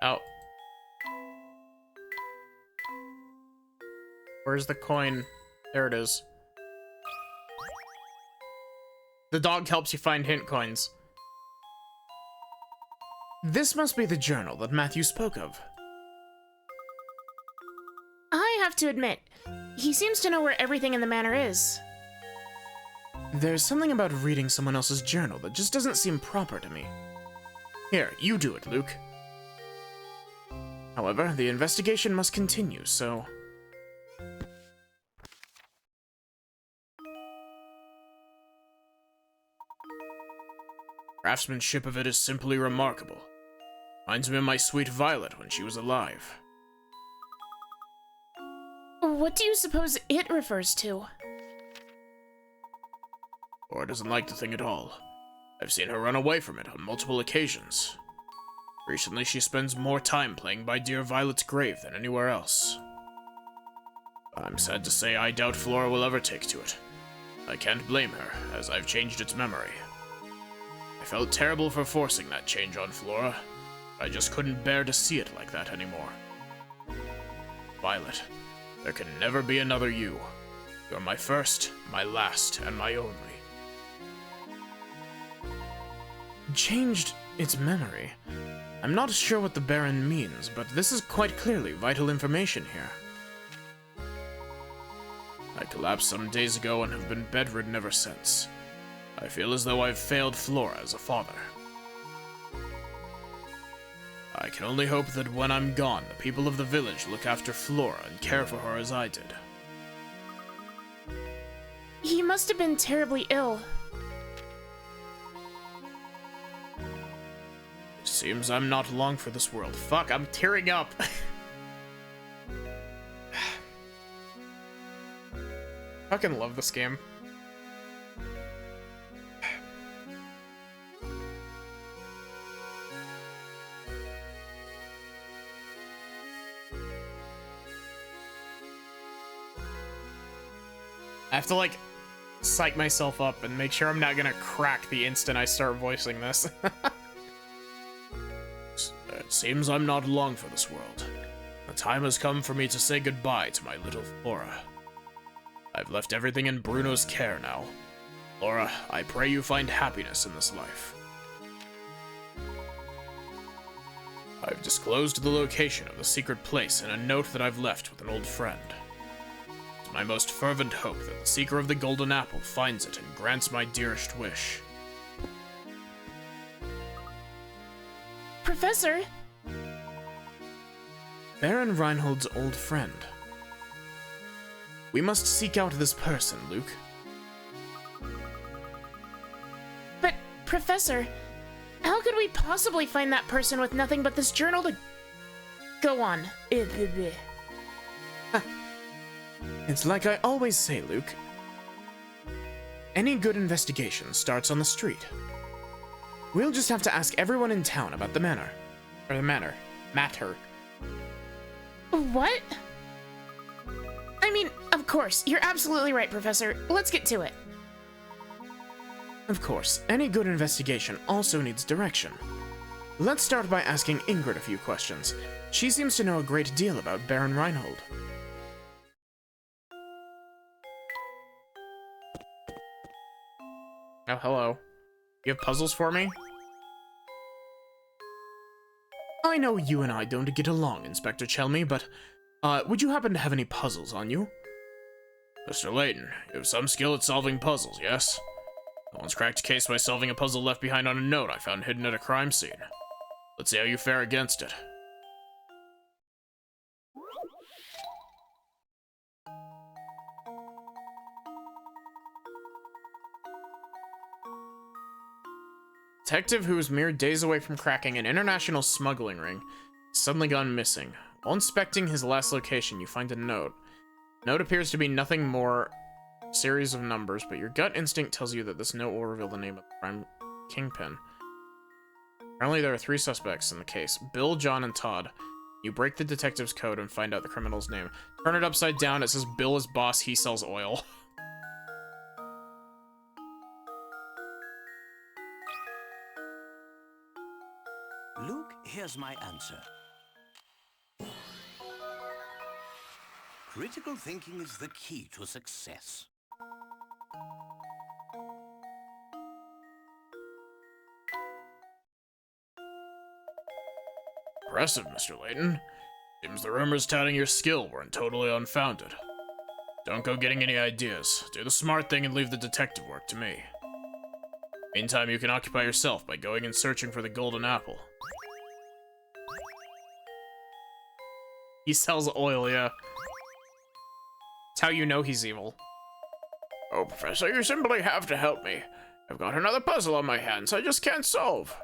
Oh. Where's the coin? There it is. The dog helps you find hint coins. This must be the journal that Matthew spoke of. I have to admit, he seems to know where everything in the manor is. There's something about reading someone else's journal that just doesn't seem proper to me. Here, you do it, Luke. However, the investigation must continue, so... Craftsmanship of it is simply remarkable. Reminds me of my sweet Violet when she was alive. What do you suppose it refers to? Or doesn't like the thing at all. I've seen her run away from it on multiple occasions. Recently, she spends more time playing by dear Violet's grave than anywhere else. I'm sad to say I doubt Flora will ever take to it. I can't blame her, as I've changed its memory. I felt terrible for forcing that change on Flora. I just couldn't bear to see it like that anymore. Violet, there can never be another you. You're my first, my last, and my only. Changed its memory. I'm not sure what the Baron means, but this is quite clearly vital information here. I collapsed some days ago and have been bedridden ever since. I feel as though I've failed Flora as a father. I can only hope that when I'm gone, the people of the village look after Flora and care for her as I did. He must have been terribly ill. It seems I'm not long for this world. Fuck, I'm tearing up. Fucking love this game. I have to, like, psych myself up and make sure I'm not gonna crack the instant I start voicing this. It seems I'm not long for this world. The time has come for me to say goodbye to my little Flora. I've left everything in Bruno's care now. Flora, I pray you find happiness in this life. I've disclosed the location of the secret place in a note that I've left with an old friend. It's my most fervent hope that the seeker of the golden apple finds it and grants my dearest wish. Professor? Baron Reinhold's old friend. We must seek out this person, Luke. But, Professor, how could we possibly find that person with nothing but this journal to go on? It's like I always say, Luke. Any good investigation starts on the street. We'll just have to ask everyone in town about the manor. Or the manor. Matter. What? I mean, of course, you're absolutely right, Professor. Let's get to it. Of course, any good investigation also needs direction. Let's start by asking Ingrid a few questions. She seems to know a great deal about Baron Reinhold. Oh, hello. You have puzzles for me? I know you and I don't get along, Inspector Chelmy, but, would you happen to have any puzzles on you? Mr. Layton, you have some skill at solving puzzles, yes? I once cracked a case by solving a puzzle left behind on a note I found hidden at a crime scene. Let's see how you fare against it. Detective who was mere days away from cracking an international smuggling ring has suddenly gone missing. While inspecting his last location, you find a note. The note appears to be nothing more a series of numbers, but your gut instinct tells you that this note will reveal the name of the crime kingpin. Apparently there are 3 suspects in the case, Bill, John, and Todd. You break the detective's code and find out the criminal's name. Turn it upside down, it says Bill is boss, he sells oil. Luke, here's my answer. Critical thinking is the key to success. Impressive, Mr. Layton. Seems the rumors touting your skill weren't totally unfounded. Don't go getting any ideas. Do the smart thing and leave the detective work to me. Meantime, you can occupy yourself by going and searching for the golden apple. He sells oil, yeah. That's how you know he's evil. Oh, Professor, you simply have to help me. I've got another puzzle on my hands I just can't solve.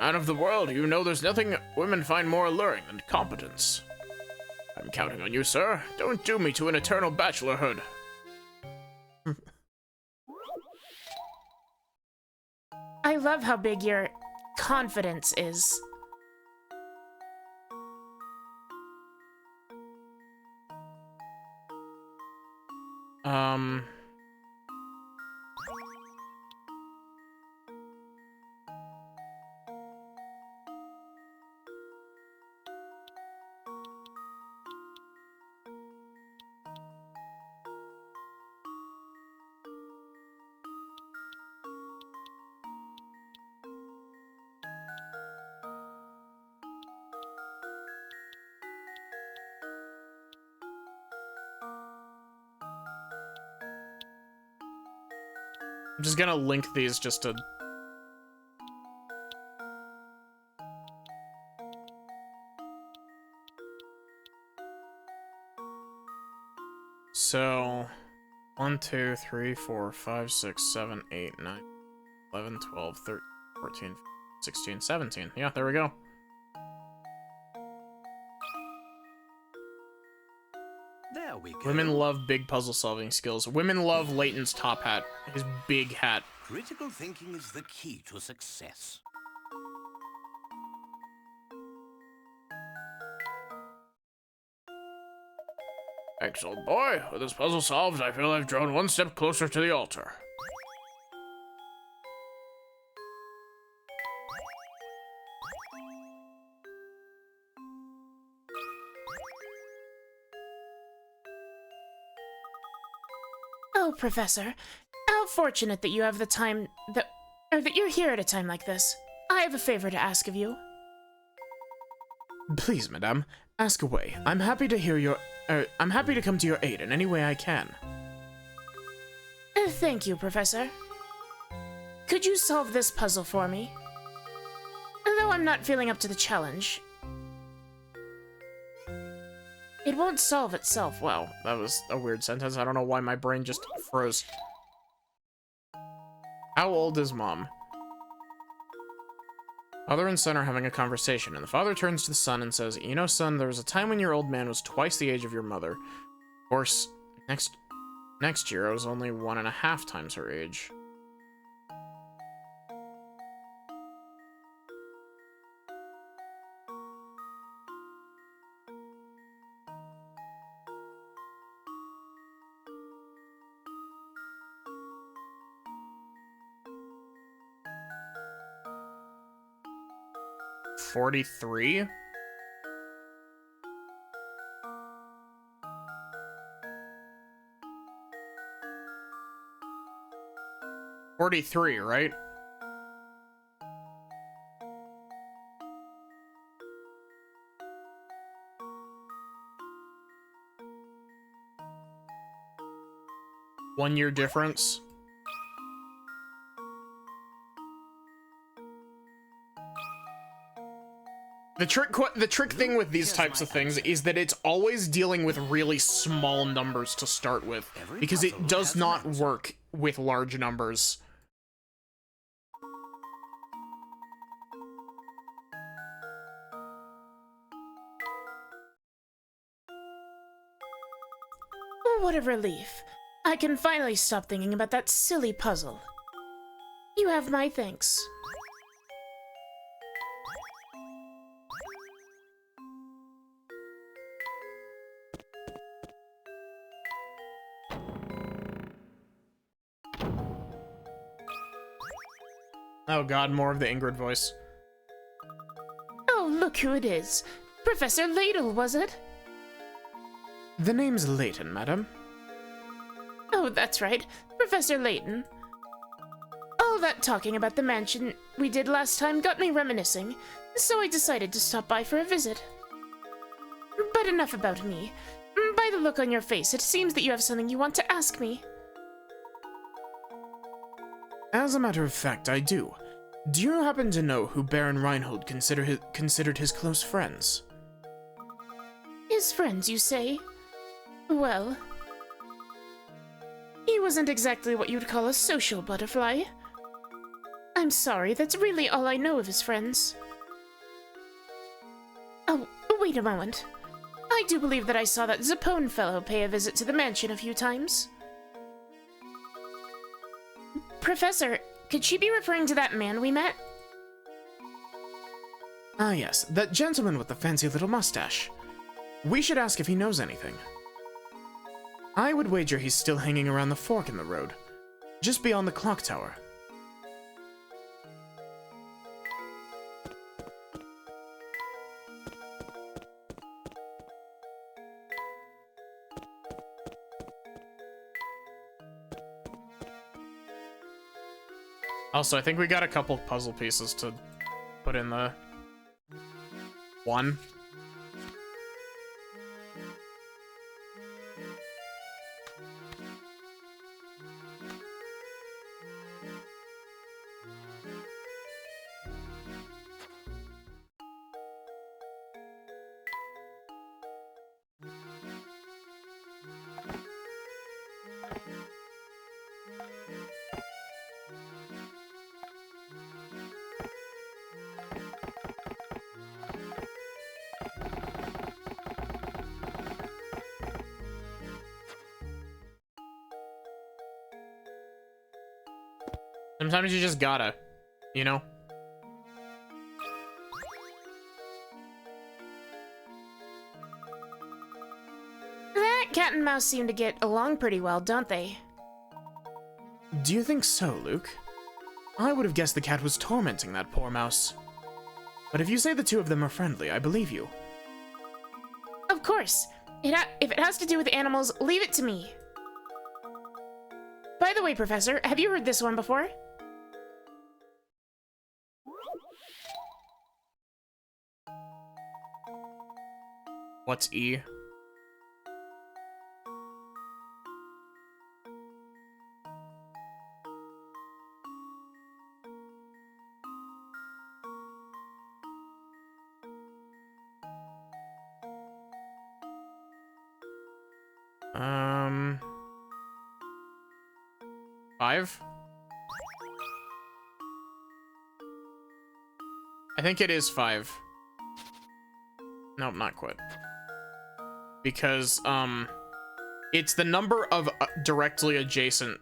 Man of the world, you know there's nothing women find more alluring than competence. I'm counting on you, sir. Don't doom me to an eternal bachelorhood. I love how big your confidence is. I'm just gonna link these just to... So, 1, 2, 3, 4, 5, 6, 7, 8, 9, 11, 12, 13, 14, 16, 17. Yeah, there we go. There we go. Women love big puzzle solving skills. Women love Layton's top hat. His big hat. Critical thinking is the key to success. Excellent boy. With this puzzle solved, I feel I've drawn one step closer to the altar. Oh, Professor, how fortunate that you have the time or that you're here at a time like this. I have a favor to ask of you. Please, madame, ask away. I'm happy to hear your... I'm happy to come to your aid in any way I can. Thank you, Professor. Could you solve this puzzle for me? Though I'm not feeling up to the challenge. It won't solve itself. Wow, that was a weird sentence. I don't know why my brain just froze. How old is Mom? Father and son are having a conversation, and the father turns to the son and says, "You know, son, there was a time when your old man was twice the age of your mother. Of course, next year I was only 1.5 times her age." "43? "43, right? One-year difference. The trick thing with these types of things is that it's always dealing with really small numbers to start with, because it does not work with large numbers. What a relief. I can finally stop thinking about that silly puzzle. You have my thanks. Oh god, more of the Ingrid voice. Oh, look who it is. Professor Layton, was it? The name's Layton, madam. Oh, that's right. Professor Layton. All that talking about the mansion we did last time got me reminiscing, so I decided to stop by for a visit. But enough about me. By the look on your face, it seems that you have something you want to ask me. As a matter of fact, I do. Do you happen to know who Baron Reinhold considered his close friends? His friends, you say? Well, he wasn't exactly what you'd call a social butterfly. I'm sorry, that's really all I know of his friends. Oh, wait a moment. I do believe that I saw that Zappone fellow pay a visit to the mansion a few times. Professor, could she be referring to that man we met? Ah yes, that gentleman with the fancy little mustache. We should ask if he knows anything. I would wager he's still hanging around the fork in the road, just beyond the clock tower. Also, I think we got a couple puzzle pieces to put in the one. Sometimes you just gotta, you know? That cat and mouse seem to get along pretty well, don't they? Do you think so, Luke? I would have guessed the cat was tormenting that poor mouse. But if you say the two of them are friendly, I believe you. Of course. If it has to do with animals, leave it to me. By the way, Professor, have you heard this one before? What's E? Five? I think it is 5. Nope, not quite. Because, it's the number of directly adjacent,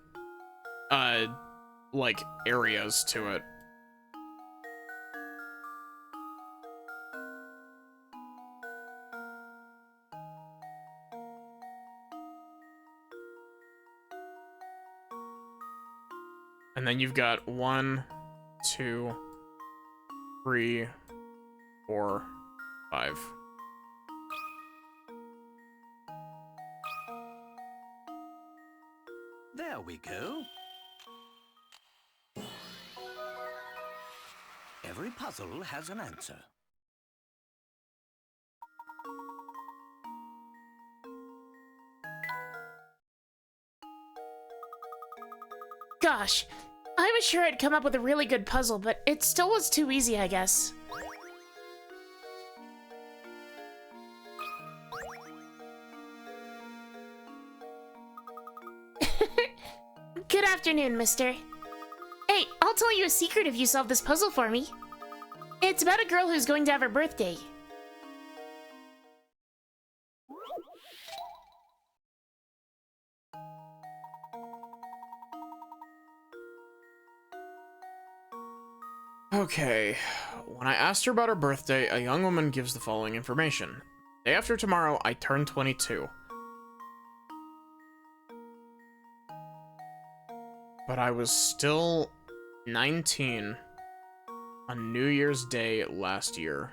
like, areas to it. And then you've got 1, 2, 3, 4, 5. There we go. Every puzzle has an answer. Gosh, I was sure I'd come up with a really good puzzle, but it still was too easy, I guess. Good afternoon, mister. Hey, I'll tell you a secret if you solve this puzzle for me. It's about a girl who's going to have her birthday. Okay, when I asked her about her birthday, a young woman gives the following information. Day after tomorrow, I turn 22. But I was still 19 on New Year's Day last year.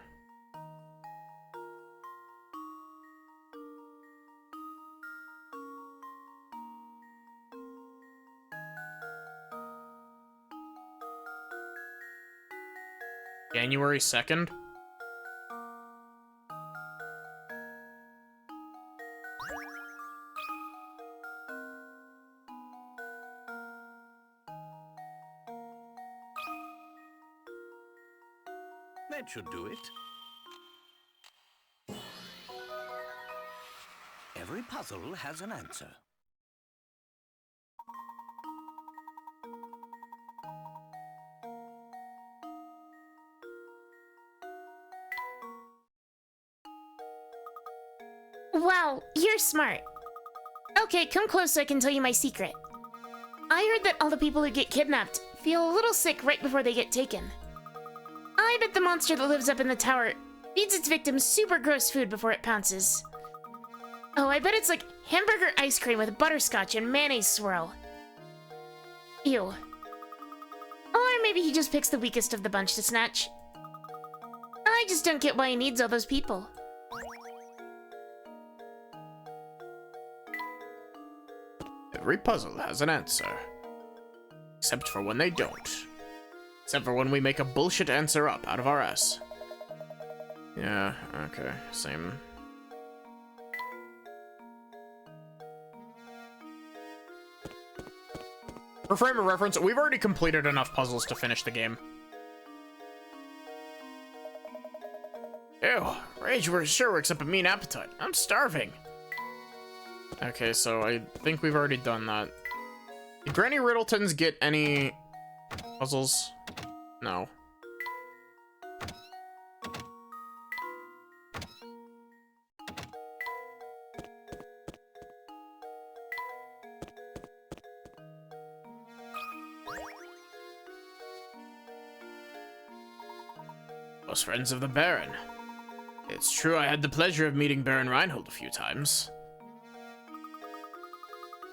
January 2nd? That should do it. Every puzzle has an answer. Wow, you're smart. Okay, come close so I can tell you my secret. I heard that all the people who get kidnapped feel a little sick right before they get taken. I bet the monster that lives up in the tower feeds its victims super gross food before it pounces. Oh, I bet it's like hamburger ice cream with butterscotch and mayonnaise swirl. Ew. Or maybe he just picks the weakest of the bunch to snatch. I just don't get why he needs all those people. Every puzzle has an answer. Except for when they don't. Except for when we make a bullshit answer up out of our ass. Yeah, okay, same. For frame of reference, we've already completed enough puzzles to finish the game. Ew, Rage sure works up a mean appetite. I'm starving. Okay, so I think we've already done that. Did Granny Riddletons get any puzzles? No. Close friends of the Baron. It's true I had the pleasure of meeting Baron Reinhold a few times.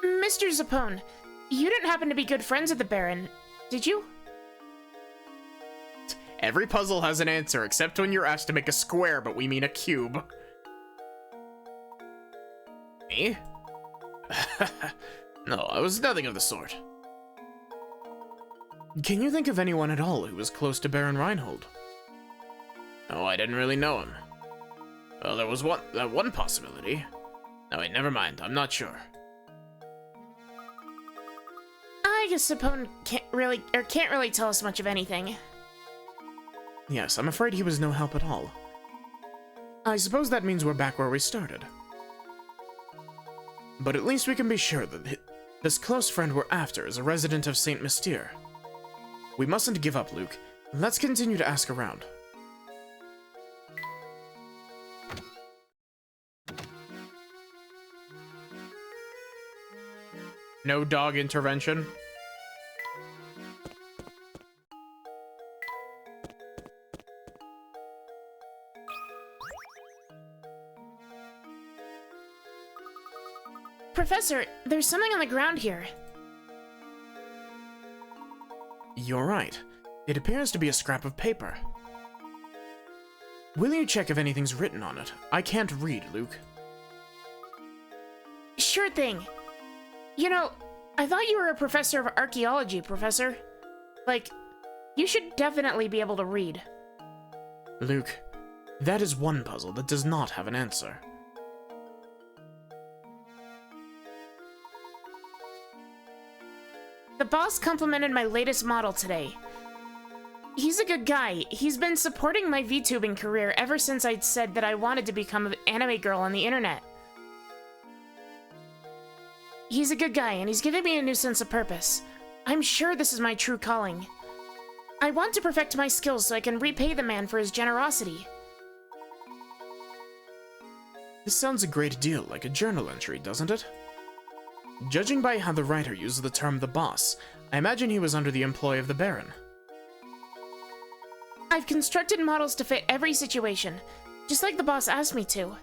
Mr. Zapone, you didn't happen to be good friends with the Baron, did you? Every puzzle has an answer, except when you're asked to make a square, but we mean a cube. Me? No, I was nothing of the sort. Can you think of anyone at all who was close to Baron Reinhold? No, I didn't really know him. Well, there was that one possibility. No, wait, never mind. I'm not sure. I guess Zapone can't really tell us much of anything. Yes, I'm afraid he was no help at all. I suppose that means we're back where we started. But at least we can be sure that this close friend we're after is a resident of Saint Mystere. We mustn't give up, Luke. Let's continue to ask around. No dog intervention? Professor, there's something on the ground here. You're right. It appears to be a scrap of paper. Will you check if anything's written on it? I can't read, Luke. Sure thing. You know, I thought you were a professor of archaeology, Professor. Like, you should definitely be able to read. Luke, that is one puzzle that does not have an answer. The boss complimented my latest model today. He's a good guy. He's been supporting my VTubing career ever since I'd said that I wanted to become an anime girl on the internet. He's a good guy, and he's giving me a new sense of purpose. I'm sure this is my true calling. I want to perfect my skills so I can repay the man for his generosity. This sounds a great deal like a journal entry, doesn't it? Judging by how the writer used the term the boss, I imagine he was under the employ of the Baron. I've constructed models to fit every situation, just like the boss asked me to.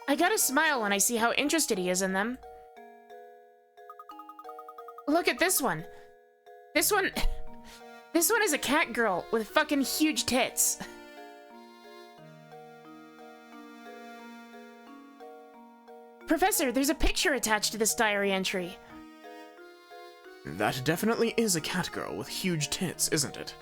I gotta smile when I see how interested he is in them. Look at this one. This one is a cat girl with fucking huge tits. Professor, there's a picture attached to this diary entry. That definitely is a cat girl with huge tits, isn't it?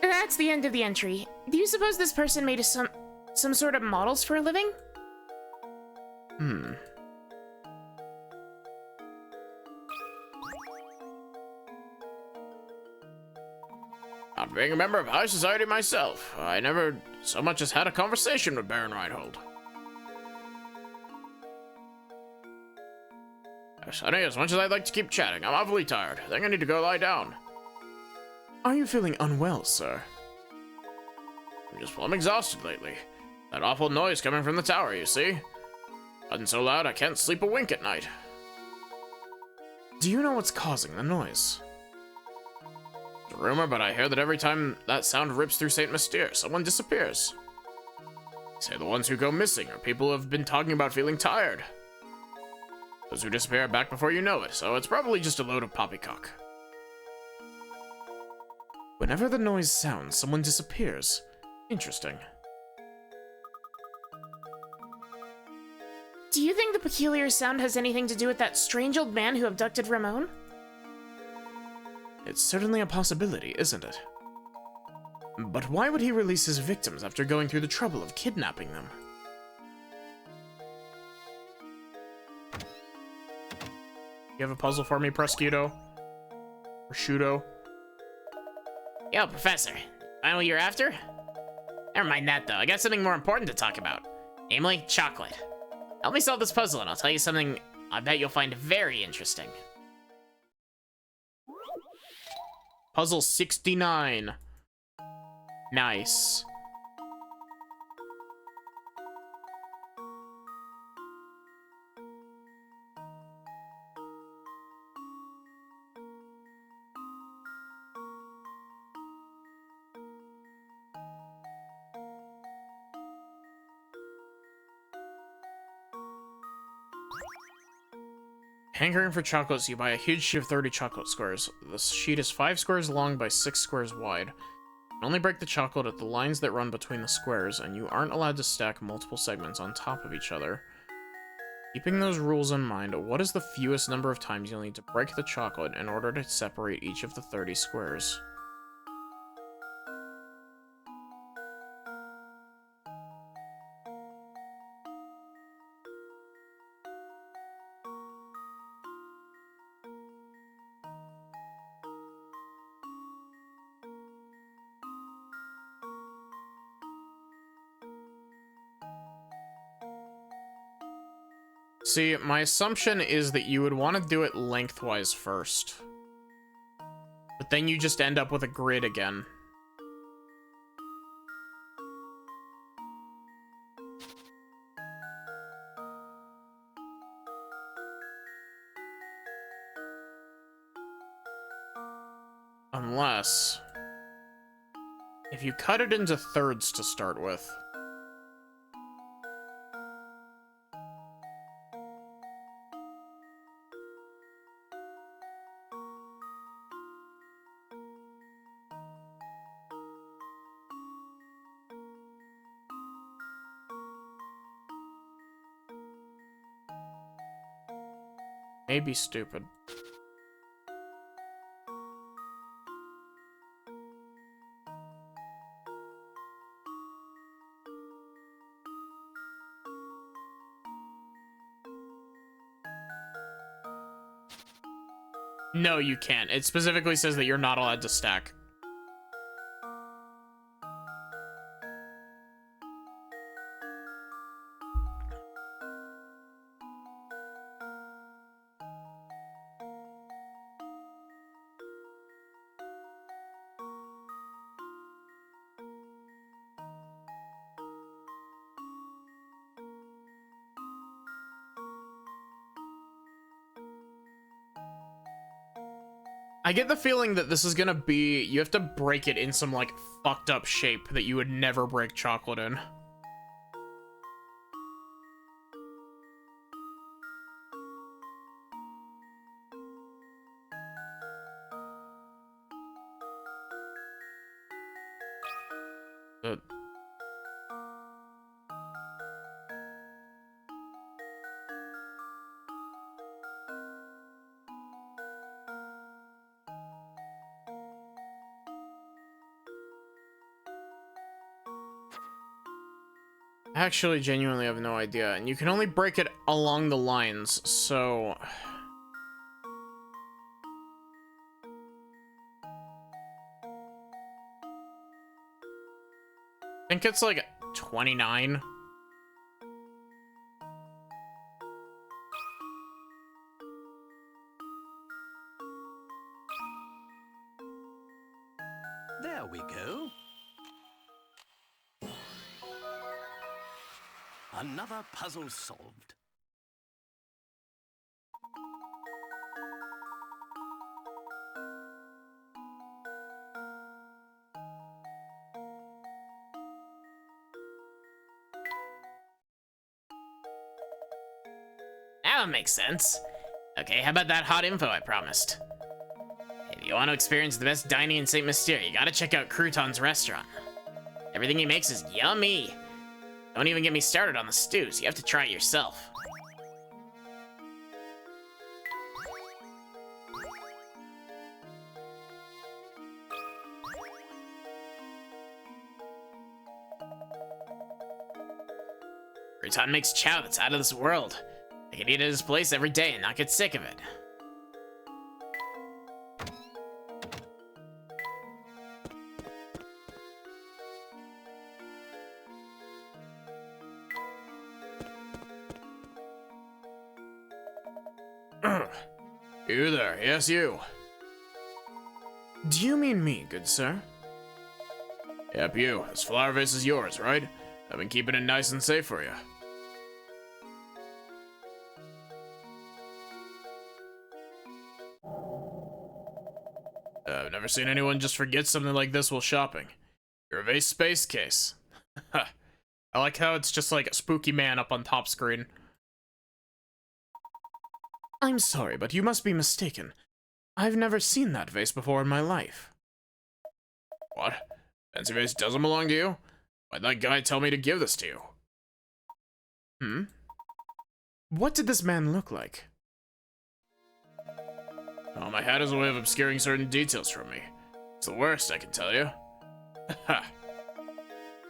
That's the end of the entry. Do you suppose this person made some sort of models for a living? Not being a member of high society myself, I never so much as had a conversation with Baron Reinhold. Sonny, as much as I'd like to keep chatting, I'm awfully tired. I think I need to go lie down. Are you feeling unwell, sir? I'm exhausted lately. That awful noise coming from the tower, you see? Gotten so loud I can't sleep a wink at night. Do you know what's causing the noise? It's a rumor, but I hear that every time that sound rips through Saint Mystere, someone disappears. They say the ones who go missing are people who have been talking about feeling tired. Those who disappear are back before you know it, so it's probably just a load of poppycock. Whenever the noise sounds, someone disappears. Interesting. Do you think the peculiar sound has anything to do with that strange old man who abducted Ramon? It's certainly a possibility, isn't it? But why would he release his victims after going through the trouble of kidnapping them? You have a puzzle for me, Prosciutto? Prosciutto? Yo, Professor. Find what you're after? Never mind that, though. I got something more important to talk about. Namely, chocolate. Help me solve this puzzle, and I'll tell you something I bet you'll find very interesting. Puzzle 69. Nice. Hankering for chocolates, you buy a huge sheet of 30 chocolate squares. The sheet is 5 squares long by 6 squares wide. You can only break the chocolate at the lines that run between the squares, and you aren't allowed to stack multiple segments on top of each other. Keeping those rules in mind, what is the fewest number of times you'll need to break the chocolate in order to separate each of the 30 squares? See, my assumption is that you would want to do it lengthwise first. But then you just end up with a grid again. Unless... if you cut it into thirds to start with... may be stupid. No, you can't. It specifically says that you're not allowed to stack. I get the feeling that this is gonna be, you have to break it in some, like, fucked up shape that you would never break chocolate in. But... I actually genuinely have no idea, and you can only break it along the lines, so... I think it's like 29. There we go. Another puzzle solved. That would make sense. Okay, how about that hot info I promised? If you want to experience the best dining in St. Mystere, you gotta check out Crouton's restaurant. Everything he makes is yummy. Don't even get me started on the stews. You have to try it yourself. Crouton makes chow that's out of this world. I can eat at his place every day and not get sick of it. You there, yes you. Do you mean me, good sir? Yep, you. This flower vase is yours, right? I've been keeping it nice and safe for you. I've never seen anyone just forget something like this while shopping. Your vase space case. I like how it's just like a spooky man up on top screen. I'm sorry, but you must be mistaken. I've never seen that vase before in my life. What? Fancy vase doesn't belong to you? Why'd that guy tell me to give this to you? Hmm? What did this man look like? Oh, my hat has a way of obscuring certain details from me. It's the worst, I can tell you. Ha!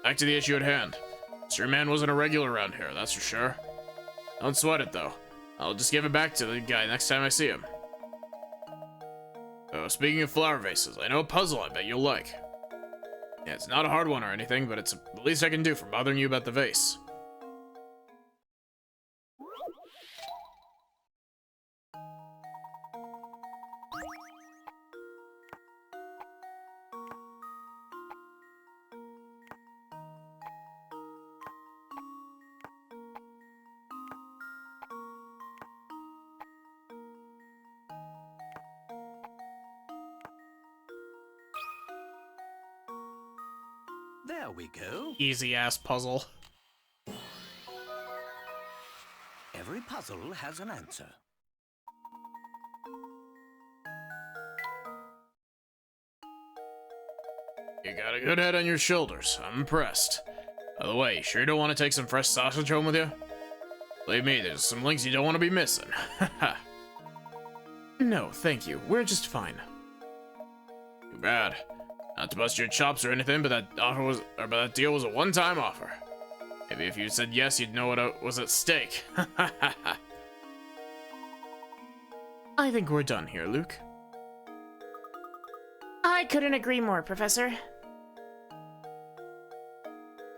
Back to the issue at hand. This your man wasn't a regular around here, that's for sure. Don't sweat it, though. I'll just give it back to the guy next time I see him. Oh, speaking of flower vases, I know a puzzle I bet you'll like. Yeah, it's not a hard one or anything, but it's the least I can do for bothering you about the vase. There we go. Easy ass puzzle. Every puzzle has an answer. You got a good head on your shoulders. I'm impressed. By the way, you sure don't want to take some fresh sausage home with you? Believe me, there's some links you don't want to be missing. Haha. No, thank you. We're just fine. Too bad. Not to bust your chops or anything, but that deal was a one-time offer. Maybe if you said yes, you'd know what was at stake. I think we're done here, Luke. I couldn't agree more, Professor.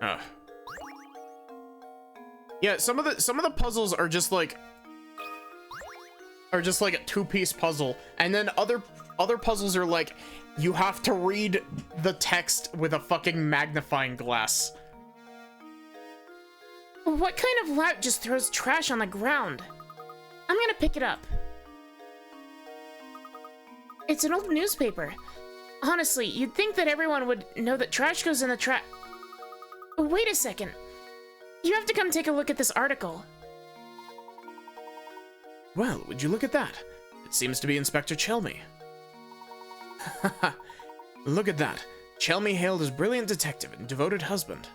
Huh. Yeah, some of the puzzles are just like a two-piece puzzle, and then other puzzles are like you have to read the text with a fucking magnifying glass. What kind of lout just throws trash on the ground? I'm gonna pick it up. It's an old newspaper. Honestly, you'd think that everyone would know that trash goes in the trash. Wait a second. You have to come take a look at this article. Well, would you look at that? It seems to be Inspector Chelmy. Look at that. Chelmy hailed as brilliant detective and devoted husband.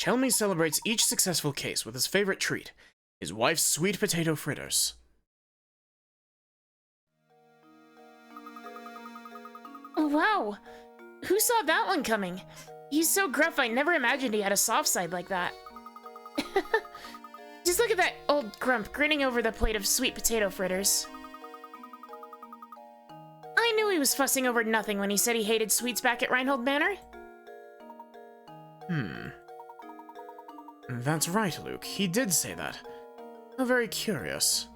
Chelmy celebrates each successful case with his favorite treat, his wife's sweet potato fritters. Wow. Who saw that one coming? He's so gruff, I never imagined he had a soft side like that. Just look at that old grump grinning over the plate of sweet potato fritters. I knew he was fussing over nothing when he said he hated sweets back at Reinhold Manor. That's right, Luke. He did say that. How very curious.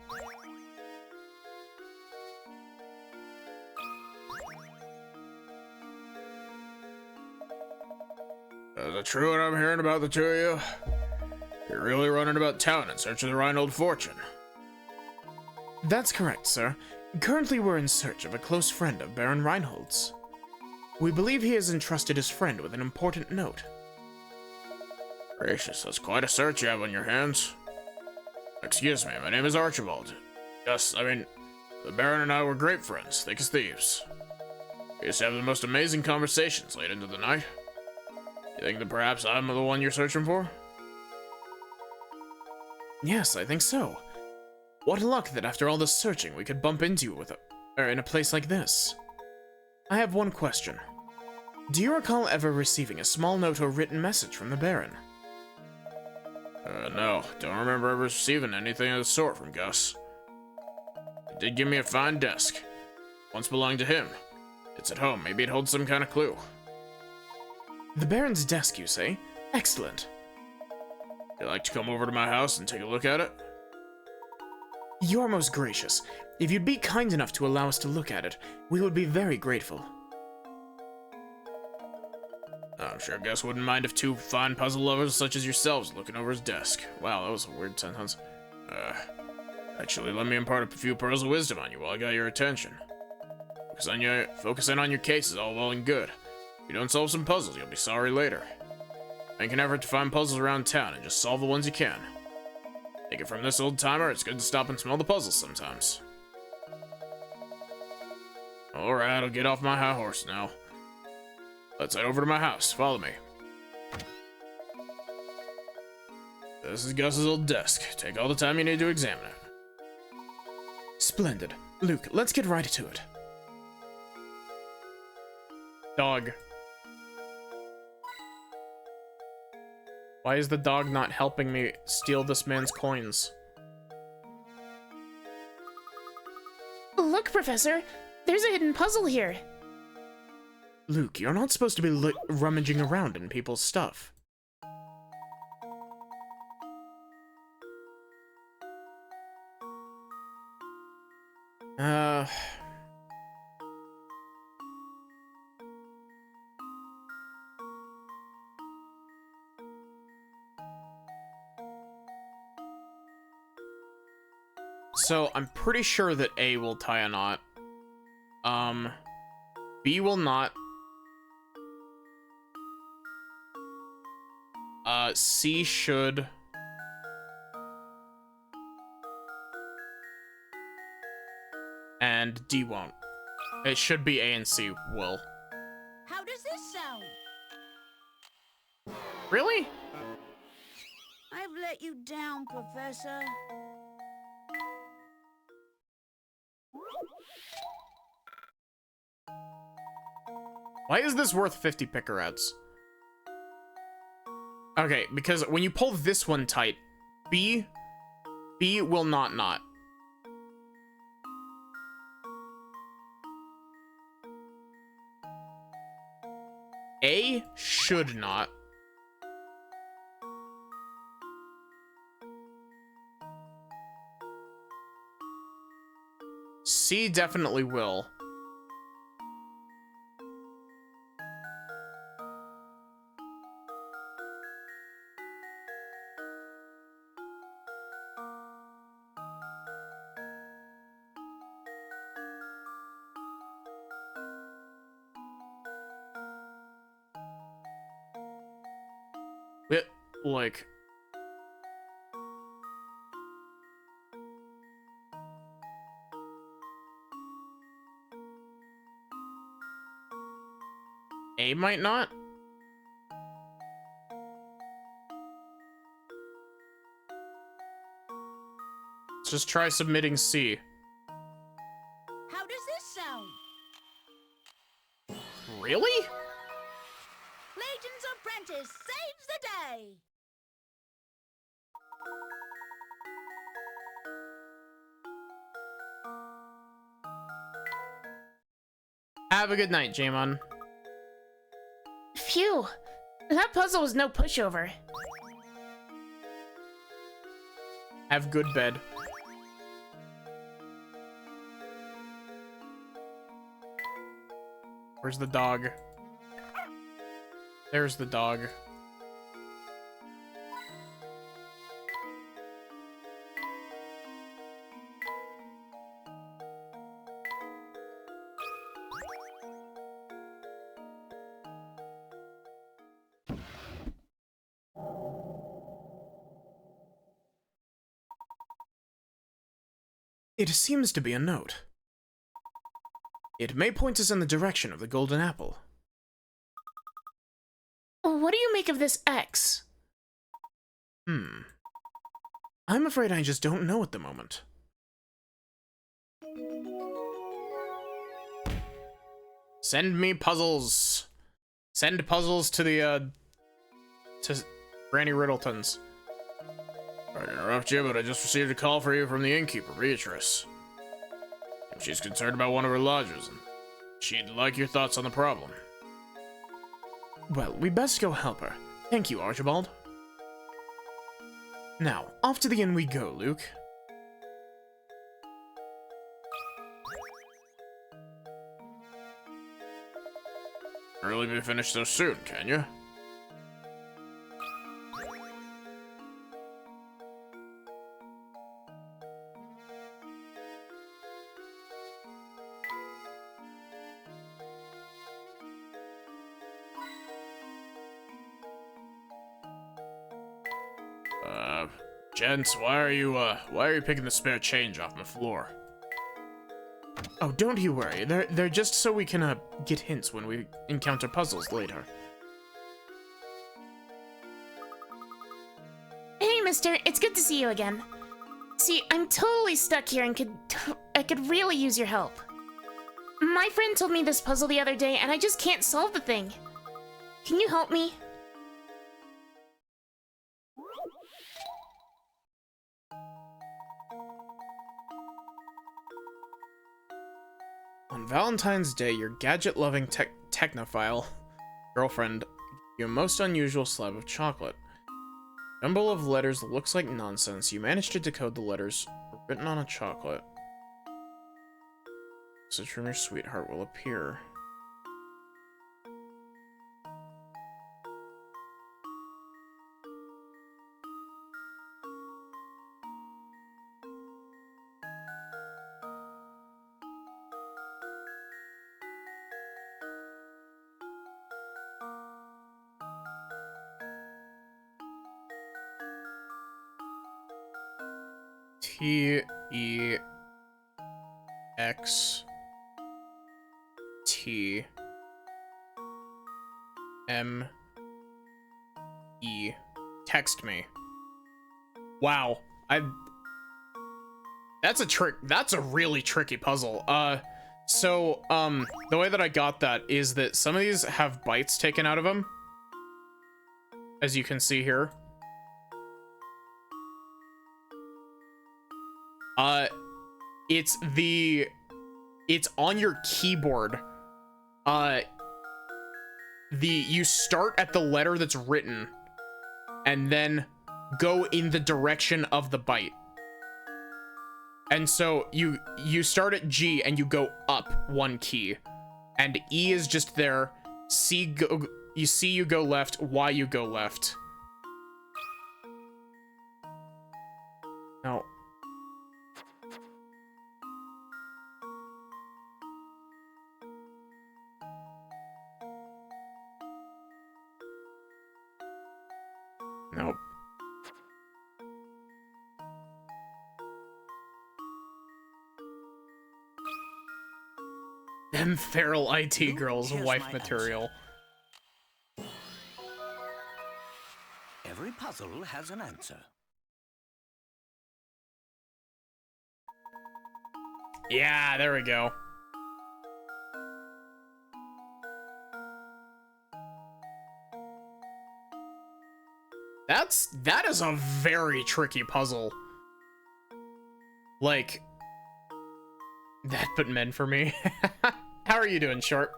Is it true what I'm hearing about the two of you? You're really running about town in search of the Reinhold fortune. That's correct, sir. Currently, we're in search of a close friend of Baron Reinhold's. We believe he has entrusted his friend with an important note. Gracious, that's quite a search you have on your hands. Excuse me, my name is Archibald. Yes, the Baron and I were great friends, thick as thieves. We used to have the most amazing conversations late into the night. You think that perhaps I'm the one you're searching for? Yes, I think so. What luck that after all this searching we could bump into you in a place like this. I have one question. Do you recall ever receiving a small note or written message from the Baron? No, don't remember ever receiving anything of the sort from Gus. He did give me a fine desk. Once belonged to him. It's at home, maybe it holds some kind of clue. The Baron's desk, you say? Excellent. You'd like to come over to my house and take a look at it? You're most gracious. If you'd be kind enough to allow us to look at it, we would be very grateful. I'm sure Gus wouldn't mind if two fine puzzle lovers such as yourselves looking over his desk. Wow, that was a weird sentence. Actually, let me impart a few pearls of wisdom on you while I got your attention. Focusing on your case is all well and good. you don't solve some puzzles, you'll be sorry later. Make an effort to find puzzles around town and just solve the ones you can. Take it from this old timer, it's good to stop and smell the puzzles sometimes. Alright, I'll get off my high horse now. Let's head over to my house. Follow me. This is Gus's old desk. Take all the time you need to examine it. Splendid. Luke, let's get right to it. Dog. Why is the dog not helping me steal this man's coins? Look, Professor. There's a hidden puzzle here. Luke, you're not supposed to be rummaging around in people's stuff. So, I'm pretty sure that A will tie a knot. B will not. C should. And D won't. It should be A and C will. How does this sound? Really? I've let you down, Professor. Why is this worth 50 picker outs? Okay, because when you pull this one tight, B will not knot. A should not. C definitely will. It, like... A might not? Let's just try submitting C. How does this sound? Really? Layton's apprentice saves the day. Have a good night, Jamon. Phew. That puzzle was no pushover. Have good bed. Where's the dog? There's the dog. It seems to be a note. It may point us in the direction of the golden apple. What do you make of this X? I'm afraid I just don't know at the moment. Send me puzzles. Send puzzles to the, to Granny Riddleton's. Sorry to interrupt you, but I just received a call for you from the innkeeper, Beatrice. She's concerned about one of her lodgers, and she'd like your thoughts on the problem. Well, we best go help her. Thank you, Archibald. Now, off to the inn we go, Luke. Really be finished so soon, can you? Gents, why are you picking the spare change off my floor? Oh, don't you worry. They're just so we can, get hints when we encounter puzzles later. Hey, mister, it's good to see you again. See, I'm totally stuck here and I could really use your help. My friend told me this puzzle the other day and I just can't solve the thing. Can you help me? On Valentine's Day, your gadget-loving technophile girlfriend gave you a most unusual slab of chocolate. A jumble of letters that looks like nonsense. You managed to decode the letters written on a chocolate. A message from your sweetheart will appear. TEXTME. Text me. Wow. That's a trick. That's a really tricky puzzle. The way that I got that is that some of these have bytes taken out of them. As you can see here. It's on your keyboard. You start at the letter that's written and then go in the direction of the byte. And so you start at G and you go up one key, and E is just there. You go left, Y you go left. Now, nope. Them feral IT girls, Here's wife my material. Every puzzle has an answer. Yeah, there we go. That is a very tricky puzzle. Like, that but meant for me. How are you doing, Short?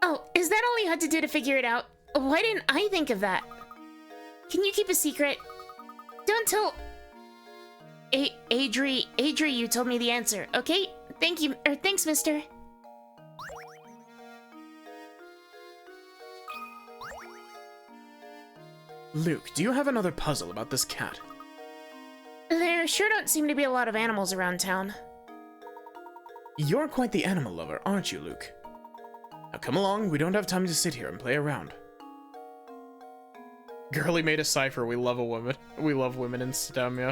Oh, is that all you had to do to figure it out? Why didn't I think of that? Can you keep a secret? Don't tell... Adri, you told me the answer, okay? Thank you, thanks, mister. Luke, do you have another puzzle about this cat? There sure don't seem to be a lot of animals around town. You're quite the animal lover, aren't you, Luke? Now come along, we don't have time to sit here and play around. Girly made a cipher, we love a woman. We love women in STEM, yeah.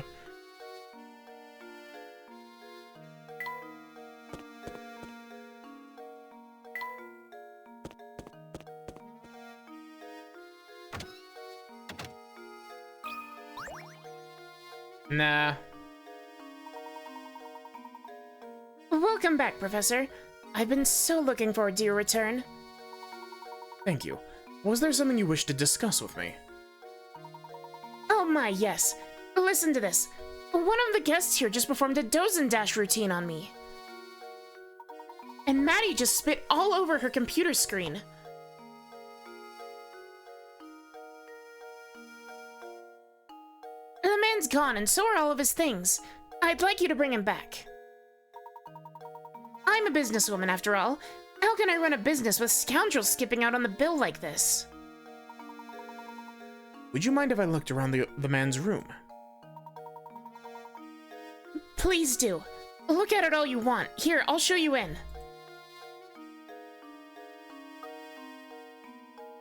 Nah. Welcome back, Professor. I've been so looking forward to your return. Thank you. Was there something you wished to discuss with me? Oh my, yes. Listen to this. One of the guests here just performed a Dozen Dash routine on me. And Maddie just spit all over her computer screen. The man's gone, and so are all of his things. I'd like you to bring him back. I'm a businesswoman, after all. How can I run a business with scoundrels skipping out on the bill like this? Would you mind if I looked around the man's room? Please do. Look at it all you want. Here, I'll show you in.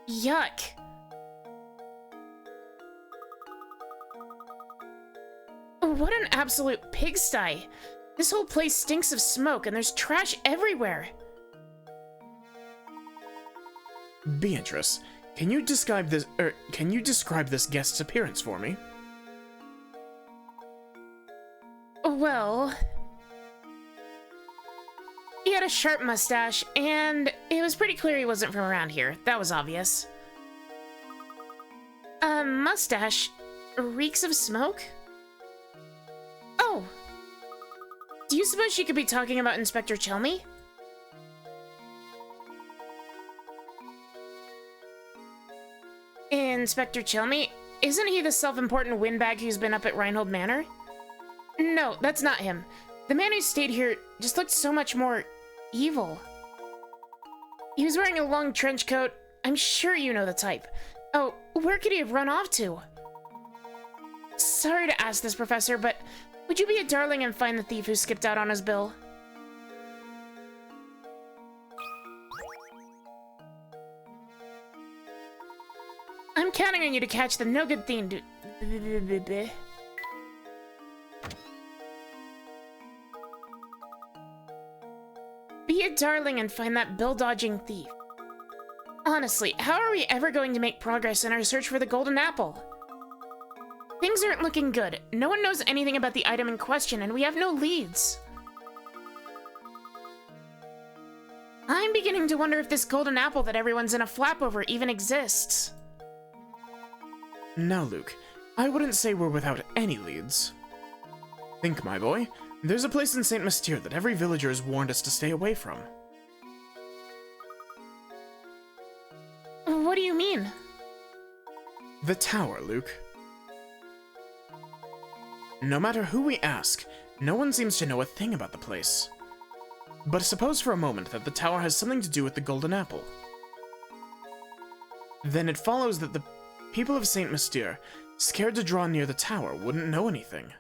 Yuck. What an absolute pigsty. This whole place stinks of smoke and there's trash everywhere. Beatrice, can you describe this guest's appearance for me? Well, he had a sharp mustache, and it was pretty clear he wasn't from around here. That was obvious. A mustache reeks of smoke? Oh! Do you suppose she could be talking about Inspector Chelmy? Inspector Chelmy? Isn't he the self-important windbag who's been up at Reinhold Manor? No, that's not him. The man who stayed here just looked so much more evil. He was wearing a long trench coat. I'm sure you know the type. Oh, where could he have run off to? Sorry to ask this, Professor, but would you be a darling and find the thief who skipped out on his bill? I'm counting on you to catch the no-good thing. Be a darling and find that bill-dodging thief. Honestly, how are we ever going to make progress in our search for the golden apple? Things aren't looking good. No one knows anything about the item in question, and we have no leads. I'm beginning to wonder if this golden apple that everyone's in a flap over even exists. Now, Luke, I wouldn't say we're without any leads. Think, my boy. There's a place in St. Mystere that every villager has warned us to stay away from. What do you mean? The tower, Luke. No matter who we ask, no one seems to know a thing about the place. But suppose for a moment that the tower has something to do with the golden apple. Then it follows that the people of St. Mystere, scared to draw near the tower, wouldn't know anything.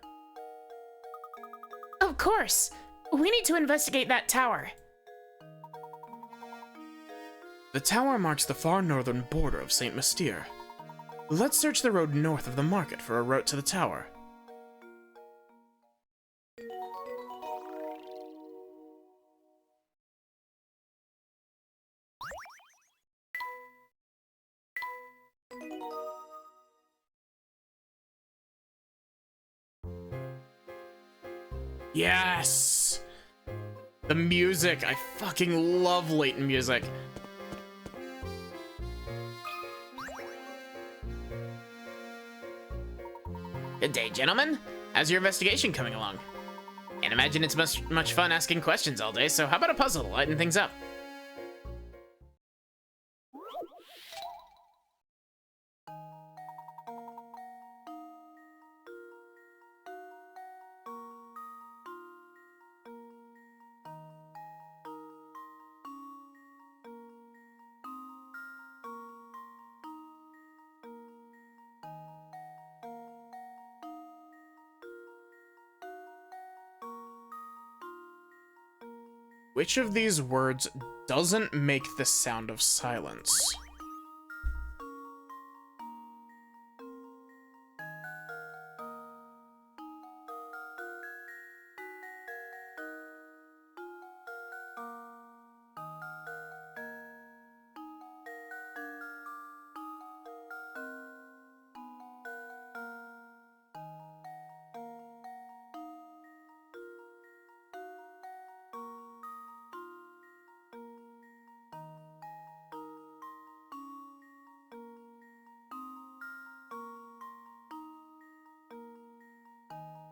Of course! We need to investigate that tower. The tower marks the far northern border of St. Mystere. Let's search the road north of the market for a route to the tower. Yes! The music! I fucking love Layton music. Good day, gentlemen. How's your investigation coming along? Can't imagine it's much fun asking questions all day, so how about a puzzle to lighten things up? Which of these words doesn't make the sound of silence?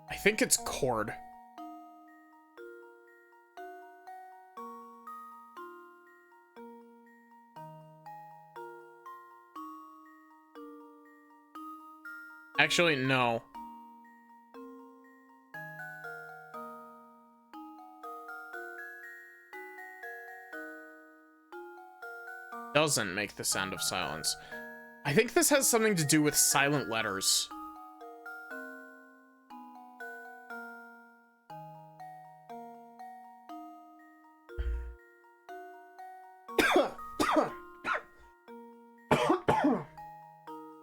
I think it's chord. Actually, no. Doesn't make the sound of silence. I think this has something to do with silent letters.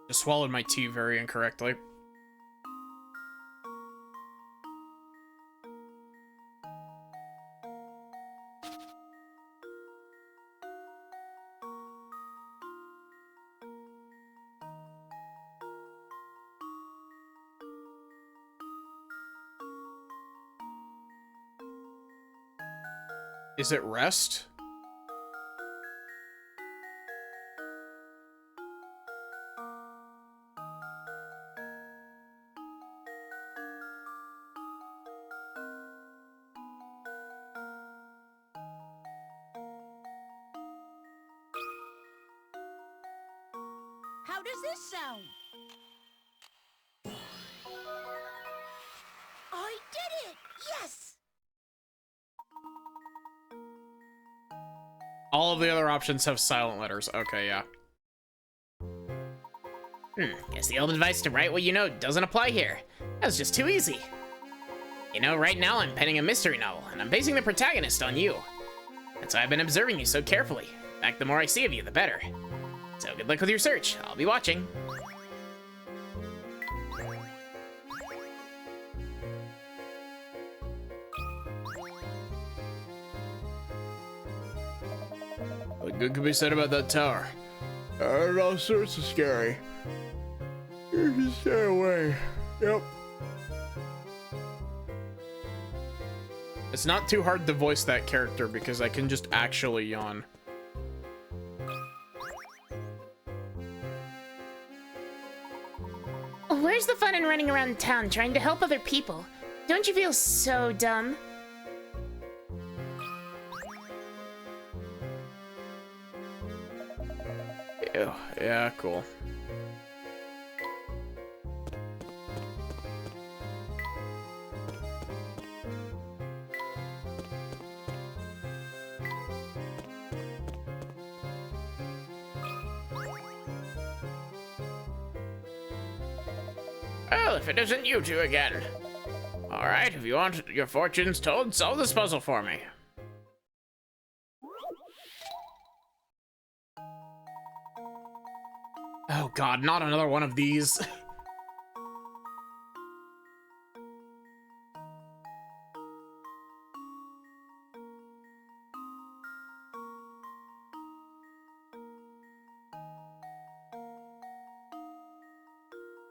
Just swallowed my tea very incorrectly. Is it rest? How does this sound? I did it! Yes! All of the other options have silent letters. Okay, yeah. Guess the old advice to write what you know doesn't apply here. That was just too easy. You know, right now I'm penning a mystery novel, and I'm basing the protagonist on you. That's why I've been observing you so carefully. In fact, the more I see of you, the better. So good luck with your search. I'll be watching. What good could be said about that tower? All sorts of scary. You can stay away. Yep. It's not too hard to voice that character because I can just actually yawn. Where's the fun in running around town trying to help other people? Don't you feel so dumb? Ew. Yeah, cool. Well, if it isn't you two again. Alright, if you want your fortunes told, solve this puzzle for me. Oh god, not another one of these.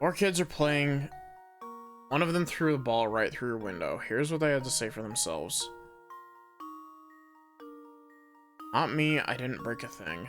Four kids are playing. One of them threw the ball right through your window. Here's what they had to say for themselves. Not me, I didn't break a thing.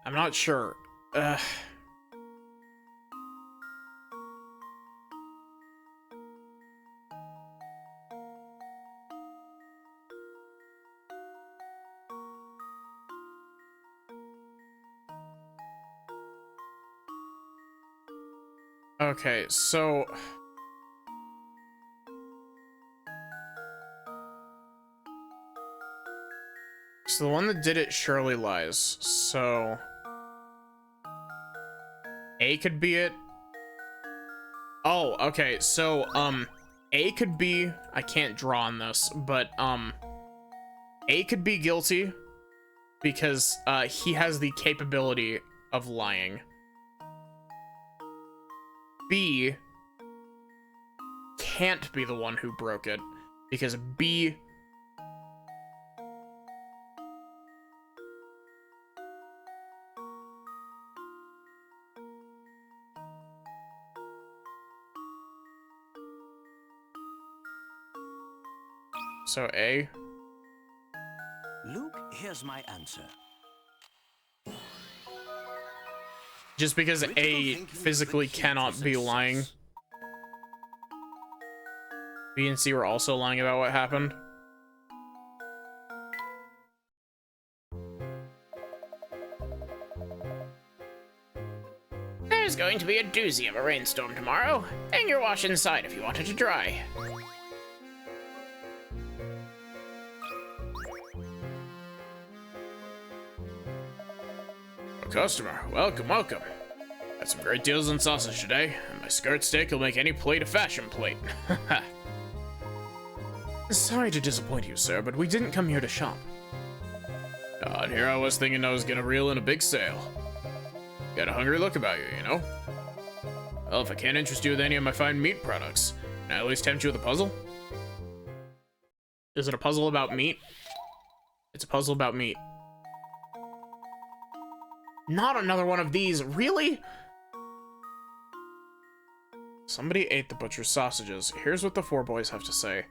I'm not sure. Okay, so the one that did it surely lies. So A could be it. Oh, okay. So A could be, I can't draw on this, but A could be guilty because he has the capability of lying. B can't be the one who broke it because B so A. Luke, here's my answer. Just because A physically cannot be lying. B and C were also lying about what happened. There's going to be a doozy of a rainstorm tomorrow. Hang your wash inside if you want it to dry. Customer, welcome, welcome. Got some great deals on sausage today, and my skirt steak will make any plate a fashion plate. Sorry to disappoint you, sir, but we didn't come here to shop. God, here I was thinking I was gonna reel in a big sale. Got a hungry look about you, you know? Well, if I can't interest you with any of my fine meat products, can I at least tempt you with a puzzle? Is it a puzzle about meat? It's a puzzle about meat. Not another one of these, really? Somebody ate the butcher's sausages. Here's what the four boys have to say.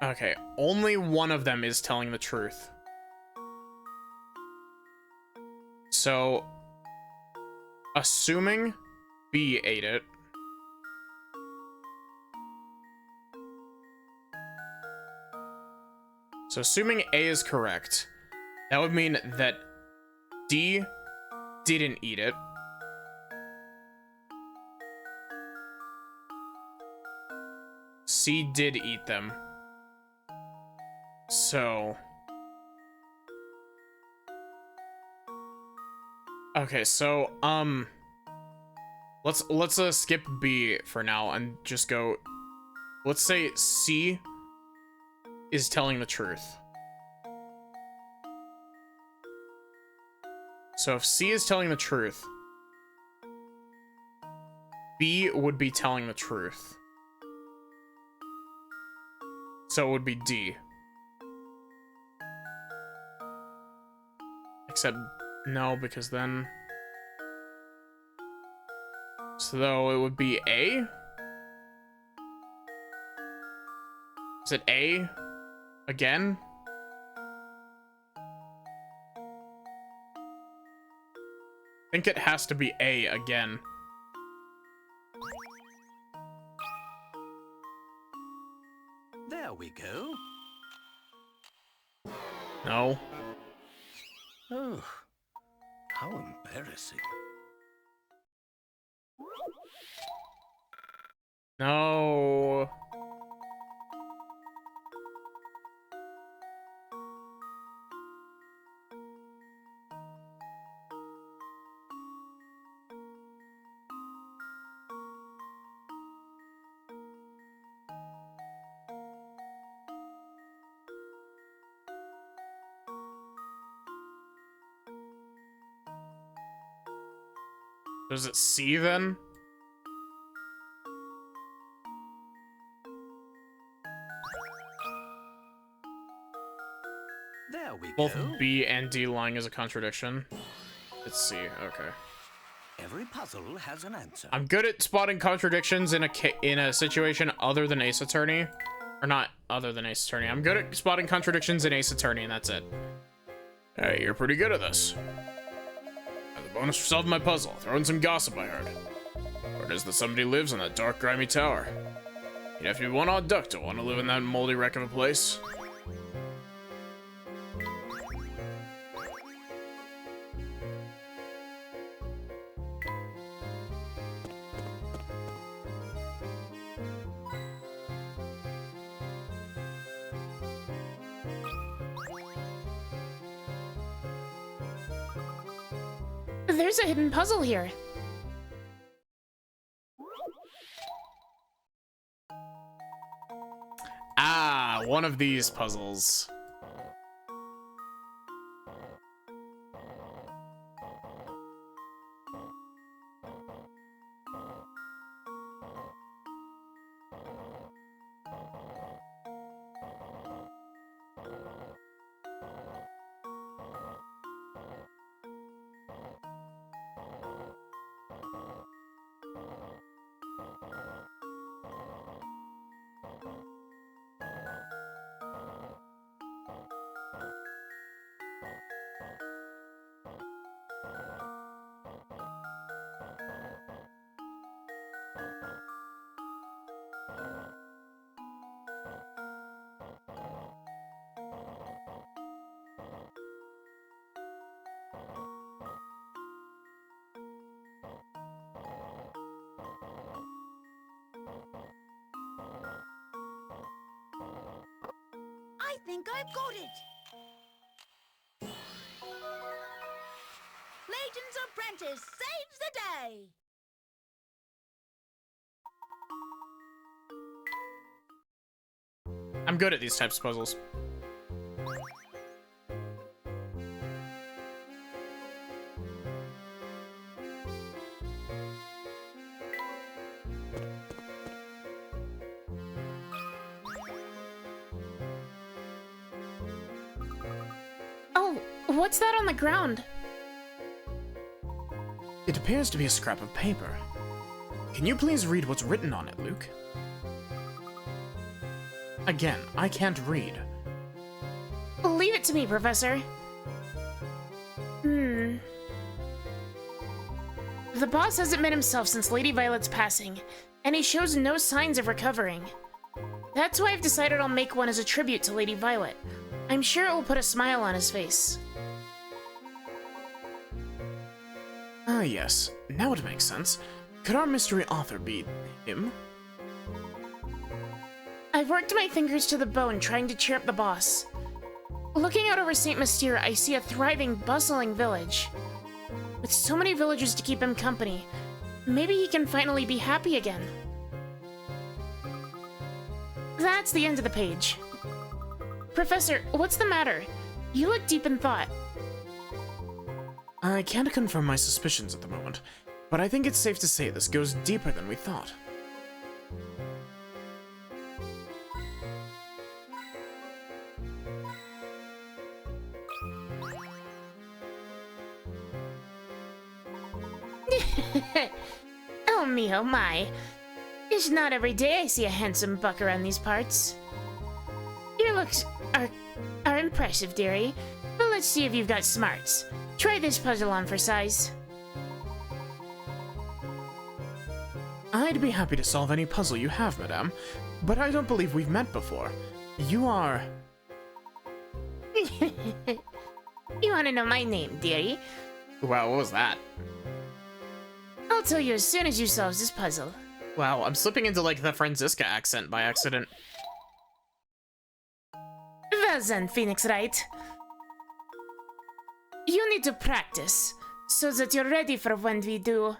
Okay, only one of them is telling the truth. So, assuming B ate it. So assuming A is correct, that would mean that D didn't eat it. C did eat them. So... Okay, so, let's skip B for now and just go... Let's say C is telling the truth. So if C is telling the truth, B would be telling the truth. So it would be D. Except, no, because then... So it would be A? Is it A? Again? I think it has to be A again. There we go. No. Oh, how embarrassing. No. Does it C then? There we Both go. B and D lying is a contradiction. It's C, okay. Every puzzle has an answer. I'm good at spotting contradictions in a situation other than Ace Attorney. Or not other than Ace Attorney. I'm good at spotting contradictions in Ace Attorney, and that's it. Hey, you're pretty good at this. As a bonus for solving my puzzle, throw in some gossip I heard. Word is that somebody lives in that dark, grimy tower. You'd have to be one odd duck to want to live in that moldy wreck of a place. There's a hidden puzzle here. Ah, one of these puzzles. I think I've got it. Layton's apprentice saves the day. I'm good at these types of puzzles. Oh, what's that on the ground? It appears to be a scrap of paper. Can you please read what's written on it, Luke? Again, I can't read. Leave it to me, Professor. The boss hasn't met himself since Lady Violet's passing, and he shows no signs of recovering. That's why I've decided I'll make one as a tribute to Lady Violet. I'm sure it will put a smile on his face. Ah, yes. Now it makes sense. Could our mystery author be him? I've worked my fingers to the bone trying to cheer up the boss. Looking out over St. Mystere, I see a thriving, bustling village. With so many villagers to keep him company, maybe he can finally be happy again. That's the end of the page. Professor, what's the matter? You look deep in thought. I can't confirm my suspicions at the moment, but I think it's safe to say this goes deeper than we thought. Oh me, oh my. It's not every day I see a handsome buck around these parts. Your looks are impressive, dearie, but let's see if you've got smarts. Try this puzzle on for size. I'd be happy to solve any puzzle you have, madame, but I don't believe we've met before. You are... You wanna know my name, dearie? Wow, what was that? I'll tell you as soon as you solve this puzzle. Wow, I'm slipping into, like, the Franziska accent by accident. Well then, Phoenix Wright. You need to practice, so that you're ready for when we do...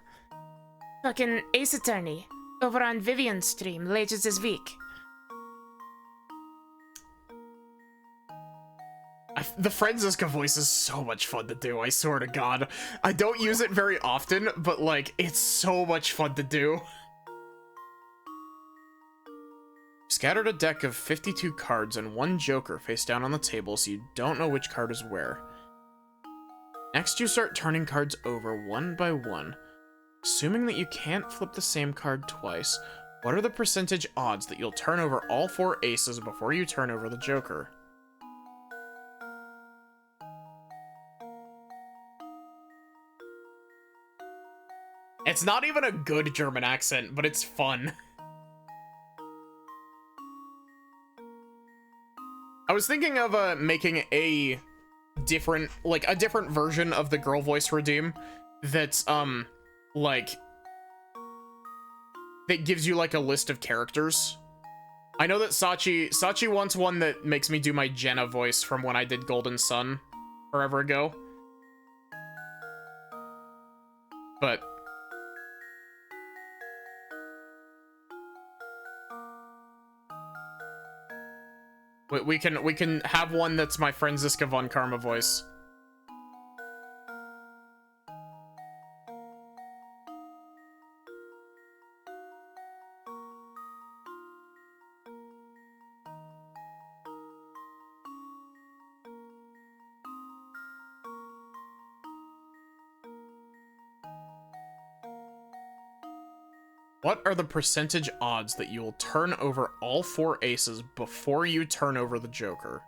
fucking Ace Attorney, over on Vivian's stream later this week. The Franziska voice is so much fun to do, I swear to God. I don't use it very often, but, like, it's so much fun to do. Scattered a deck of 52 cards and one joker face down on the table so you don't know which card is where. Next, you start turning cards over one by one. Assuming that you can't flip the same card twice, what are the percentage odds that you'll turn over all 4 aces before you turn over the joker? It's not even a good German accent, but it's fun. I was thinking of making a different version of the girl voice redeem that's like that gives you like a list of characters. I know that Sachi wants one that makes me do my Jenna voice from when I did Golden Sun forever ago. But we can have one that's my Franziska von Karma voice. What are the percentage odds that you will turn over all 4 aces before you turn over the joker?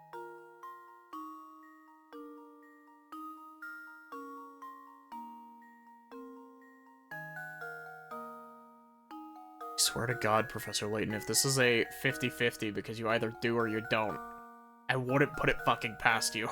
I swear to God, Professor Layton, if this is a 50-50 because you either do or you don't, I wouldn't put it fucking past you.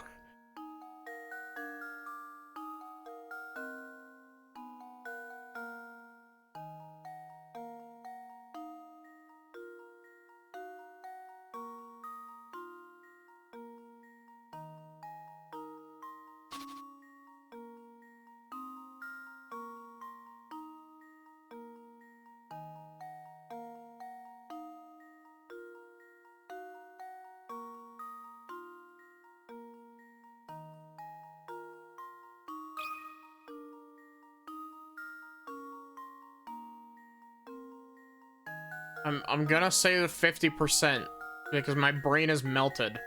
I'm gonna say the 50% because my brain is melted.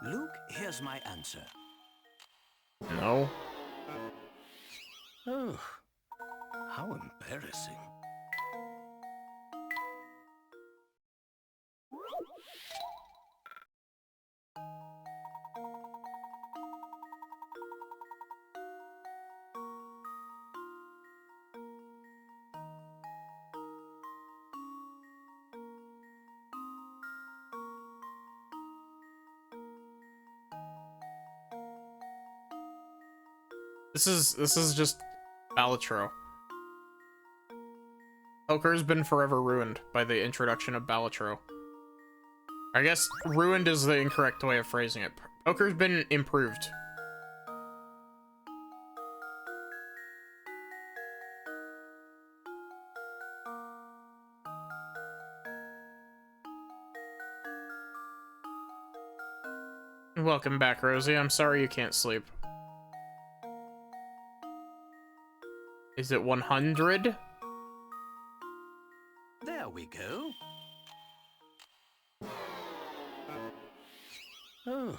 Luke, here's my answer. No. Oh, how embarrassing. This is just Balatro. Poker's been forever ruined by the introduction of Balatro. I guess ruined is the incorrect way of phrasing it. Poker's been improved. Welcome back, Rosie. I'm sorry you can't sleep. Is it 100? There we go. Oh,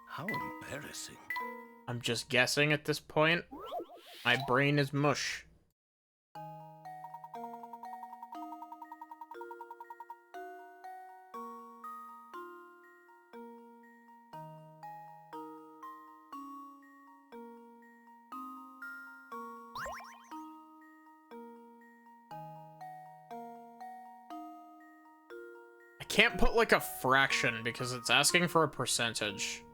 how embarrassing. I'm just guessing at this point. My brain is mush. I can't put like a fraction because it's asking for a percentage.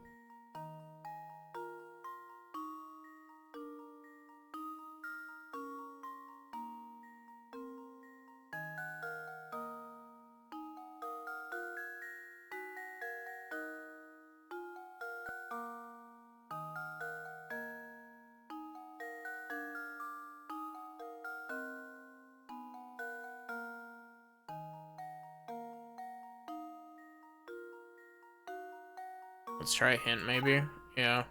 Let's try a hint, maybe. Yeah.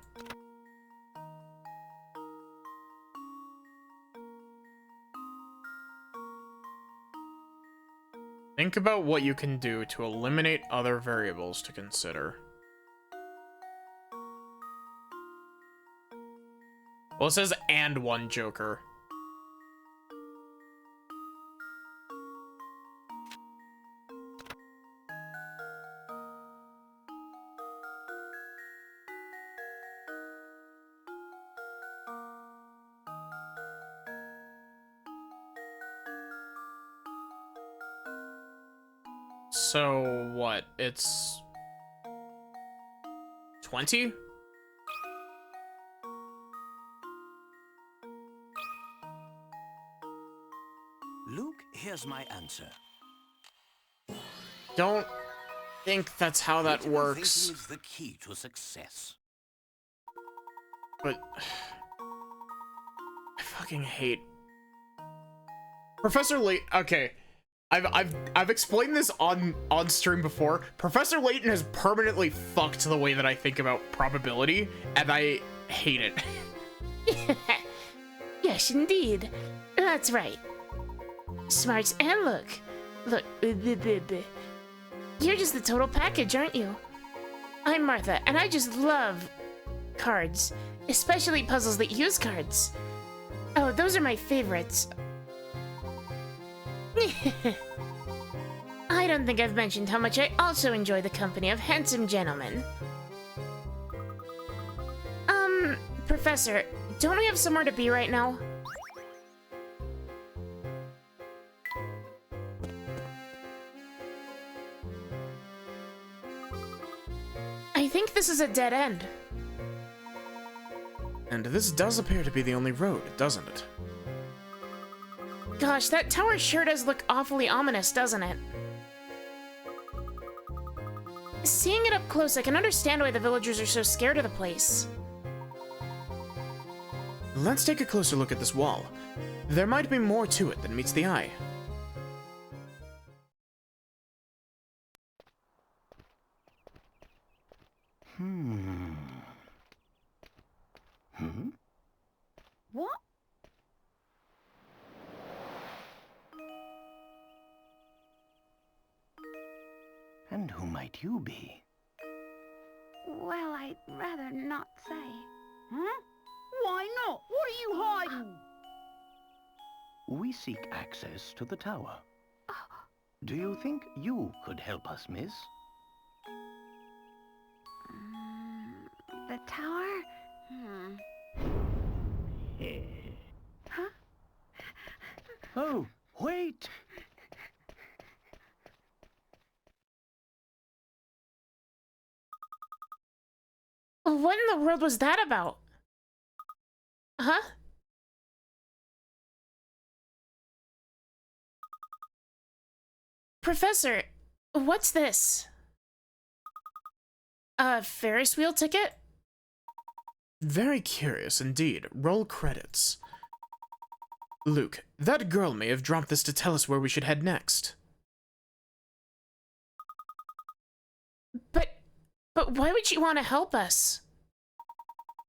Think about what you can do to eliminate other variables to consider. Well, it says and one joker. So what? It's 20? Luke, here's my answer. Don't think that's how that Critical works. thinking is the key to success. But I fucking hate Professor Layton. Okay, I've explained this on stream before. Professor Layton has permanently fucked the way that I think about probability, and I hate it. Yes, indeed. That's right. Smarts and look. Look. You're just the total package, aren't you? I'm Martha, and I just love cards. Especially puzzles that use cards. Oh, those are my favorites. I don't think I've mentioned how much I also enjoy the company of handsome gentlemen. Professor, don't we have somewhere to be right now? I think this is a dead end. And this does appear to be the only road, doesn't it? Gosh, that tower sure does look awfully ominous, doesn't it? Seeing it up close, I can understand why the villagers are so scared of the place. Let's take a closer look at this wall. There might be more to it than meets the eye. What? And who might you be? Well, I'd rather not say. Huh? Why not? What are you hiding? We seek access to the tower. Do you think you could help us, miss? The tower? Huh? Oh, wait! What in the world was that about? Huh? Professor, what's this? A Ferris wheel ticket? Very curious indeed. Roll credits. Luke, that girl may have dropped this to tell us where we should head next. But why would she want to help us?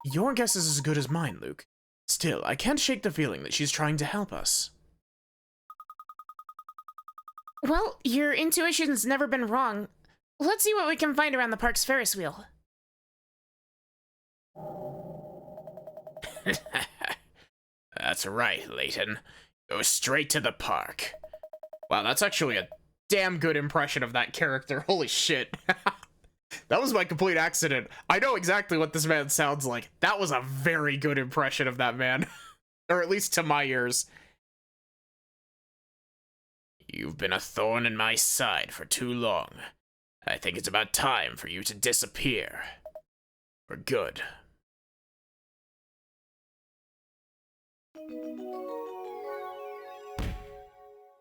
Your guess is as good as mine, Luke. Still, I can't shake the feeling that she's trying to help us. Well, your intuition's never been wrong. Let's see what we can find around the park's Ferris wheel. That's right, Layton. Go straight to the park. Wow, that's actually a damn good impression of that character. Holy shit. That was my complete accident. I know exactly what this man sounds like. That was a very good impression of that man. Or at least to my ears. You've been a thorn in my side for too long. I think it's about time for you to disappear. For good.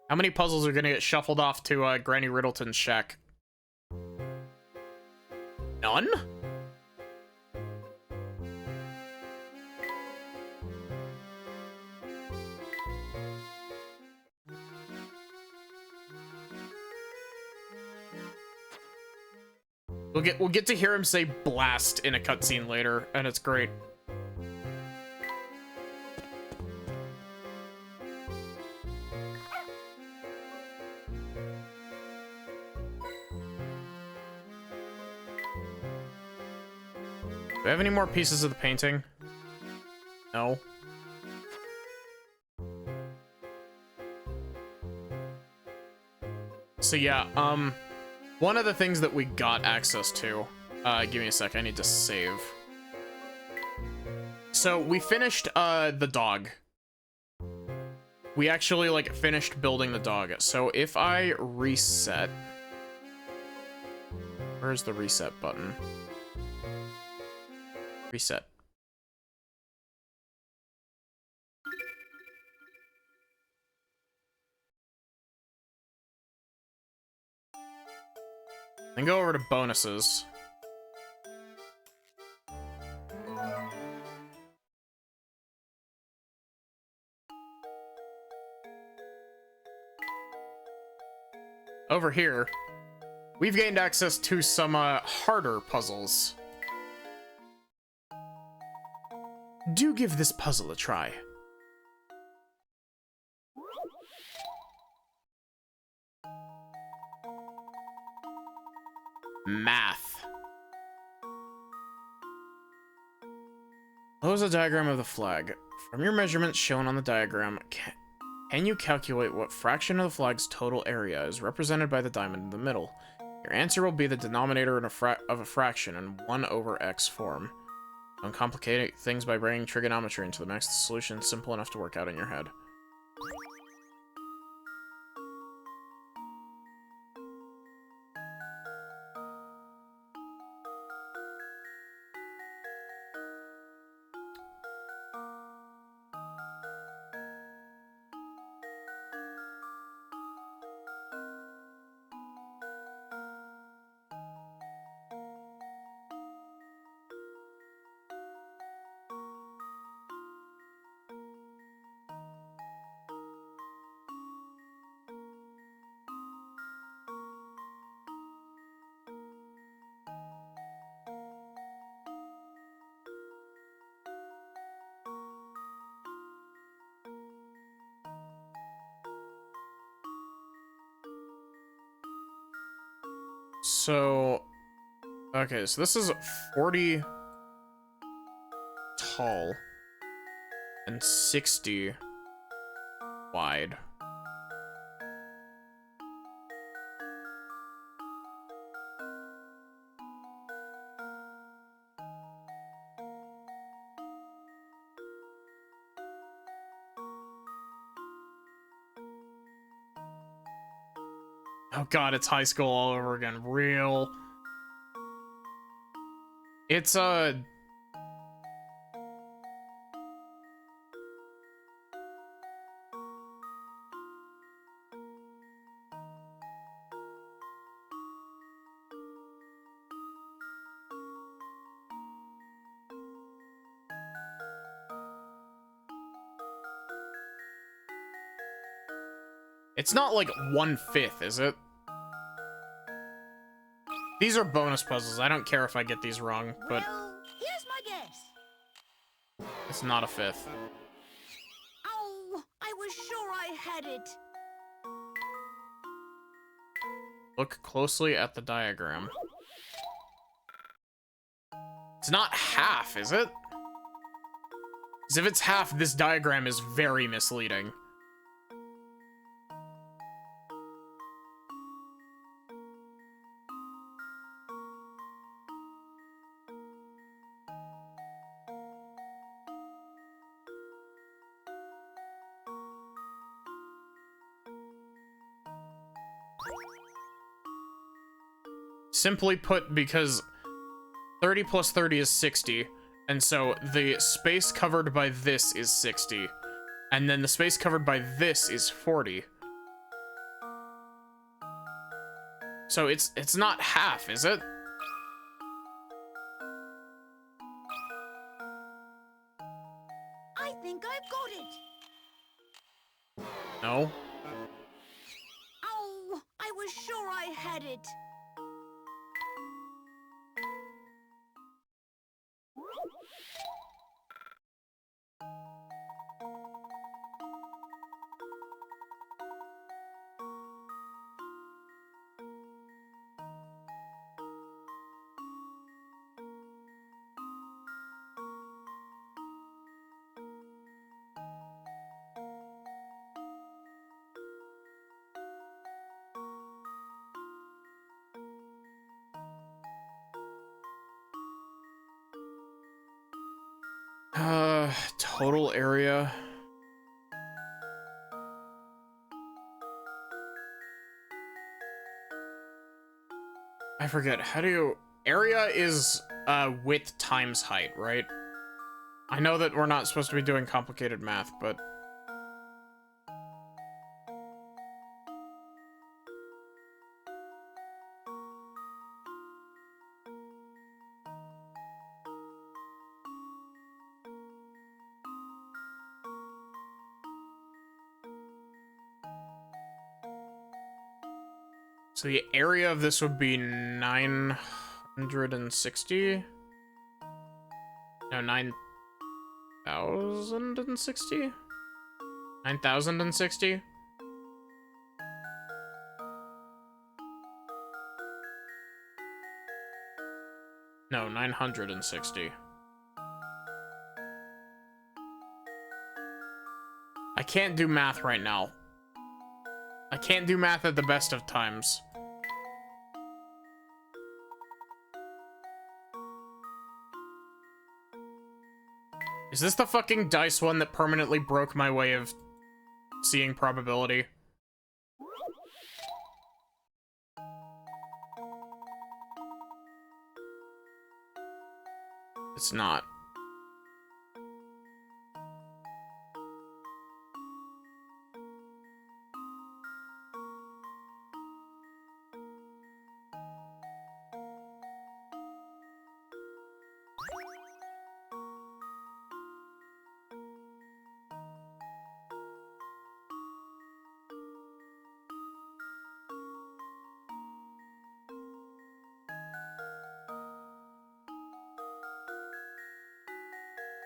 How many puzzles are gonna get shuffled off to Granny Riddleton's shack? None? We'll get to hear him say blast in a cutscene later, and it's great. Do we have any more pieces of the painting? No. So yeah, one of the things that we got access to, give me a sec, I need to save. So we finished, the dog. We actually, like, finished building the dog. So if I reset... Where's the reset button? Reset. Then go over to bonuses. Over here, we've gained access to some harder puzzles. Do give this puzzle a try. Math. What was the diagram of the flag? From your measurements shown on the diagram, can you calculate what fraction of the flag's total area is represented by the diamond in the middle? Your answer will be the denominator of a fraction in 1 over x form. Don't complicate things by bringing trigonometry into the mix. The solution is simple enough to work out in your head. So, okay, so this is 40 tall and 60 wide. Oh god, it's high school all over again. Real. It's it's not like 1/5, is it? These are bonus puzzles. I don't care if I get these wrong, but Well, here's my guess. it's not a fifth. Oh, I was sure I had it. Look closely at the diagram. It's not half, is it? Because if it's half, this diagram is very misleading. Simply put, because 30 plus 30 is 60, and so the space covered by this is 60, and then the space covered by this is 40. So it's not half, is it? I think I've got it. No. Oh, I was sure I had it. Total area. I forget, how do you... Area is, width times height, right? I know that we're not supposed to be doing complicated math, but... So the area of this would be 960? No, 9,060? 9,060? No, 960. I can't do math right now. I can't do math at the best of times. Is this the fucking dice one that permanently broke my way of seeing probability? It's not.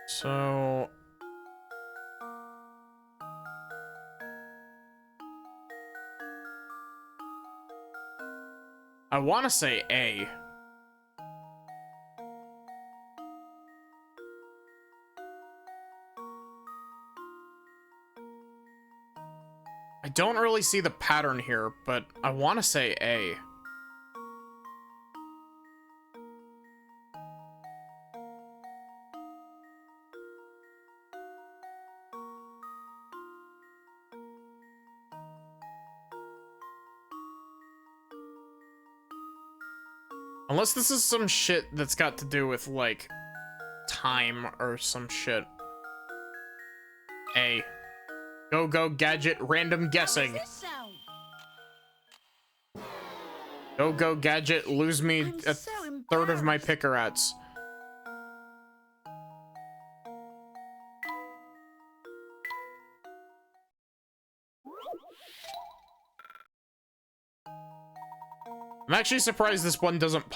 So... I want to say A. I don't really see the pattern here, but I want to say A. Unless this is some shit that's got to do with, like, time or some shit. A. Go, go, gadget, random guessing. Go, go, gadget, lose me a third of my pickerats. I'm actually surprised this one doesn't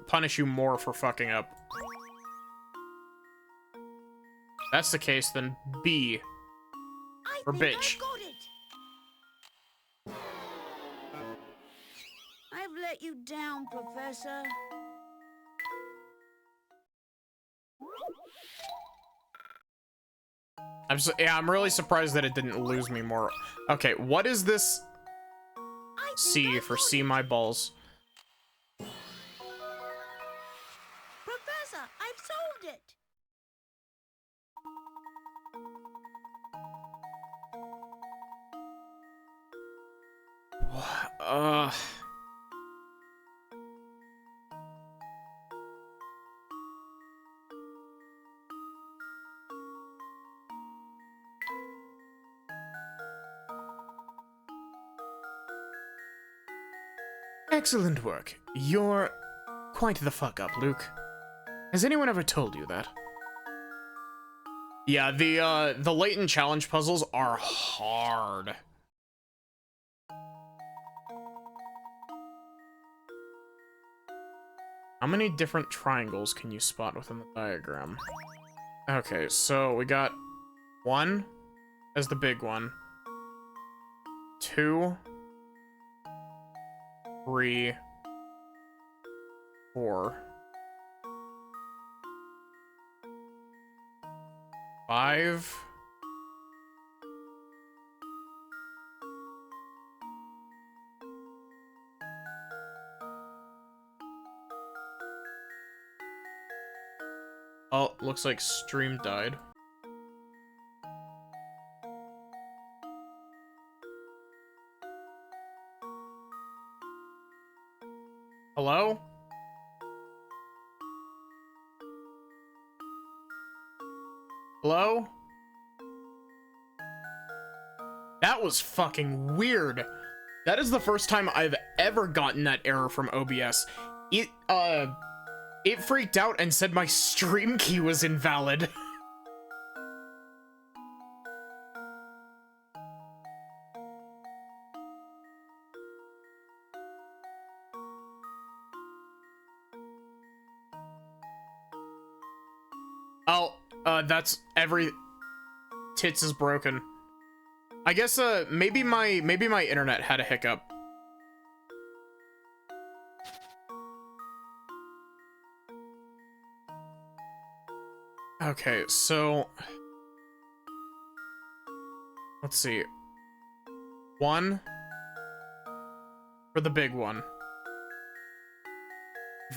punish you more for fucking up. If that's the case, then B. For bitch. I've let you down, Professor. I'm really surprised that it didn't lose me more. Okay, what is this? C for see my balls. Professor, I've solved it. Uh. Excellent work. You're quite the fuck up, Luke. Has anyone ever told you that? Yeah, the Layton challenge puzzles are hard. How many different triangles can you spot within the diagram? Okay, so we got 1 as the big one. 2, 3, 4, 5. Oh, looks like stream died. Hello? Hello? That was fucking weird. That is the first time I've ever gotten that error from OBS. It freaked out and said my stream key was invalid. Oh, that's every tits is broken. I guess maybe my internet had a hiccup. Okay, so let's see. 1 for the big one.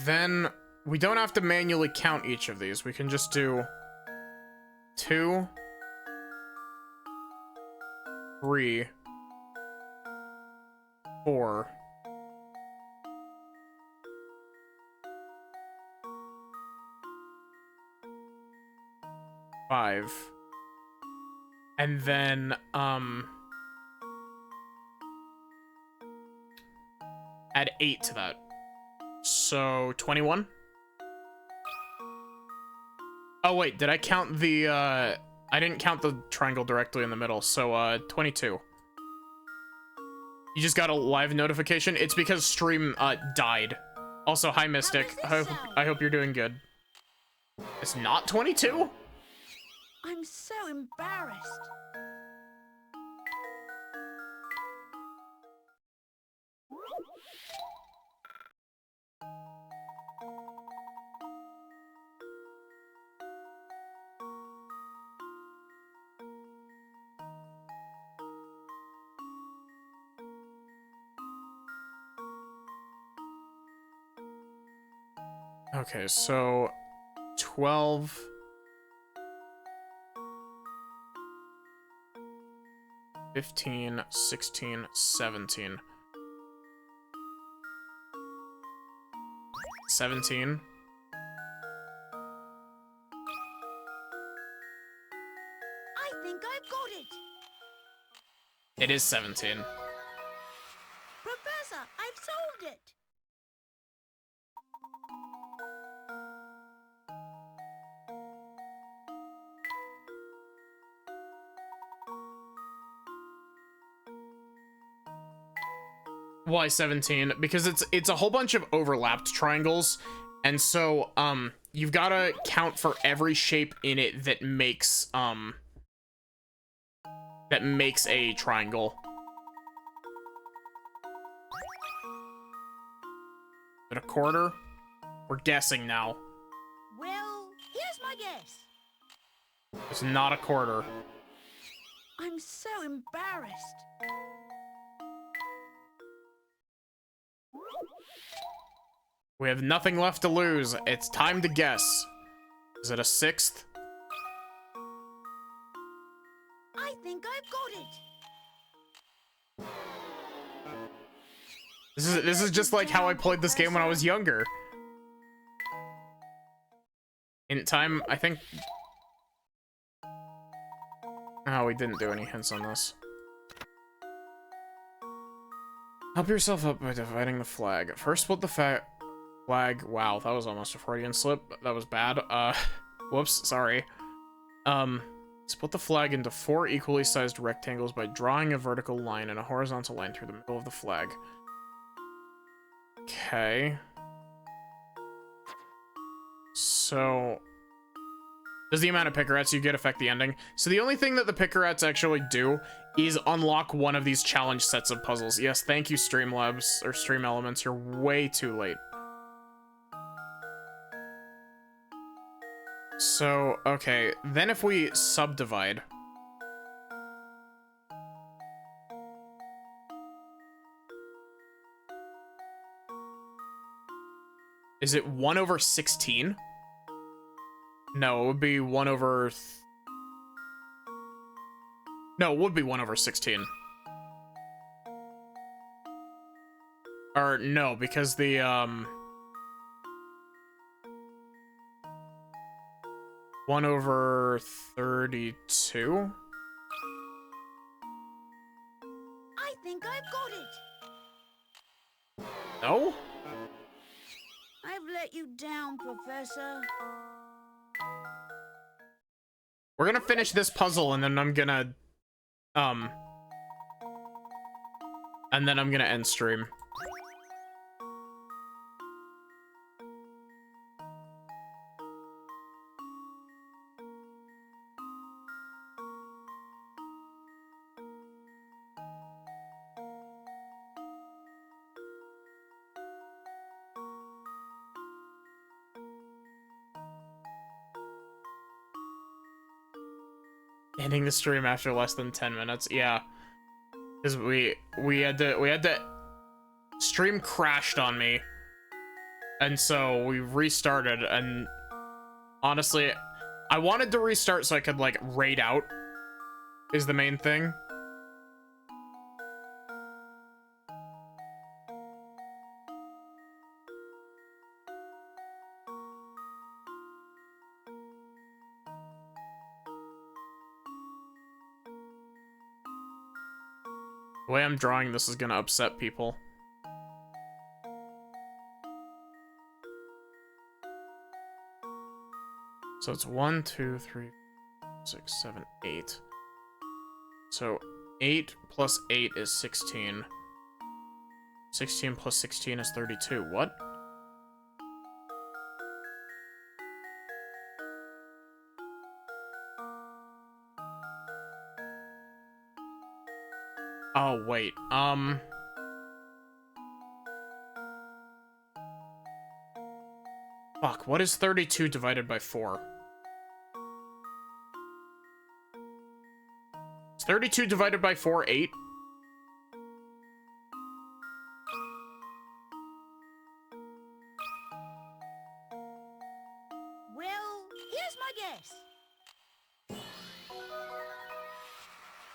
Then we don't have to manually count each of these. We can just do 2, 3, 4, 5, and then add 8 to that. So 21. Oh wait, did I count the I didn't count the triangle directly in the middle, so 22. You just got a live notification? It's because stream died. Also, hi Mystic. I hope you're doing good. It's not 22? I'm so embarrassed. Okay, so 12. 15, 16, 17. 17. I think I've got it. It is 17. Professor, I've solved it. Why 17? Because it's a whole bunch of overlapped triangles, and so you've got to count for every shape in it that makes a triangle. Is it a quarter? We're guessing now. Well, here's my guess. It's not a quarter. I'm so embarrassed. We have nothing left to lose. It's time to guess. Is it a sixth? I think I've got it. This is just like how I played this game when I was younger. In time, I think... Oh, we didn't do any hints on this. Help yourself up by dividing the flag. First, split the flag. Wow, that was almost a Freudian slip. That was bad. Whoops, sorry. Split the flag into 4 equally sized rectangles by drawing a vertical line and a horizontal line through the middle of the flag. Okay. So... does the amount of picarets you get affect the ending? So the only thing that the picarets actually do is unlock one of these challenge sets of puzzles. Yes, thank you, Streamlabs, or Stream Elements. You're way too late. So, okay. Then if we subdivide... is it 1 over 16? No, it would be 1 over... no, it would be 1 over 16. Or, no, because the, 1 over 32? I think I've got it. No? I've let you down, Professor. We're gonna finish this puzzle, and then I'm gonna, end stream. Ending the stream after less than 10 minutes, yeah. Because we had to stream crashed on me, and so we restarted, and honestly, I wanted to restart so I could, like, raid out, is the main thing. The way I'm drawing this is gonna upset people. So it's 1, 2, 3, 6, 7, 8. So 8 plus 8 is 16. 16 plus 16 is 32. What? Oh, wait. Fuck, what is 32 divided by 4? Is 32 divided by 4 8? I guess.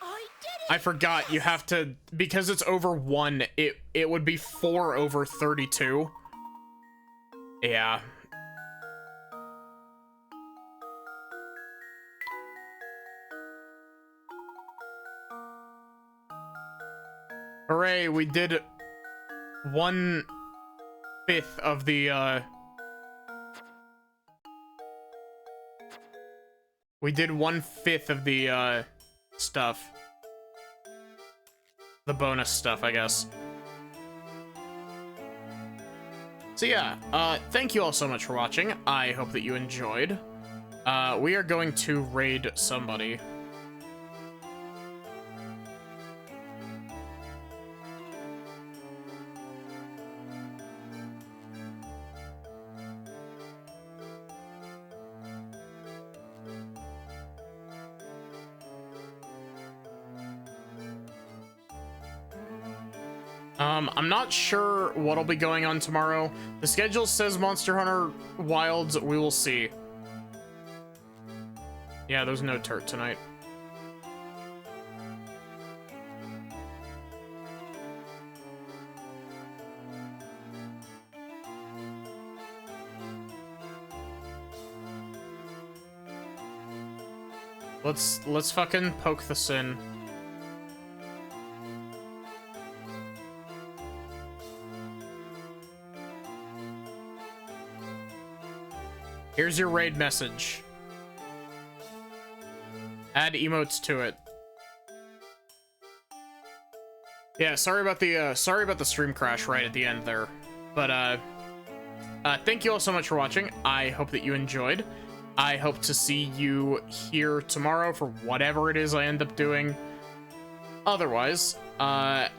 I did it! I forgot you have to, because it's over 1, it would be 4 over 32. Yeah. Hooray, we did 1/5 of the, we did 1/5 of the, stuff. The bonus stuff, I guess. So yeah, thank you all so much for watching. I hope that you enjoyed. We are going to raid somebody. I'm not sure what'll be going on tomorrow. The schedule says Monster Hunter Wilds. We will see. Yeah, there's no Turt tonight. Let's fucking poke this in. Here's your raid message. Add emotes to it. Yeah, sorry about the stream crash right at the end there. But thank you all so much for watching. I hope that you enjoyed. I hope to see you here tomorrow for whatever it is I end up doing. Otherwise, have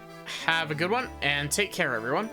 a good one and take care, everyone.